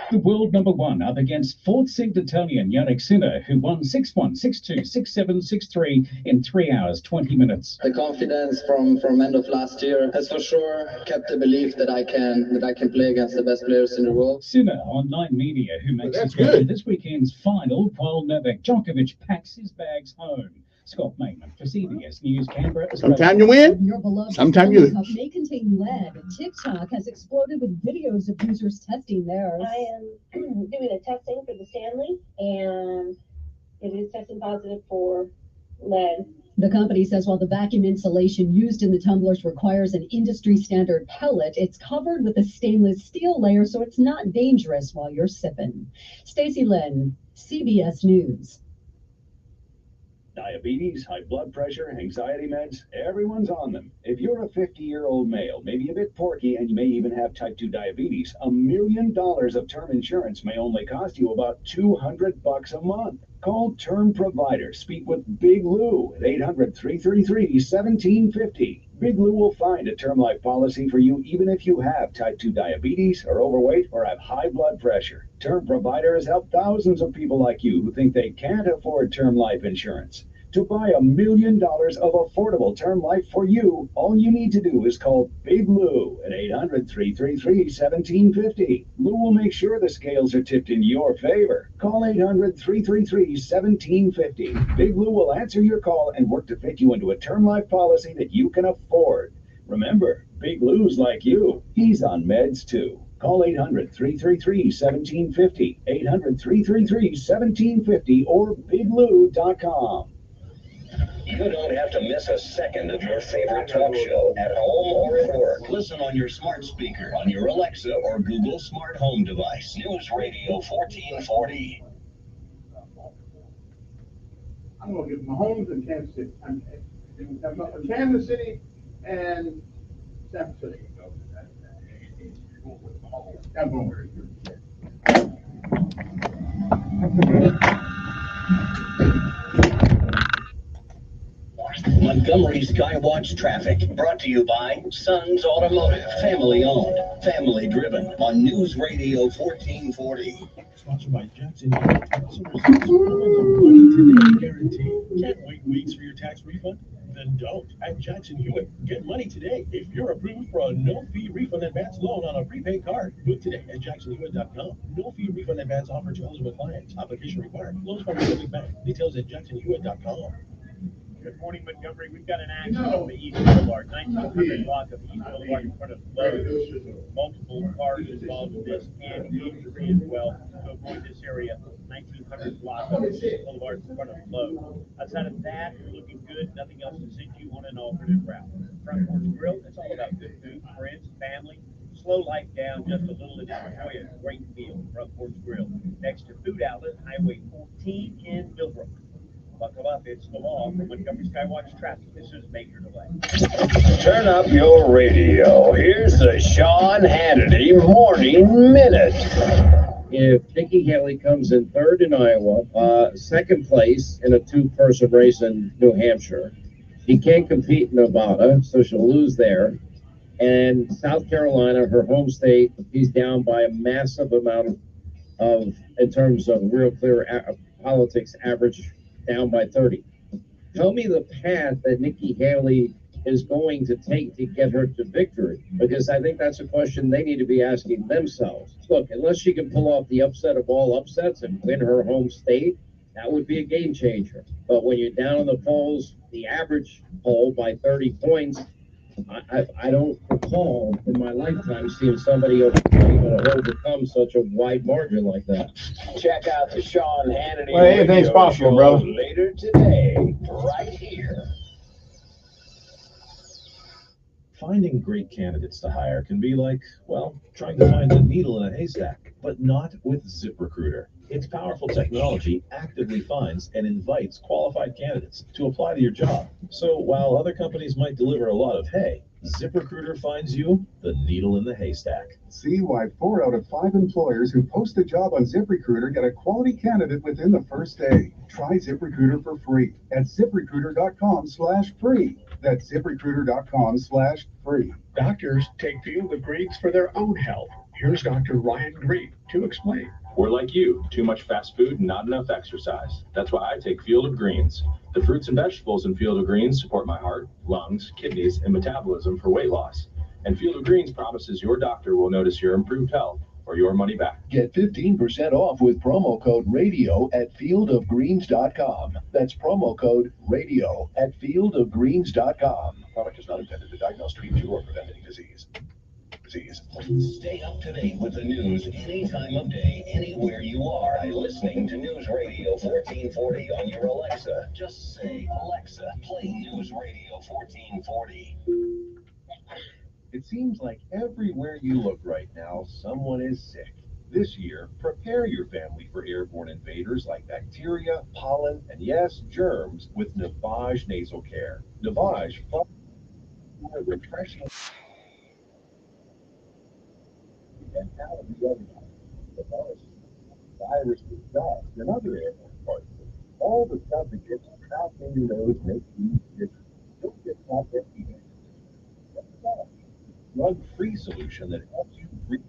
The world number 1 up against fourth-seed Italian Jannik Sinner, who won 6-1, 6-2, 6-7, 6-3 in 3 hours, 20 minutes. The confidence from end of last year has for sure kept the belief that I can play against the best players in the world. Sinner on Nine Media, who makes his way to this weekend's final, while Novak Djokovic packs his bags home. Scott Maitland for CBS News Canberra. Sometimes you win, Your beloved sometimes you Stanley Cup may contain lead. TikTok has exploded with videos of users testing theirs. I am doing a testing for the Stanley, and it is testing positive for lead. The company says while the vacuum insulation used in the tumblers requires an industry standard pellet, it's covered with a stainless steel layer, so it's not dangerous while you're sipping. Stacey Lynn, CBS News. Diabetes, high blood pressure, anxiety meds, everyone's on them. If you're a 50-year-old male, maybe a bit porky, and you may even have type 2 diabetes, $1 million of term insurance may only cost you about $200 a month. Call Term Provider. Speak with Big Lou at 800-333-1750. Big Lou will find a term life policy for you even if you have type 2 diabetes, are overweight, or have high blood pressure. Term Provider has helped thousands of people like you who think they can't afford term life insurance. To buy $1 million of affordable term life for you, all you need to do is call Big Lou at 800-333-1750. Lou will make sure the scales are tipped in your favor. Call 800-333-1750. Big Lou will answer your call and work to fit you into a term life policy that you can afford. Remember, Big Lou's like you. He's on meds too. Call 800-333-1750, 800-333-1750, or biglou.com. You don't have to miss a second of your favorite talk show at home or at work. Listen on your smart speaker, on your Alexa or Google smart home device. News Radio 1440. I'm going to get Mahomes in Kansas City. Kansas City and San Francisco. I'm going very good. Montgomery Skywatch traffic brought to you by Sons Automotive, family owned, family driven on News Radio 1440. Sponsored by Jackson Hewitt. Money today guarantee. Can't wait weeks for your tax refund? Then don't. At Jackson Hewitt, get money today if you're approved for a no-fee refund advance loan on a prepaid card. Do it today at jacksonhewitt.com. No-fee refund advance offer to eligible clients. Application required. Loans from Pacific Bank. Details at jacksonhewitt.com. Good morning, Montgomery. We've got an accident on the East Boulevard, 1900 block of East Boulevard in front of Lowe's. Multiple cars involved in this and injury as well. To avoid this area, 1900 block of East Boulevard in front of Lowe's. Outside of that, you're looking good. Nothing else to send you on an alternate route. Front Porch Grill, it's all about good food, friends, family. Slow life down just a little and enjoy a great meal. Front Porch Grill, next to Food Outlet, Highway 14 in Millbrook. Buckle up, it's the law for Montgomery Skywatch traffic. This is Major Delay. Turn up your radio. Here's the Sean Hannity Morning Minute. If Nikki Haley comes in third in Iowa, second place in a two-person race in New Hampshire, she can't compete in Nevada, so she'll lose there. And South Carolina, her home state, she's down by a massive amount of in terms of real clear politics, average down by 30. Tell me the path that Nikki Haley is going to take to get her to victory, because I think that's a question they need to be asking themselves. Look, unless she can pull off the upset of all upsets and win her home state, that would be a game changer. But when you're down in the polls, the average poll by 30 points, I don't recall in my lifetime seeing somebody able to overcome such a wide margin like that. Check out the Sean Hannity Well, anything's possible, show brother. later today, right here. Finding great candidates to hire can be like, well, trying to find a needle in a haystack, but not with ZipRecruiter. Its powerful technology actively finds and invites qualified candidates to apply to your job. So while other companies might deliver a lot of hay, ZipRecruiter finds you the needle in the haystack. See why 4 out of 5 employers who post a job on ZipRecruiter get a quality candidate within the first day. Try ZipRecruiter for free at ZipRecruiter.com/free. That's ZipRecruiter.com/free. Doctors take Field of Greens for their own health. Here's Dr. Ryan Green to explain. We're like you, too much fast food, not enough exercise. That's why I take Field of Greens. The fruits and vegetables in Field of Greens support my heart, lungs, kidneys, and metabolism for weight loss. And Field of Greens promises your doctor will notice your improved health or your money back. Get 15% off with promo code RADIO at fieldofgreens.com. That's promo code RADIO at fieldofgreens.com. Product is not intended to diagnose, treat, cure, or prevent any disease. Stay up to date with the news any time of day, anywhere you are, by listening to News Radio 1440 on your Alexa. Just say, Alexa, play News Radio 1440. It seems like everywhere you look right now, someone is sick. This year, prepare your family for airborne invaders like bacteria, pollen, and yes, germs with Navage Nasal Care. Navage, refreshing and allergy everything. Viruses, dust, and other airborne particles. All the stuff that gets trapped in your nose makes you sick. Don't get caught empty-handed. Drug-free solution that helps you breathe.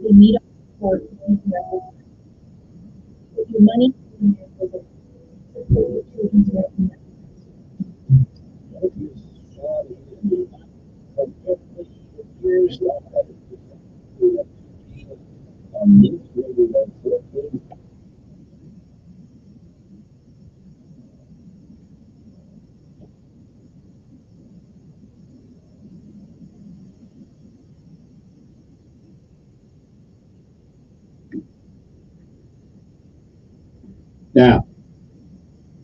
They meet up for your money. Now,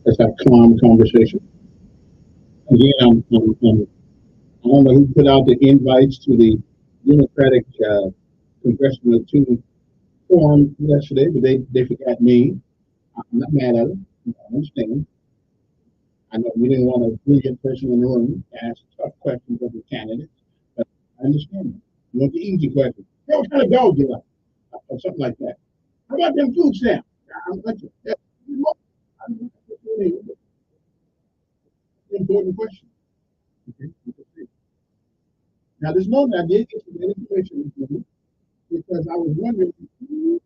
let's have a calm conversation. Again, I don't know who put out the invites to the Democratic Congressional Team Forum yesterday, but they forgot me. I'm not mad at them. I understand. I know we didn't want a brilliant person in the room to ask tough questions of the candidates, but I understand them. You want the easy question. Hey, what kind of dog you like? Or something like that. How about them food stamps? I'm like, that's important question. Okay. Now, this morning I did get some information because I was wondering who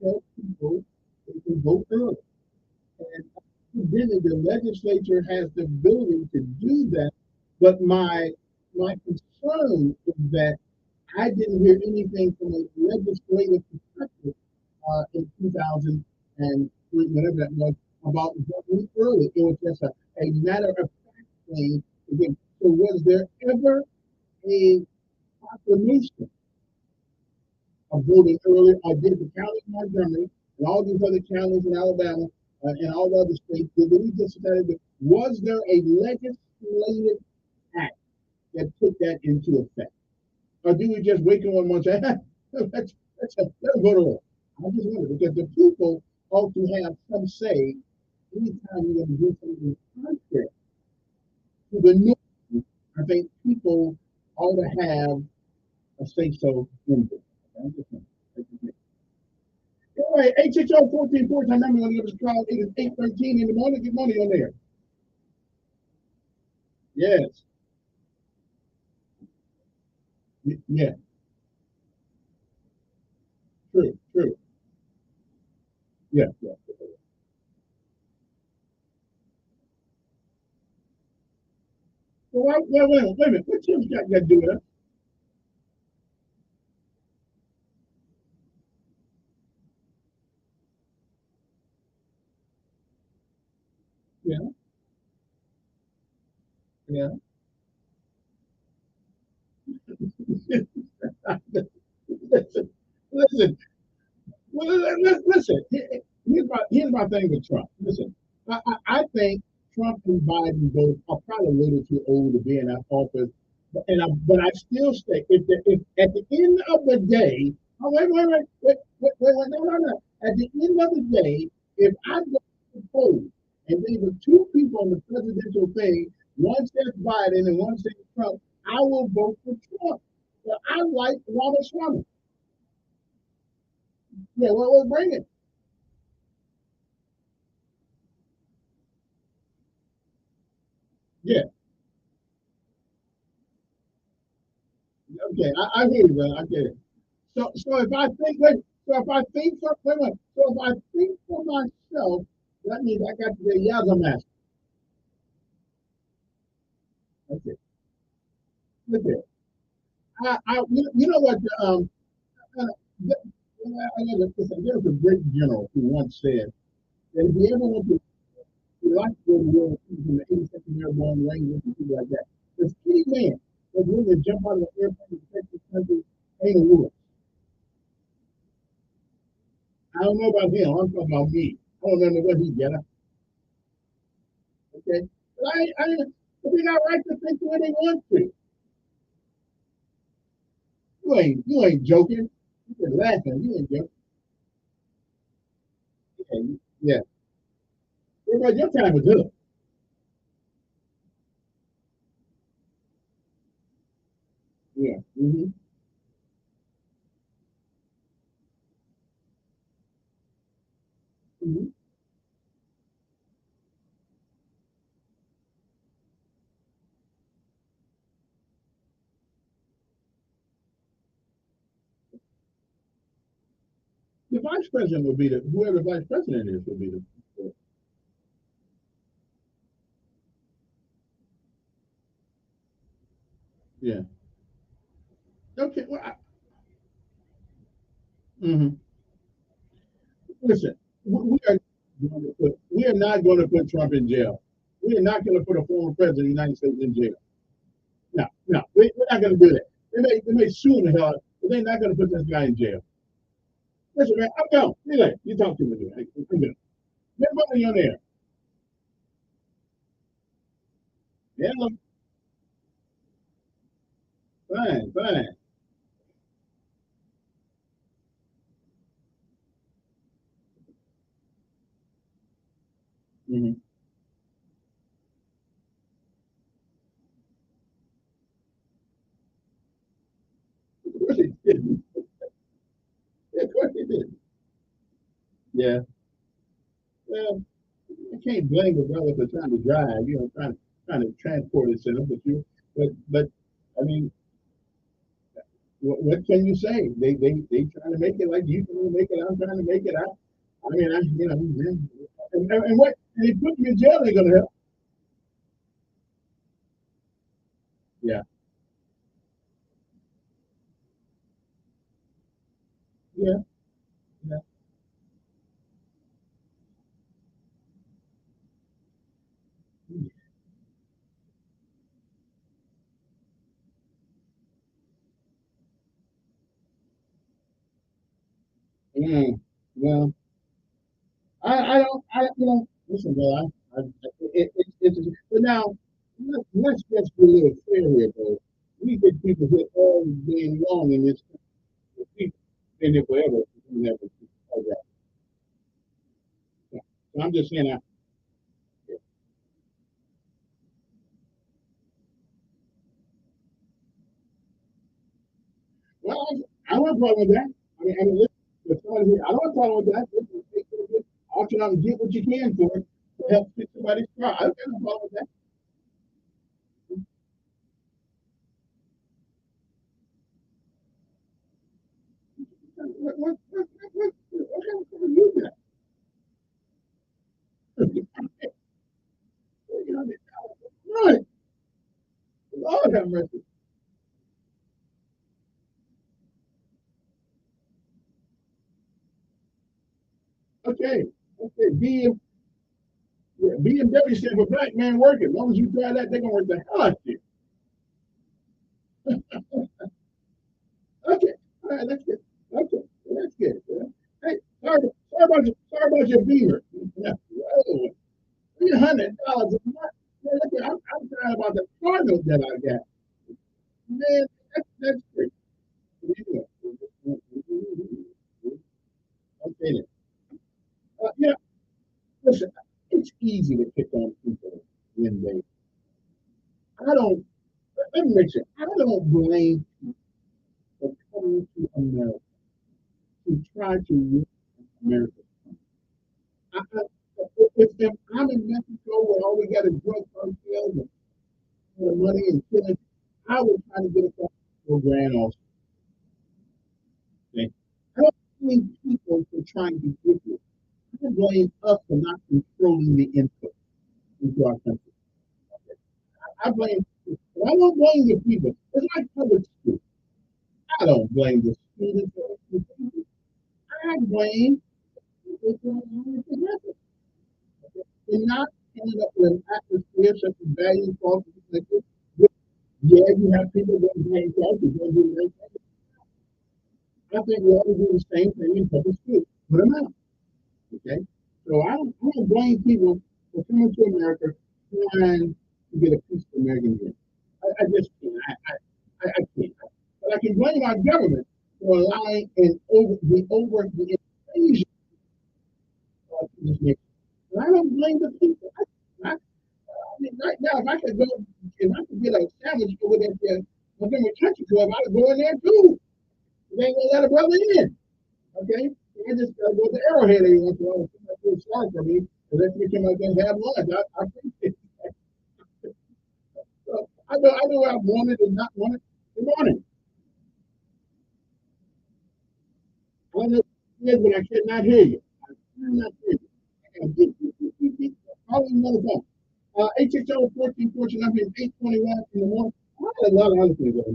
tells people they can vote early. And really, the legislature has the ability to do that, but my concern is that I didn't hear anything from a legislative perspective in 2003, whatever that was, about voting early. It was just a matter of fact thing. Again, so was there ever a proclamation of voting early? Or did the county of Montgomery and all these other counties in Alabama and all the other states, did we just decide that was there a legislative act that put that into effect? Or do we just wake up one morning and say, let's vote early? I just wonder, because the people ought to have some say anytime you're going to do something contrary to the norm. I think people ought to have a say so in this. All right, 860-1440, my number on the other crowd, it is 8:13 in the morning. Good morning on there. Yes. Yeah. True. Yeah. Well, wait a minute. What Tim's got to do with that? Yeah. Listen. Well, listen. Here's my thing with Trump. Listen, I think Trump and Biden both are probably a little too old to be in that office. But I still say if at the end of the day, oh, wait, no. At the end of the day, if I go to the polls and there were two people on the presidential thing, one says Biden and one says Trump, I will vote for Trump. But I like Ramaswamy. Yeah, well, we'll bring it. Yeah. Okay, I hear you, brother. I get it. So if I think, so if I think for, so if I think for myself, that means I got to be a Yazamaster. Okay. Okay. You know what? There's a great general who once said that if you ever want to, you like to go to war in the 82nd Airborne Rangers and people like that, the skinny man that's willing to jump out of the airplane and protect this country ain't a Lewis. I don't know about him. I'm talking about me. I don't know what he get. Okay, but we got right to think the way they want to. You ain't joking. You're laughing. You ain't joking. Yeah. Everybody, your time is up. Yeah. Mm-hmm. Mm-hmm. The vice president will be whoever the vice president is will be the. Yeah. Okay. Well, mm-hmm. Listen, we are not going to put Trump in jail. We are not going to put a former president of the United States in jail. No, we're not going to do that. They may sue him the hell out, but they're not going to put this guy in jail. Listen, man, I'm gone. You talk to me. I'm good. Get money on there. Yeah, fine. Mm-hmm. Of course he did. Of course he did. Yeah. Well, I can't blame the brother for trying to drive, trying to transport himself, but I mean, what can you say? They trying to make it like you trying to make it. I'm trying to make it. I mean, and what? And they put you in jail. They're gonna help. Yeah, yeah, yeah. Well, I don't. Listen, bro. But now let's just be a little fair here, bro. We get people here all day long in this country. People been there forever. Never. Yeah. So I'm just saying. Well, I don't have a problem with that. Listen, I don't have a problem with that. Auction out and get what you can for it to help fix somebody's car. I don't have a problem with that. What kind of car you got? Right. Lord have mercy. Okay. Okay. BMW said for black man working. As long as you try that, they're gonna work the hell out of you. Okay. All right, that's good. Okay. That's good. Yeah. Hey, sorry about your beaver. Yeah. Whoa. $300 a month. what that I got. Man, that's great. Anyway, okay then. Yeah, listen, it's easy to pick on people when they. I don't. Let me make sure. I don't blame people for coming to America to try to ruin America. If I'm in Mexico where all we got is drug cartels and the money and killing, I would try to get across the grand also. Okay? I don't blame people for trying to get it. I blame us for not controlling the input into our country. Okay? I blame, but I don't blame the people. It's like public school. I don't blame the students or the people. I blame the people who are together. They're not ended up with an atmosphere such as value false perspective. Yeah, you have people that blame culture, they do the same thing. I think we ought to do the same thing in public schools. Put them out. Okay? So I don't blame people for coming to America trying to get a piece of American dream. I just can't. I can't. But I can blame our government for allowing the invasion of this nation. And I don't blame the people. I mean, right now, if I could get a sandwich over there at Montgomery Country Club, I'd go in there too. They ain't gonna let a brother in. Okay? I just go to Arrowhead every once in a while. I feel sorry for me. And let me come out there and have lunch. I appreciate that. So I know I wanted and not wanted. Good morning. I know you but I cannot hear you. I cannot hear you. Call me another phone. 860 1414 number is 821 in the morning. I had a lot of other things on the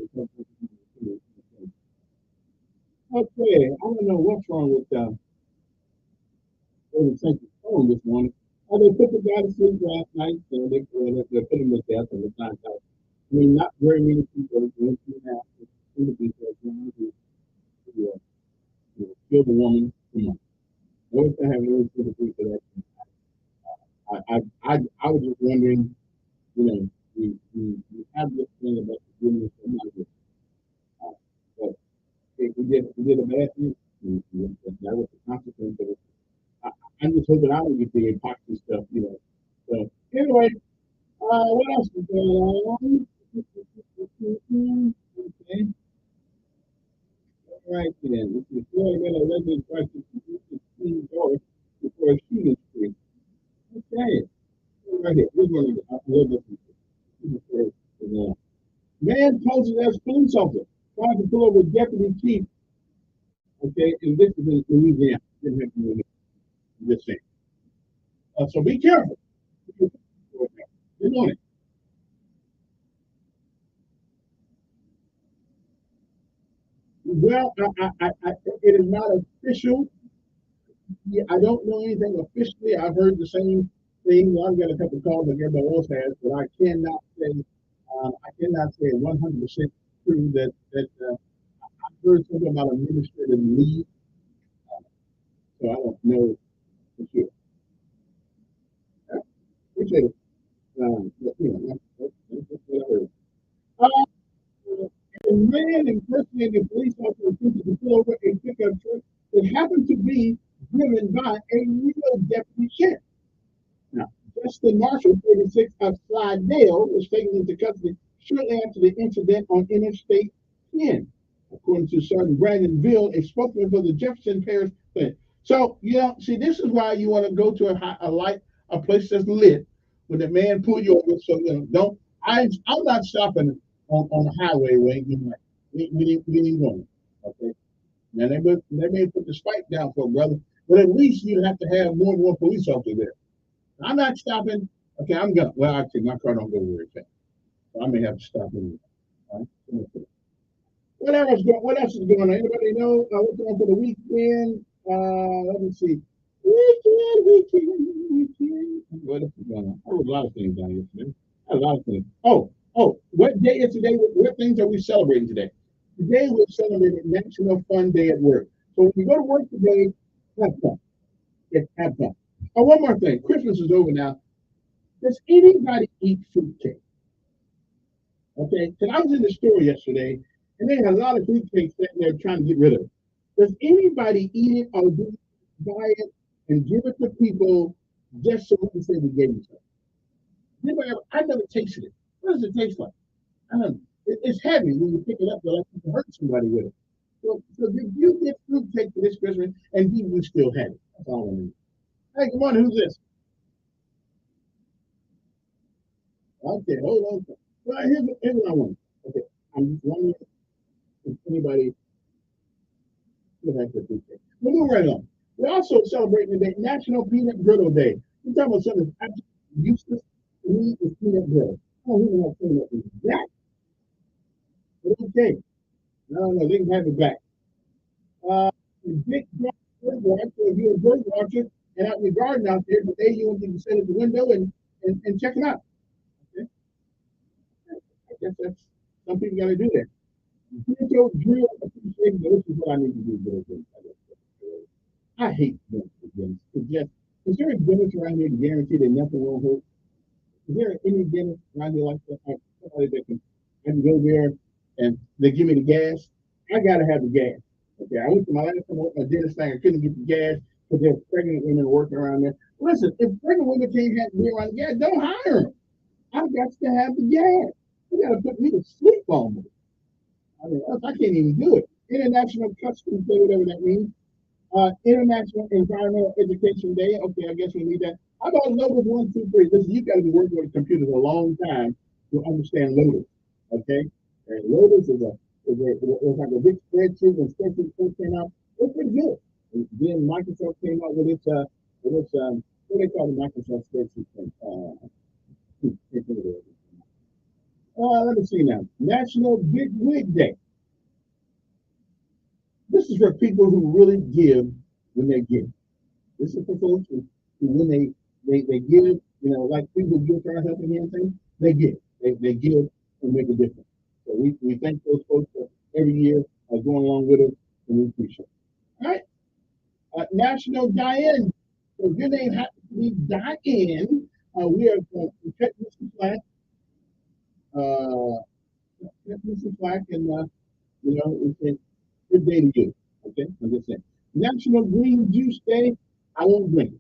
okay, I don't know what's wrong with Central phone this morning. They put the guy to sleep last night, so they put him to death and it's not out. I mean, not very many people went through that in the details to kill the woman. Come on. What if they have really sympathy for that? I was just wondering, we have this thing about forgiveness and not this. But if we did a bad thing, that was the consequence of it. I'm just hoping I don't get the epoxy stuff. So anyway, what else is going on? Okay. All right then. This is Floyd Miller, resident question before a shooting spree. Okay. Right here. This one I love this. Man poses as police officer, trying to pull over deputy chief. Okay, and this is in Louisiana. I'm just saying. So be careful. Good morning. Well, it is not official. Yeah, I don't know anything officially. I've heard the same thing. I've got a couple of calls like everybody else has, but I cannot say 100% true that I've heard something about administrative leave. So I don't know for sure. Yeah, appreciate it. That's what I heard. A man impersonating a police officer attempted to pull over a pickup truck that happened to be driven by a real deputy sheriff. Now, Justin Marshall, 36, of Slidell, was taken into custody shortly after the incident on Interstate 10, according to Sergeant Brandon Ville, a spokesman for the Jefferson Parish Police. So, see, this is why you want to go to a place that's lit when the man pull you over. So, don't. I'm not stopping on the highway where we ain't going. Okay. Now they may put the spike down for a brother, but at least you have to have more than one police officer there. I'm not stopping. Okay, I'm gonna. Well, actually, my car don't go very fast, so I may have to stop anyway. All right? What else is going on? Anybody know what's going on for the weekend? Let me see. Weekend. What else is going on? There was a lot of things down yesterday. A lot of things. Oh, what day is today? What things are we celebrating today? Today we're celebrating National Fun Day at Work. So when you go to work today, have fun. Yeah, have fun. Oh, one more thing. Christmas is over now. Does anybody eat fruitcake? Okay, because I was in the store yesterday, and they had a lot of fruit cakes sitting there trying to get rid of it. Does anybody eat it or do buy it and give it to people just so we can say we gave you something? I never tasted it. What does it taste like? I don't know. It's heavy when you pick it up. You're like you can hurt somebody with it. So did you get fruit cake for this Christmas and do you still have it? That's all I need. Hey, good morning. Who's this? Okay, hold on. Well, here's what I want. Okay, I'm just wondering if anybody would have the fruit cake. We'll move right on. We're also celebrating today National Peanut Brittle Day. We're talking about something that's absolutely useless to me is peanut brittle. I don't even know what peanut is that. But okay. No, they can have it back. Big bird watcher, if you're a bird watcher and out in the garden out there, today you want to sit at the window and check it out. Okay? I guess that's some people got to do that. Drill appreciation. This is what I need to do. I hate dinners. Is there a dinner around here to guarantee that nothing will hurt? Is there any dinner around here like that? Somebody that I can go there and they give me the gas. I gotta have the gas. Okay, I went to my last time with my dentist thing. I couldn't get the gas because there's pregnant women working around there. Listen, if pregnant women can't have me around the gas, don't hire them. I've got to have the gas. You gotta put me to sleep on me. I mean, I can't even do it. International Customs Day, whatever that means. International Environmental Education Day. Okay, I guess we need that. How about Lotus 1, 2, 3? Listen, you got to be working with computers a long time to understand Lotus. Okay, and Lotus is like a big spreadsheet and spreadsheet came out. It's pretty good. And then Microsoft came out with its what they call the Microsoft spreadsheet thing. Let me see now. National Big Wig Day. This is for people who really give when they give. This is for folks who when they give, like people give for our helping hand thing, they give. They give and make a difference. So we thank those folks for every year going along with us, and we appreciate it. All right. National Diane. So if your name happens to be Diane, we are going to cut Mr. Flack. Mr. Flack, and it's a good day to you. Okay, I'm just saying. National Green Juice Day. I won't drink it.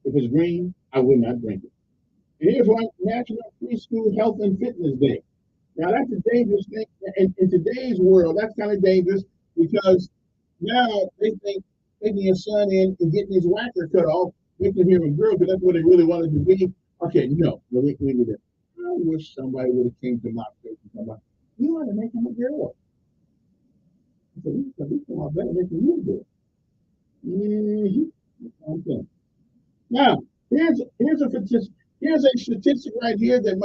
If it's green, I will not drink it. And here's one, National Preschool Health and Fitness Day. Now that's a dangerous thing. In today's world, that's kind of dangerous because now they think taking your son in and getting his whacker cut off, making him a girl, because that's what they really wanted to be. Okay, no, we need that. I wish somebody would have came to my face and said, you want to make him a girl. I said, we come out better making you a girl. Okay. Now, here's a statistic right here that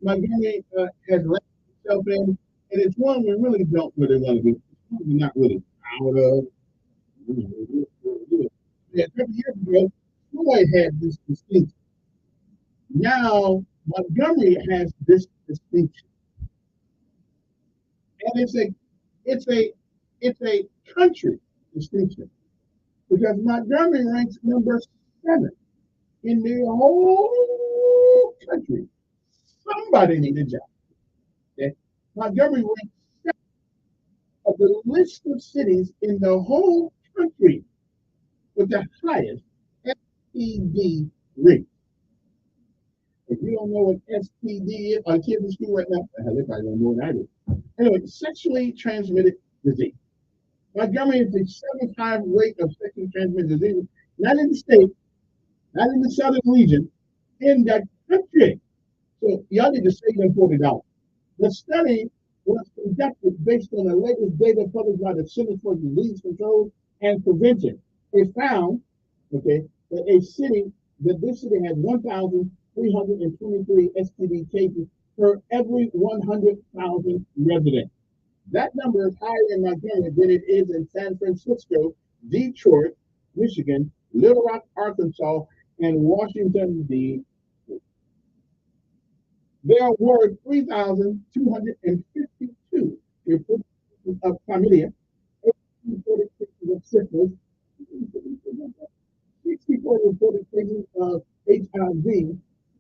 Montgomery has let itself in, and it's one we really don't really want to be. We're not really proud of. Yeah, 30 years ago, Floyd had this distinction. Now Montgomery has this distinction, and it's a country distinction because Montgomery ranks number 7 in the whole country. Somebody needs a job. Okay? Montgomery ranks 7 of the list of cities in the whole country with the highest STD rate. If you don't know what STD is, our kids in school right now, they probably don't know what I do. Anyway, sexually transmitted disease. Montgomery is the 7th highest rate of sexually transmitted disease, not in the state, not in the southern region, in the country. So y'all need to save them $40. The study was conducted based on the latest data published by the Center for Disease Control and Prevention. It found, that this city has 1,323 STD cases per every 100,000 residents. That number is higher in Montgomery than it is in San Francisco, Detroit, Michigan, Little Rock, Arkansas, and Washington, D.C. There were 3,252 reported of chlamydia, 84 cases of syphilis, 64 reported cases of HIV,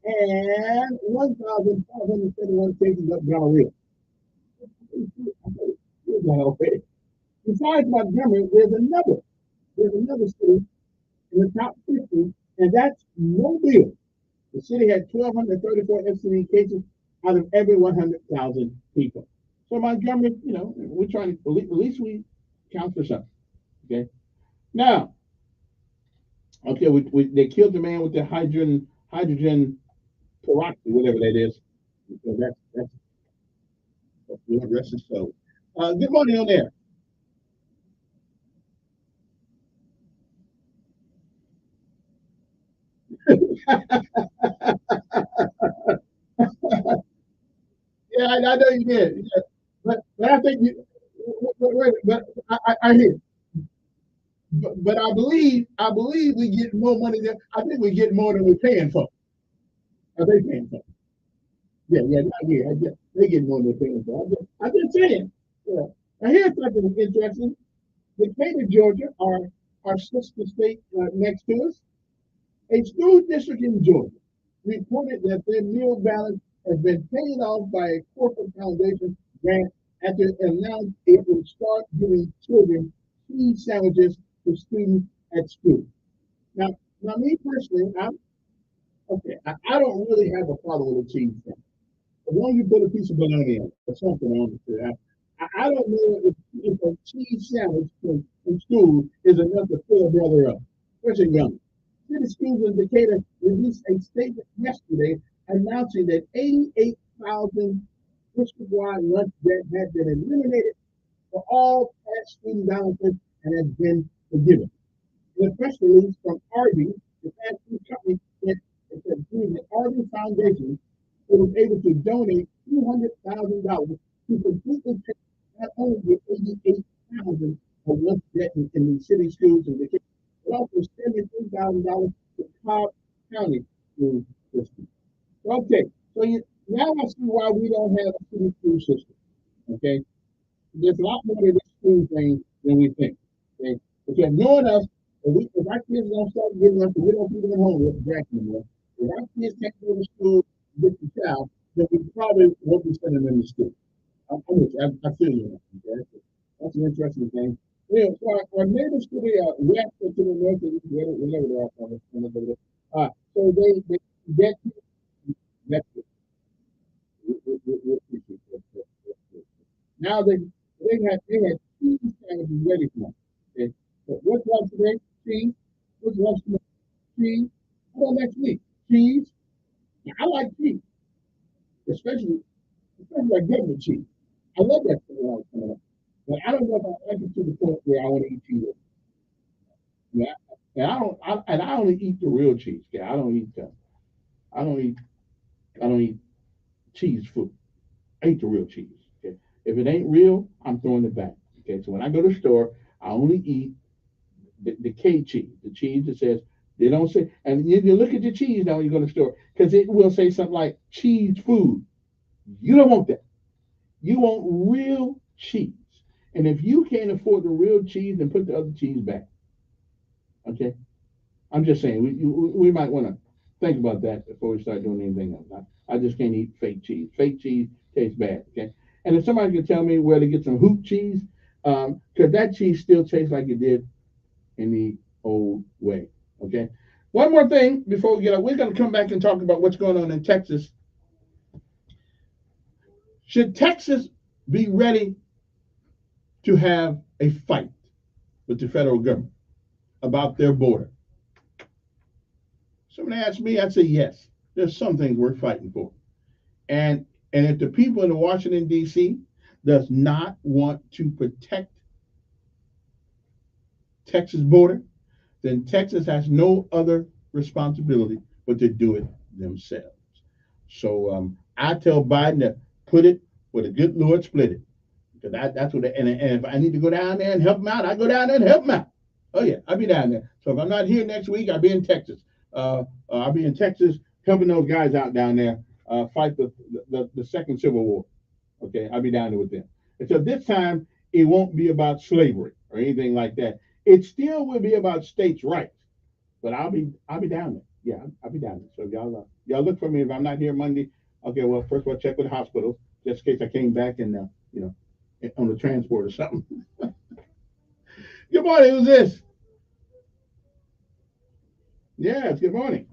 and 1,000 2,571 cases of gonorrhea. Okay. Besides Montgomery, there's another city in the top 50, and that's Mobile. The city had 1,234 STD cases out of every 100,000 people. So Montgomery, we're trying to, at least we count for something. Okay. Now, okay, they killed the man with the hydrogen peroxide, whatever that is. So that's the rest is so. Good morning on there. Yeah, I know you did. Yeah. But I think but I hear. But I believe we get more money than I think we get more than we're paying for. Are they paying for? Yeah, they get more than they're paying for. I'm just saying. Yeah. Now here's something interesting. Decatur, Georgia, our sister state next to us, a school district in Georgia reported that their meal balance has been paid off by a corporate foundation grant after it announced it would start giving children cheese sandwiches to students at school. Now me personally, I don't really have a problem with a cheese sandwich. As long as you put a piece of bologna on it or something on it. I don't know if a cheese sandwich in school is enough to fill a brother up, especially young. City schools in Decatur released a statement yesterday announcing that 88,000 district-wide lunch debt had been eliminated for all past student balances and has been forgiven. In a press release from Arby, the fast food company said through the Arby Foundation, it was able to donate $200,000 to completely pay not only the 88,000 of lunch debt in the city schools in Decatur, but also $73,000 to Cobb County school system. Okay, so now I see why we don't have a city school system. Okay, there's a lot more to this school thing than we think. Okay, because knowing us, if our kids don't start getting us, we don't keep them at home with the anymore. If our kids can't go to school with the child, then we probably won't be sending them to school. I feel you. Okay? That's an interesting thing. Yeah, so our neighbors to the west or to the north, whatever they are from. So they get that's it. Now they had cheese sandwiches ready for them. Okay. So what's lunch today? Cheese. What's lunch tomorrow? Cheese. How about next week? Cheese. Now, I like cheese, especially like government cheese. I love that thing when I was coming up. But I don't know if I like it to the point where I want to eat cheese. Yeah, and I only eat the real cheese. Yeah, I don't eat cheese food. I eat the real cheese. Okay, if it ain't real, I'm throwing it back. Okay, so when I go to the store, I only eat the K cheese, the cheese that says they don't say. And you look at the cheese now when you go to the store because it will say something like cheese food. You don't want that. You want real cheese. And if you can't afford the real cheese, then put the other cheese back. Okay? I'm just saying, we might want to think about that before we start doing anything else. I just can't eat fake cheese. Fake cheese tastes bad. Okay? And if somebody could tell me where to get some hoop cheese, because that cheese still tastes like it did in the old way. Okay? One more thing before we get up. We're going to come back and talk about what's going on in Texas. Should Texas be ready to have a fight with the federal government about their border? Somebody asked me, I'd say yes. There's some things worth fighting for. And if the people in Washington, D.C. does not want to protect Texas border, then Texas has no other responsibility but to do it themselves. So I tell Biden to put it where the good Lord split it. Because that's what, and if I need to go down there and help them out, I go down there and help them out. Oh yeah, I'll be down there. So if I'm not here next week, I'll be in Texas. I'll be in Texas helping those guys out down there fight the second Civil War. Okay, I'll be down there with them. And so this time it won't be about slavery or anything like that. It still will be about states' rights. But I'll be down there. Yeah, I'll be down there. So y'all look for me if I'm not here Monday. Okay, well, first of all, check with the hospital, just in case I came back and, on the transport or something. Good morning, who's this? Yes, good morning.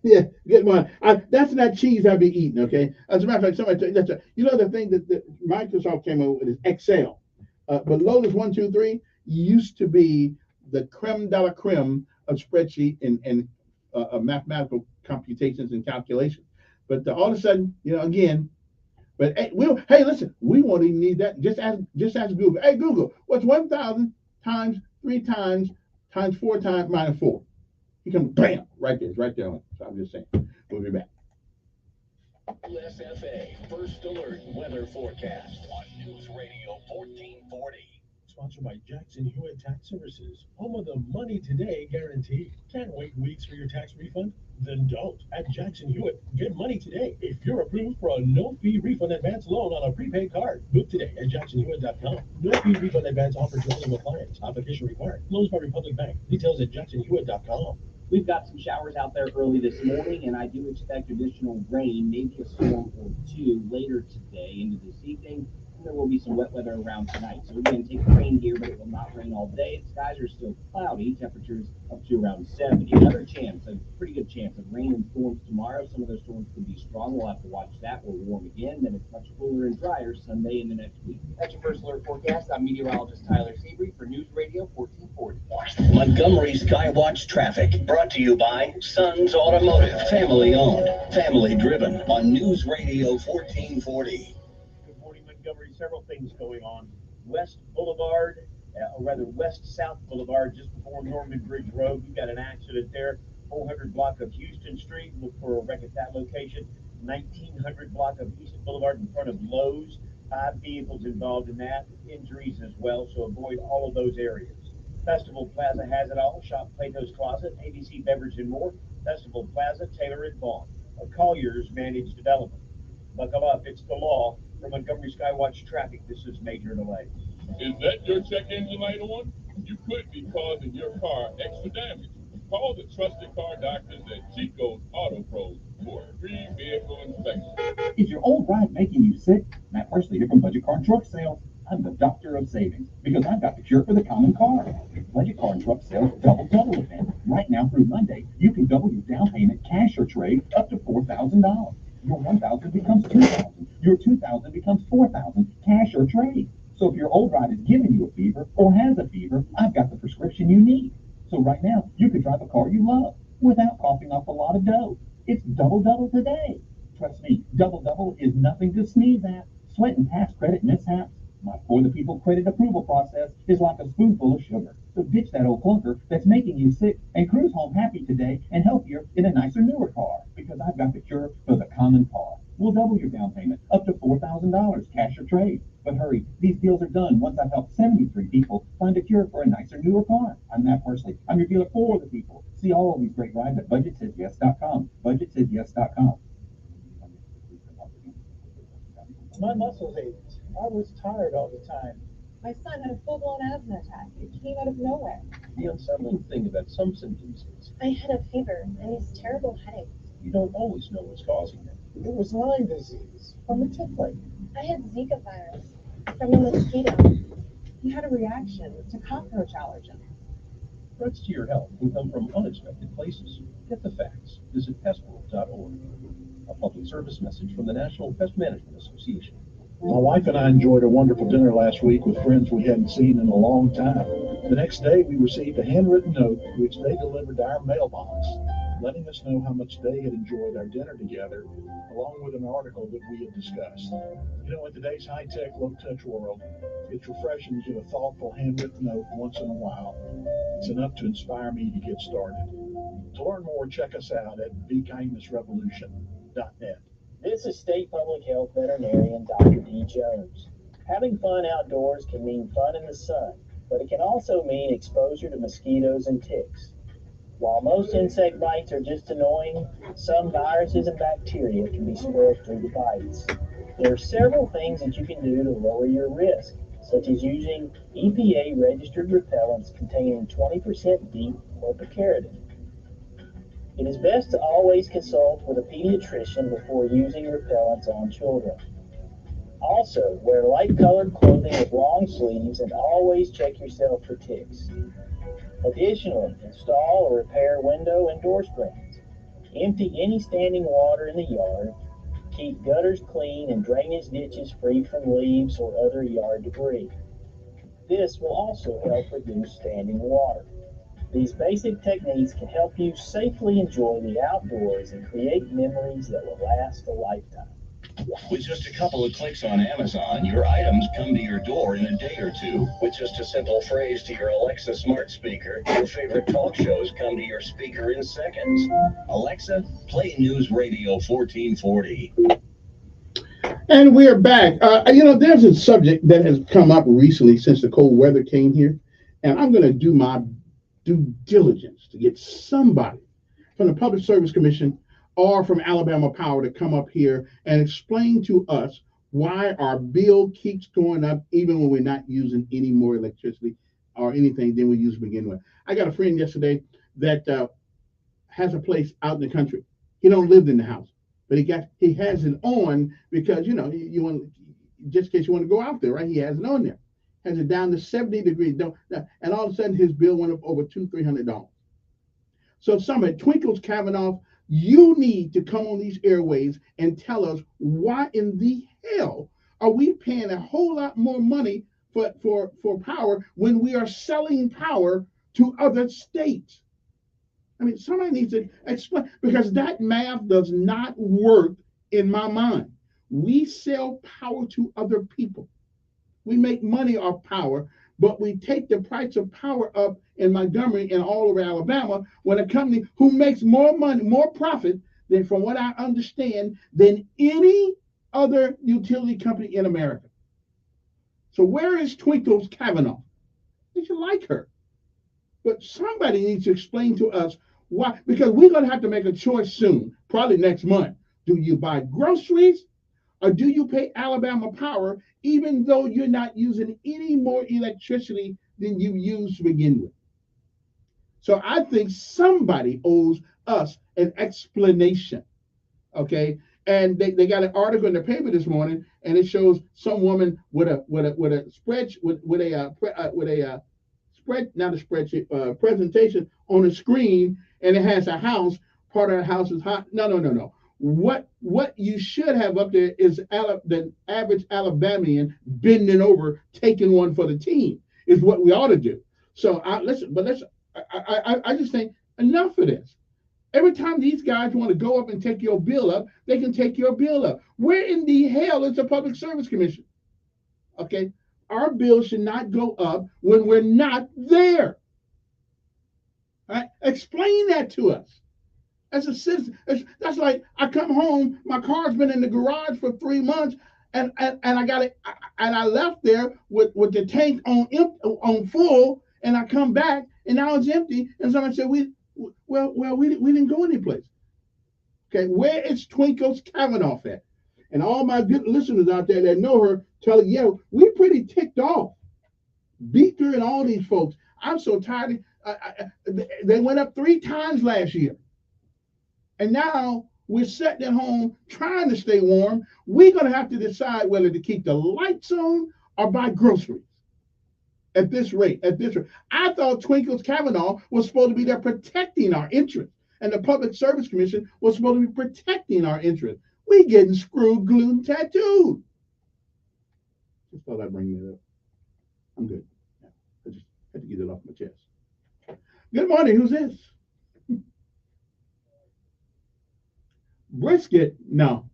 Yeah, good morning. That's not cheese I be eating, okay? As a matter of fact, somebody, the thing that Microsoft came up with is Excel. But Lotus 123 used to be the creme de la creme of spreadsheet and mathematical computations and calculations. But all of a sudden, again, but hey, listen, we won't even need that. Just ask Google. Hey, Google, what's 1,000 times 3 times 4 times minus 4? He comes, bam, right there. It's right there on it. So I'm just saying. We'll be back. USFA First Alert Weather Forecast on News Radio 1440. Sponsored by Jackson Hewitt Tax Services, home of the Money Today guarantee. Can't wait weeks for your tax refund? Then don't. At Jackson Hewitt, get money today if you're approved for a no-fee refund advance loan on a prepaid card. Book today at jacksonhewitt.com. No-fee refund advance offered to eligible clients. Application required. Loans by Republic Bank. Details at jacksonhewitt.com. We've got some showers out there early this morning, and I do expect additional rain, maybe a storm or two later today into this evening. And there will be some wet weather around tonight. So we're going to take the rain here, but it will not rain all day. The skies are still cloudy. Temperatures up to around 70. Another chance, a pretty good chance of rain and storms tomorrow. Some of those storms could be strong. We'll have to watch that. We'll warm again. Then it's much cooler and drier Sunday and the next week. That's your first alert forecast. I'm meteorologist Tyler Seabury for News Radio 1440. Montgomery Skywatch traffic brought to you by Sons Automotive. Family owned, family driven on News Radio 1440. Good morning, Montgomery. Several things going on. West Boulevard, or rather West-South Boulevard, just before Norman Bridge Road. You've got an accident there. 400 block of Houston Street. Look for a wreck at that location. 1900 block of East Boulevard in front of Lowe's. 5 vehicles involved in that. Injuries as well, so avoid all of those areas. Festival Plaza has it all. Shop Plato's Closet, ABC Beverage and more. Festival Plaza, Taylor and Vaughn. A Collier's Managed Development. Buckle up, it's the law. For Montgomery Skywatch traffic, this is major delay. Is that your check engine light on? You could be causing your car extra damage. Call the trusted car doctors at Chico's Auto Pros for a free vehicle inspection. Is your old ride making you sick? Matt Parsley here from Budget Car and Truck Sales. I'm the doctor of savings because I've got the cure for the common car. Budget Car and Truck Sales double event. Right now through Monday, you can double your down payment, cash or trade, up to $4,000. Your $1,000 becomes $2,000. Your $2,000 becomes $4,000, cash or trade. So if your old ride is giving you a fever or has a fever, I've got the prescription you need. So right now, you can drive a car you love without coughing up a lot of dough. It's double today. Trust me, double is nothing to sneeze at. Sweat and tax credit mishaps. My For the People credit approval process is like a spoonful of sugar. So ditch that old clunker that's making you sick and cruise home happy today and healthier in a nicer, newer car because I've got the cure for the common car. We'll double your down payment up to $4,000, cash or trade. But hurry, these deals are done once I've helped 73 people find a cure for a nicer, newer car. I'm Matt Parsley. I'm your dealer for the people. See all of these great rides at budgetsays.yes.com. Budgetsays.yes.com. My muscles ached. I was tired all the time. My son had a full-blown asthma attack. It came out of nowhere. The unsettling thing about some symptoms is I had a fever and these terrible headaches. you don't always know what's causing them. It was Lyme disease from a tick bite. I had Zika virus from a mosquito. He had a reaction to cockroach allergen. Threats to your health can come from unexpected places. Get the facts. Visit pestworld.org. A public service message from the National Pest Management Association. My wife and I enjoyed a wonderful dinner last week with friends we hadn't seen in a long time. The next day, we received a handwritten note which they delivered to our mailbox, letting us know how much they had enjoyed our dinner together, along with an article that we had discussed. You know, in today's high-tech, low-touch world, it's refreshing to get a thoughtful handwritten note once in a while. It's enough to inspire me to get started. To learn more, check us out at BeKindnessRevolution.net. This is State Public Health Veterinarian Dr. D. Jones. Having fun outdoors can mean fun in the sun, but it can also mean exposure to mosquitoes and ticks. While most insect bites are just annoying, some viruses and bacteria can be spread through the bites. There are several things that you can do to lower your risk. such as using EPA-registered repellents containing 20% DEET or picaridin. It is best to always consult with a pediatrician before using repellents on children. Also, wear light-colored clothing with long sleeves and always check yourself for ticks. Additionally, install or repair window and door screens. Empty any standing water in the yard. Keep gutters clean and drainage ditches free from leaves or other yard debris. This will also help reduce standing water. These basic techniques can help you safely enjoy the outdoors and create memories that will last a lifetime. With just a couple of clicks on Amazon, your items come to your door in a day or two. With just a simple phrase to your Alexa smart speaker, your favorite talk shows come to your speaker in seconds. Alexa, play News Radio 1440. And we're back. There's a subject that has come up recently since the cold weather came here, and I'm going to do my due diligence to get somebody from the Public Service Commission or from Alabama Power to come up here and explain to us why our bill keeps going up even when we're not using any more electricity or anything than we used to begin with. I got a friend yesterday that has a place out in the country. He don't live in the house, but he has it on because you want, just in case you want to go out there, right? He has it on there. Has it down to 70 degrees. And all of a sudden his bill went up over $200-300. So somebody, Twinkles Kavanaugh, you need to come on these airways and tell us why in the hell are we paying a whole lot more money for power when we are selling power to other states? I mean, somebody needs to explain, because that math does not work in my mind. We sell power to other people. We make money off power, but we take the price of power up in Montgomery and all over Alabama when a company who makes more money, more profit than, from what I understand, than any other utility company in America. So where is Twinkles Kavanaugh? Did you like her? But somebody needs to explain to us why, because we're going to have to make a choice soon, probably next month. Do you buy groceries or do you pay Alabama Power even though you're not using any more electricity than you used to begin with? So I think somebody owes us an explanation, okay? And they got an article in the paper this morning, and it shows some woman with a presentation on a screen, and it has a house. Part of the house is hot. No. What you should have up there is the average Alabamian bending over, taking one for the team, is what we ought to do. So I just think enough of this. Every time these guys want to go up and take your bill up, they can take your bill up. Where in the hell is the Public Service Commission? Okay, our bill should not go up when we're not there. All right? Explain that to us. As a citizen, that's like I come home, my car's been in the garage for 3 months, and I got it, and I left there with the tank on full, and I come back and now it's empty, and somebody said we didn't go anyplace. Okay, where is Twinkles Kavanaugh at? And all my good listeners out there that know her tell you, yeah, we're pretty ticked off. Beaker and all these folks. I'm so tired. They went up 3 times last year. And now we're sitting at home trying to stay warm. We're going to have to decide whether to keep the lights on or buy groceries. At this rate. I thought Twinkles Kavanaugh was supposed to be there protecting our interests. And the Public Service Commission was supposed to be protecting our interests. We getting screwed, glued, and tattooed. Just thought I'd bring that up. I'm good. I just had to get it off my chest. Good morning. Who's this? Brisket? No.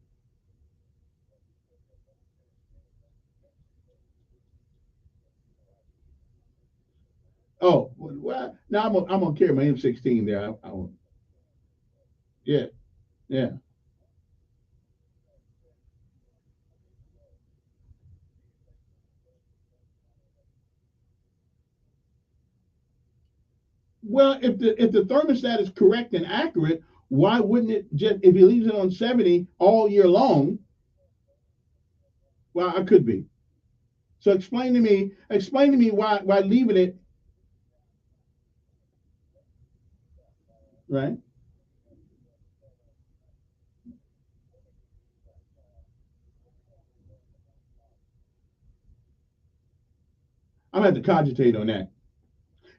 Oh, well, now I'm gonna carry my M16 there. Yeah. Well, if the thermostat is correct and accurate, why wouldn't it just, if he leaves it on 70 all year long? Well, I could be. So explain to me why leaving it, right? I'm gonna have to cogitate on that.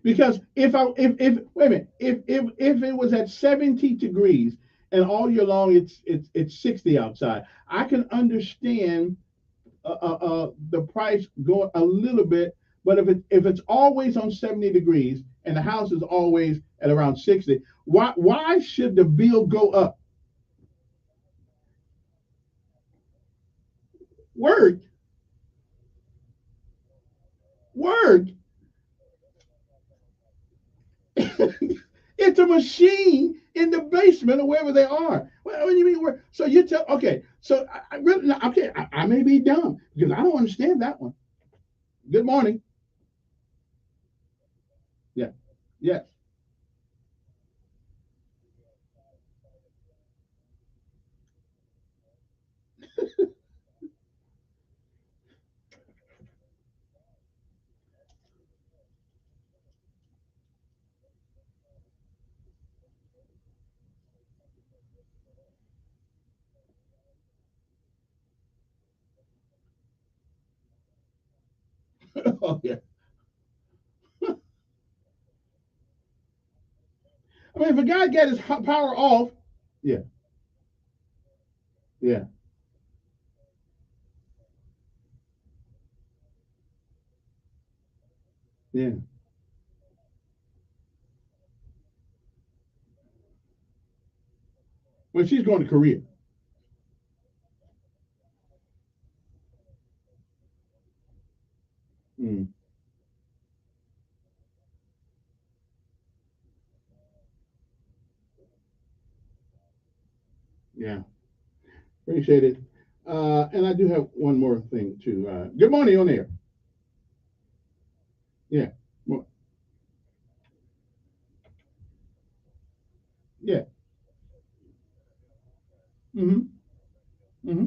Because if wait a minute, if it was at 70 degrees and all year long it's 60 outside, I can understand the price going a little bit. But if it's always on 70 degrees and the house is always at around 60, why should the bill go up? Word, word. It's a machine in the basement or wherever they are. What do you mean? So you tell? Okay, so I really okay. I may be dumb because I don't understand that one. Good morning. Yeah. Yes. Oh yeah. I mean, if a guy got his power off, yeah, yeah, yeah. When she's going to Korea. Mm, yeah. Appreciate it. And I do have one more thing too. Good morning on air. Yeah. Well, yeah. Mm-hmm. Mm-hmm.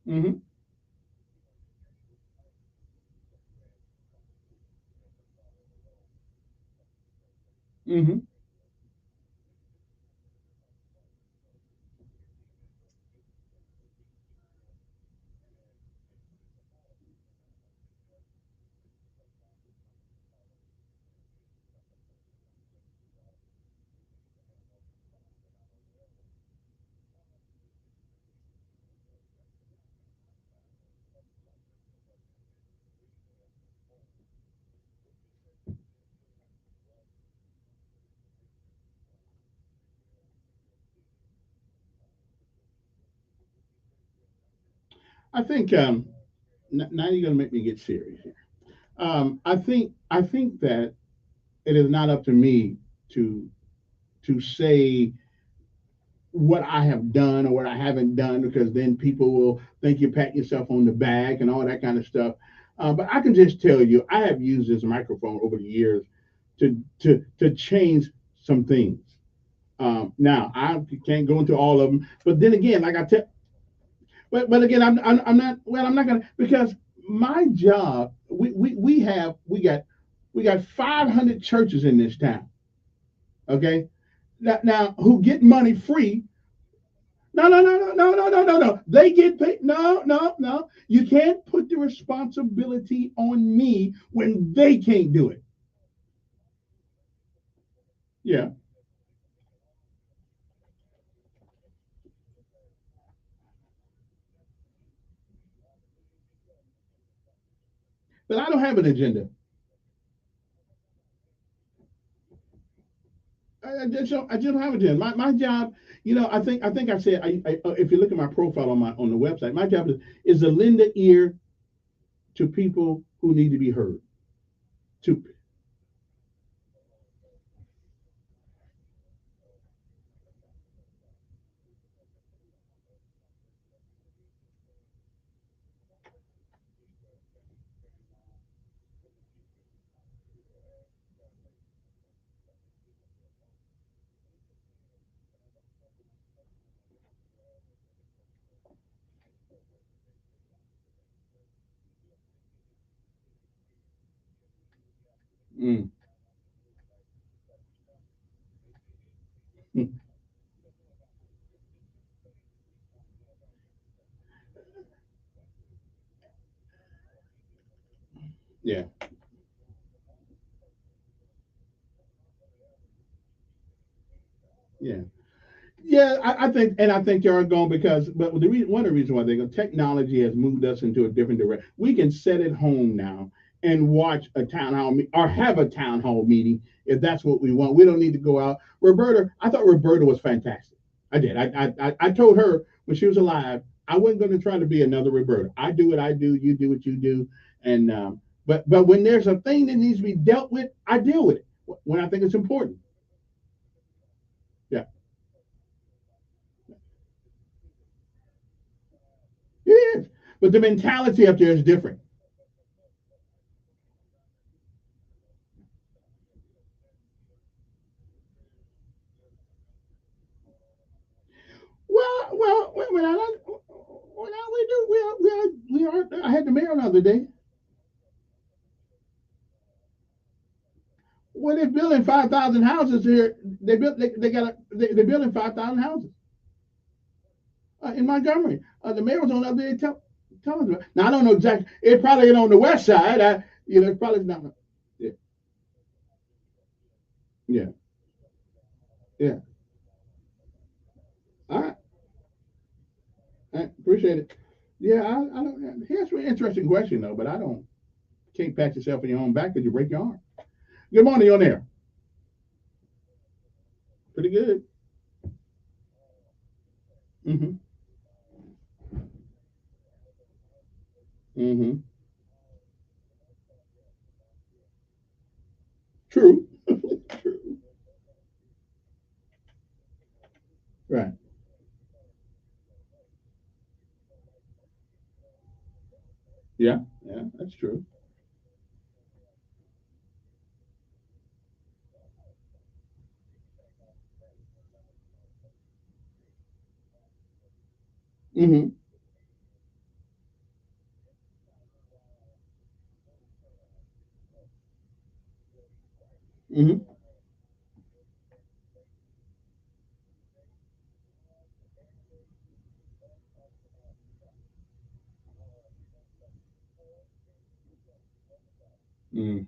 Mm-hmm. Mm-hmm. I think now you're gonna make me get serious here. I think that it is not up to me to say what I have done or what I haven't done because then people will think you pat yourself on the back and all that kind of stuff. But I can just tell you, I have used this microphone over the years to change some things. Now I can't go into all of them, but then again, like I tell, but again, I'm not. Well, I'm not gonna because my job. We got 500 churches in this town. Okay, now who get money free. No, no, no, no, no, no, no, no, no. They get paid. No, no, no. You can't put the responsibility on me when they can't do it. Yeah, but I don't have an agenda. I just don't have a gym. My job, I think I said, if you look at my profile on the website, my job is to lend an ear to people who need to be heard. To mm, mm, yeah, yeah. Yeah, I think you are going because, but one of the reasons why they go, technology has moved us into a different direction. We can sit at home now and watch a town hall or have a town hall meeting if that's what we want. We don't need to go out. Roberta, I thought Roberta was fantastic. I did. I told her when she was alive, I wasn't going to try to be another Roberta. I do what I do. You do what you do. And but when there's a thing that needs to be dealt with, I deal with it when I think it's important. Yeah, it is. But the mentality up there is different. Well, we do. We are. I had the mail the other day. Well, they're building 5,000 houses here. They're building 5,000 houses in Montgomery. The mayor was on the other day telling us about. Now I don't know exactly. It probably ain't on the west side. It's probably not. Yeah, yeah, yeah. All right. I appreciate it. Yeah, I don't. Here's an interesting question though, but I don't. Can't pat yourself on your own back because you break your arm. Good morning, you on there. Pretty good. Mm-hmm. Mm-hmm. True. True. Right. Yeah. Yeah. That's true. Mm-hmm. Mm-hmm. Mm.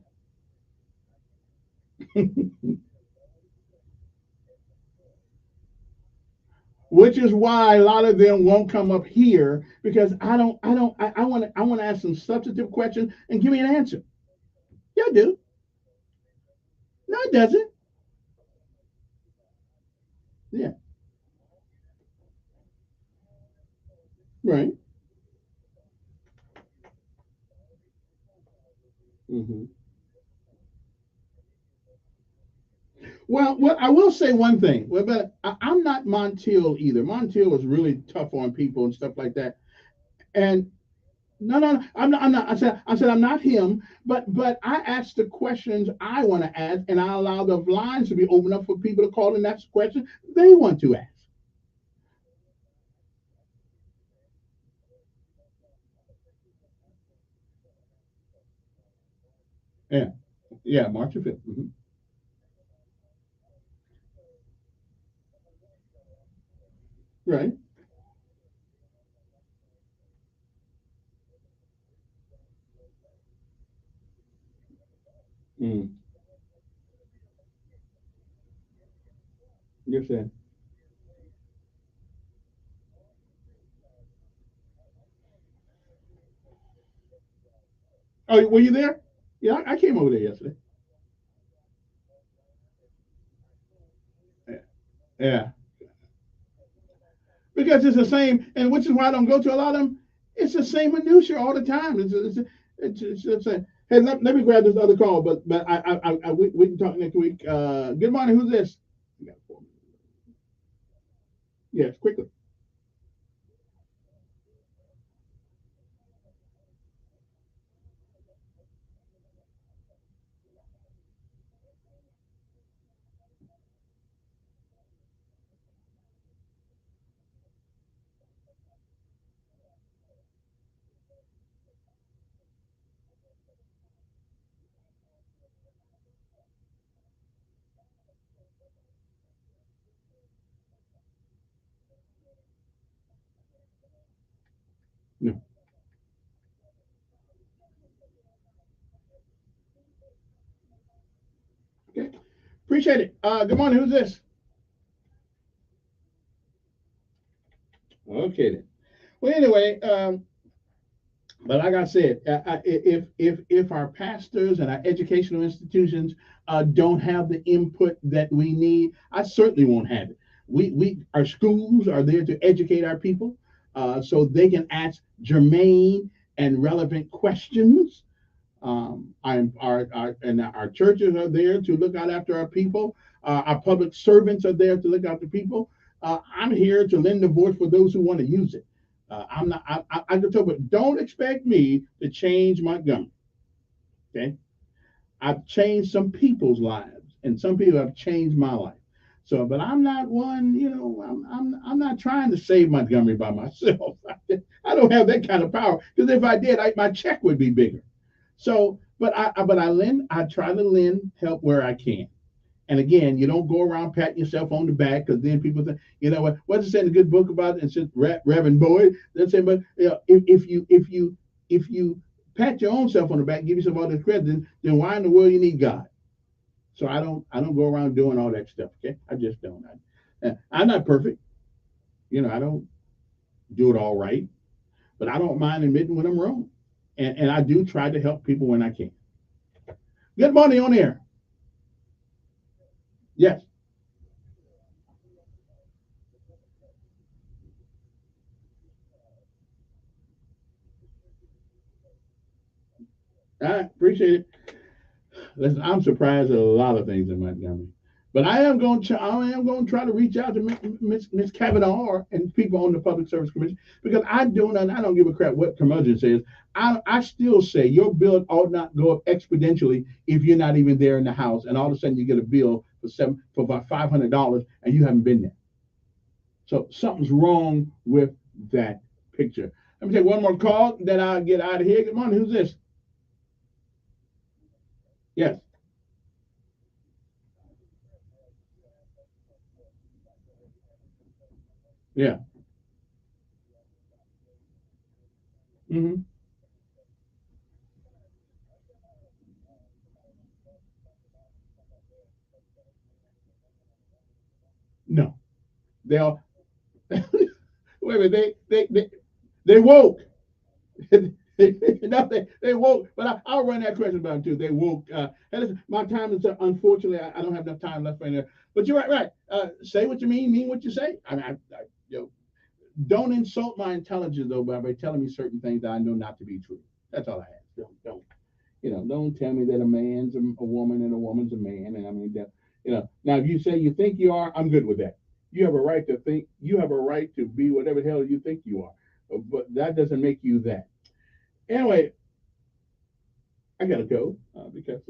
Which is why a lot of them won't come up here because I want to ask some substantive questions and give me an answer. Yeah, I do. No, it doesn't. Yeah. Right. Mm-hmm. Well, I will say one thing. Well, but I'm not Montiel either. Montiel was really tough on people and stuff like that. And no, no, no, I'm not. I'm not. I said I'm not him. But I ask the questions I want to ask, and I allow the lines to be open up for people to call and ask questions they want to ask. Yeah, yeah. March 5th. Mhm. Right. Mm. You're saying. Oh, were you there? Yeah, I came over there yesterday. Yeah, because it's the same, and which is why I don't go to a lot of them. It's the same minutia all the time. It's a, hey, let me grab this other call, but we can talk next week. Good morning. Who's this? Yes, quickly. No. Okay. Appreciate it. Good morning. Who's this? Okay then. Well, anyway, but like I said, if our pastors and our educational institutions don't have the input that we need, I certainly won't have it. We our schools are there to educate our people, so they can ask germane and relevant questions. Our churches are there to look out after our people. Our public servants are there to look after people. I'm here to lend the voice for those who want to use it. I'm not. I can tell, but don't expect me to change Montgomery. Okay, I've changed some people's lives, and some people have changed my life. So, but I'm not one. I'm not trying to save Montgomery by myself. I don't have that kind of power. Because if I did, my check would be bigger. So, I try to lend help where I can. And again, you don't go around patting yourself on the back because then people think, you know what? What's it saying in a good book about it? And says Reverend Boyd. They're saying, but if you pat your own self on the back, give yourself all the credit, then why in the world you need God? So I don't go around doing all that stuff. Okay, I just don't. I'm not perfect. I don't do it all right, but I don't mind admitting when I'm wrong, and I do try to help people when I can. Good morning on air. Yes. I appreciate it. Listen, I'm surprised at a lot of things in Montgomery, but I am going to try to reach out to Miss Kavanaugh and people on the Public Service Commission because I don't give a crap what curmudgeon says. I still say your bill ought not go up exponentially if you're not even there in the house, and all of a sudden you get a bill for about $500 and you haven't been there. So something's wrong with that picture. Let me take one more call, then I'll get out of here. Good morning. Who's this? Yes. Yeah. Hmm. No. They all wait a minute. They woke. No, they woke. But I'll run that question about them too. They woke. And listen, my time is unfortunately I don't have enough time left right there. But you're right. Right. Say what you mean what you say. Don't insult my intelligence though by telling me certain things that I know not to be true. That's all I ask. Don't tell me that a man's a woman and a woman's a man. And I mean that. Now if you say you think you are, I'm good with that. You have a right to think. You have a right to be whatever the hell you think you are. But that doesn't make you that. Anyway, I gotta go because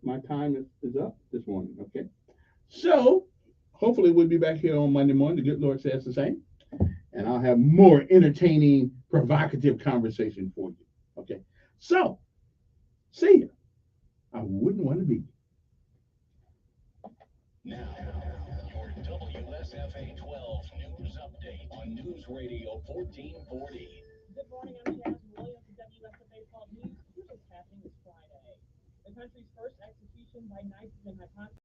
my time is up this morning. Okay, so hopefully we'll be back here on Monday morning. The good Lord says the same, and I'll have more entertaining, provocative conversation for you. Okay, so see you. I wouldn't want to be. Now, your WSFA 12 news update on News Radio 1440. Good morning, I'm Jasmine Williams with WSFA 12 News. Here's what's happening this Friday. The country's first execution by nitrogen hypothesis.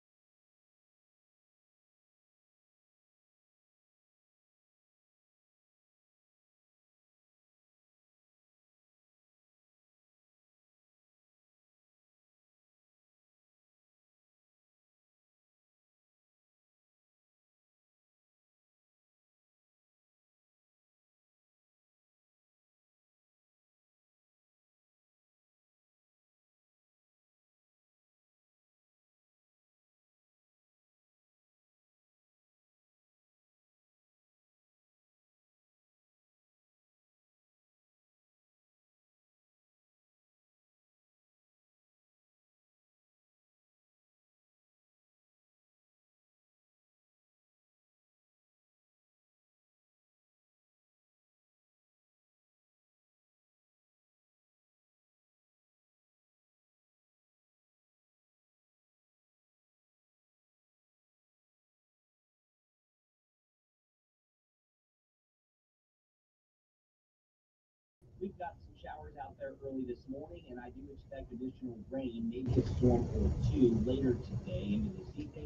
We've got some showers out there early this morning, and I do expect additional rain, maybe a storm or two later today into this evening.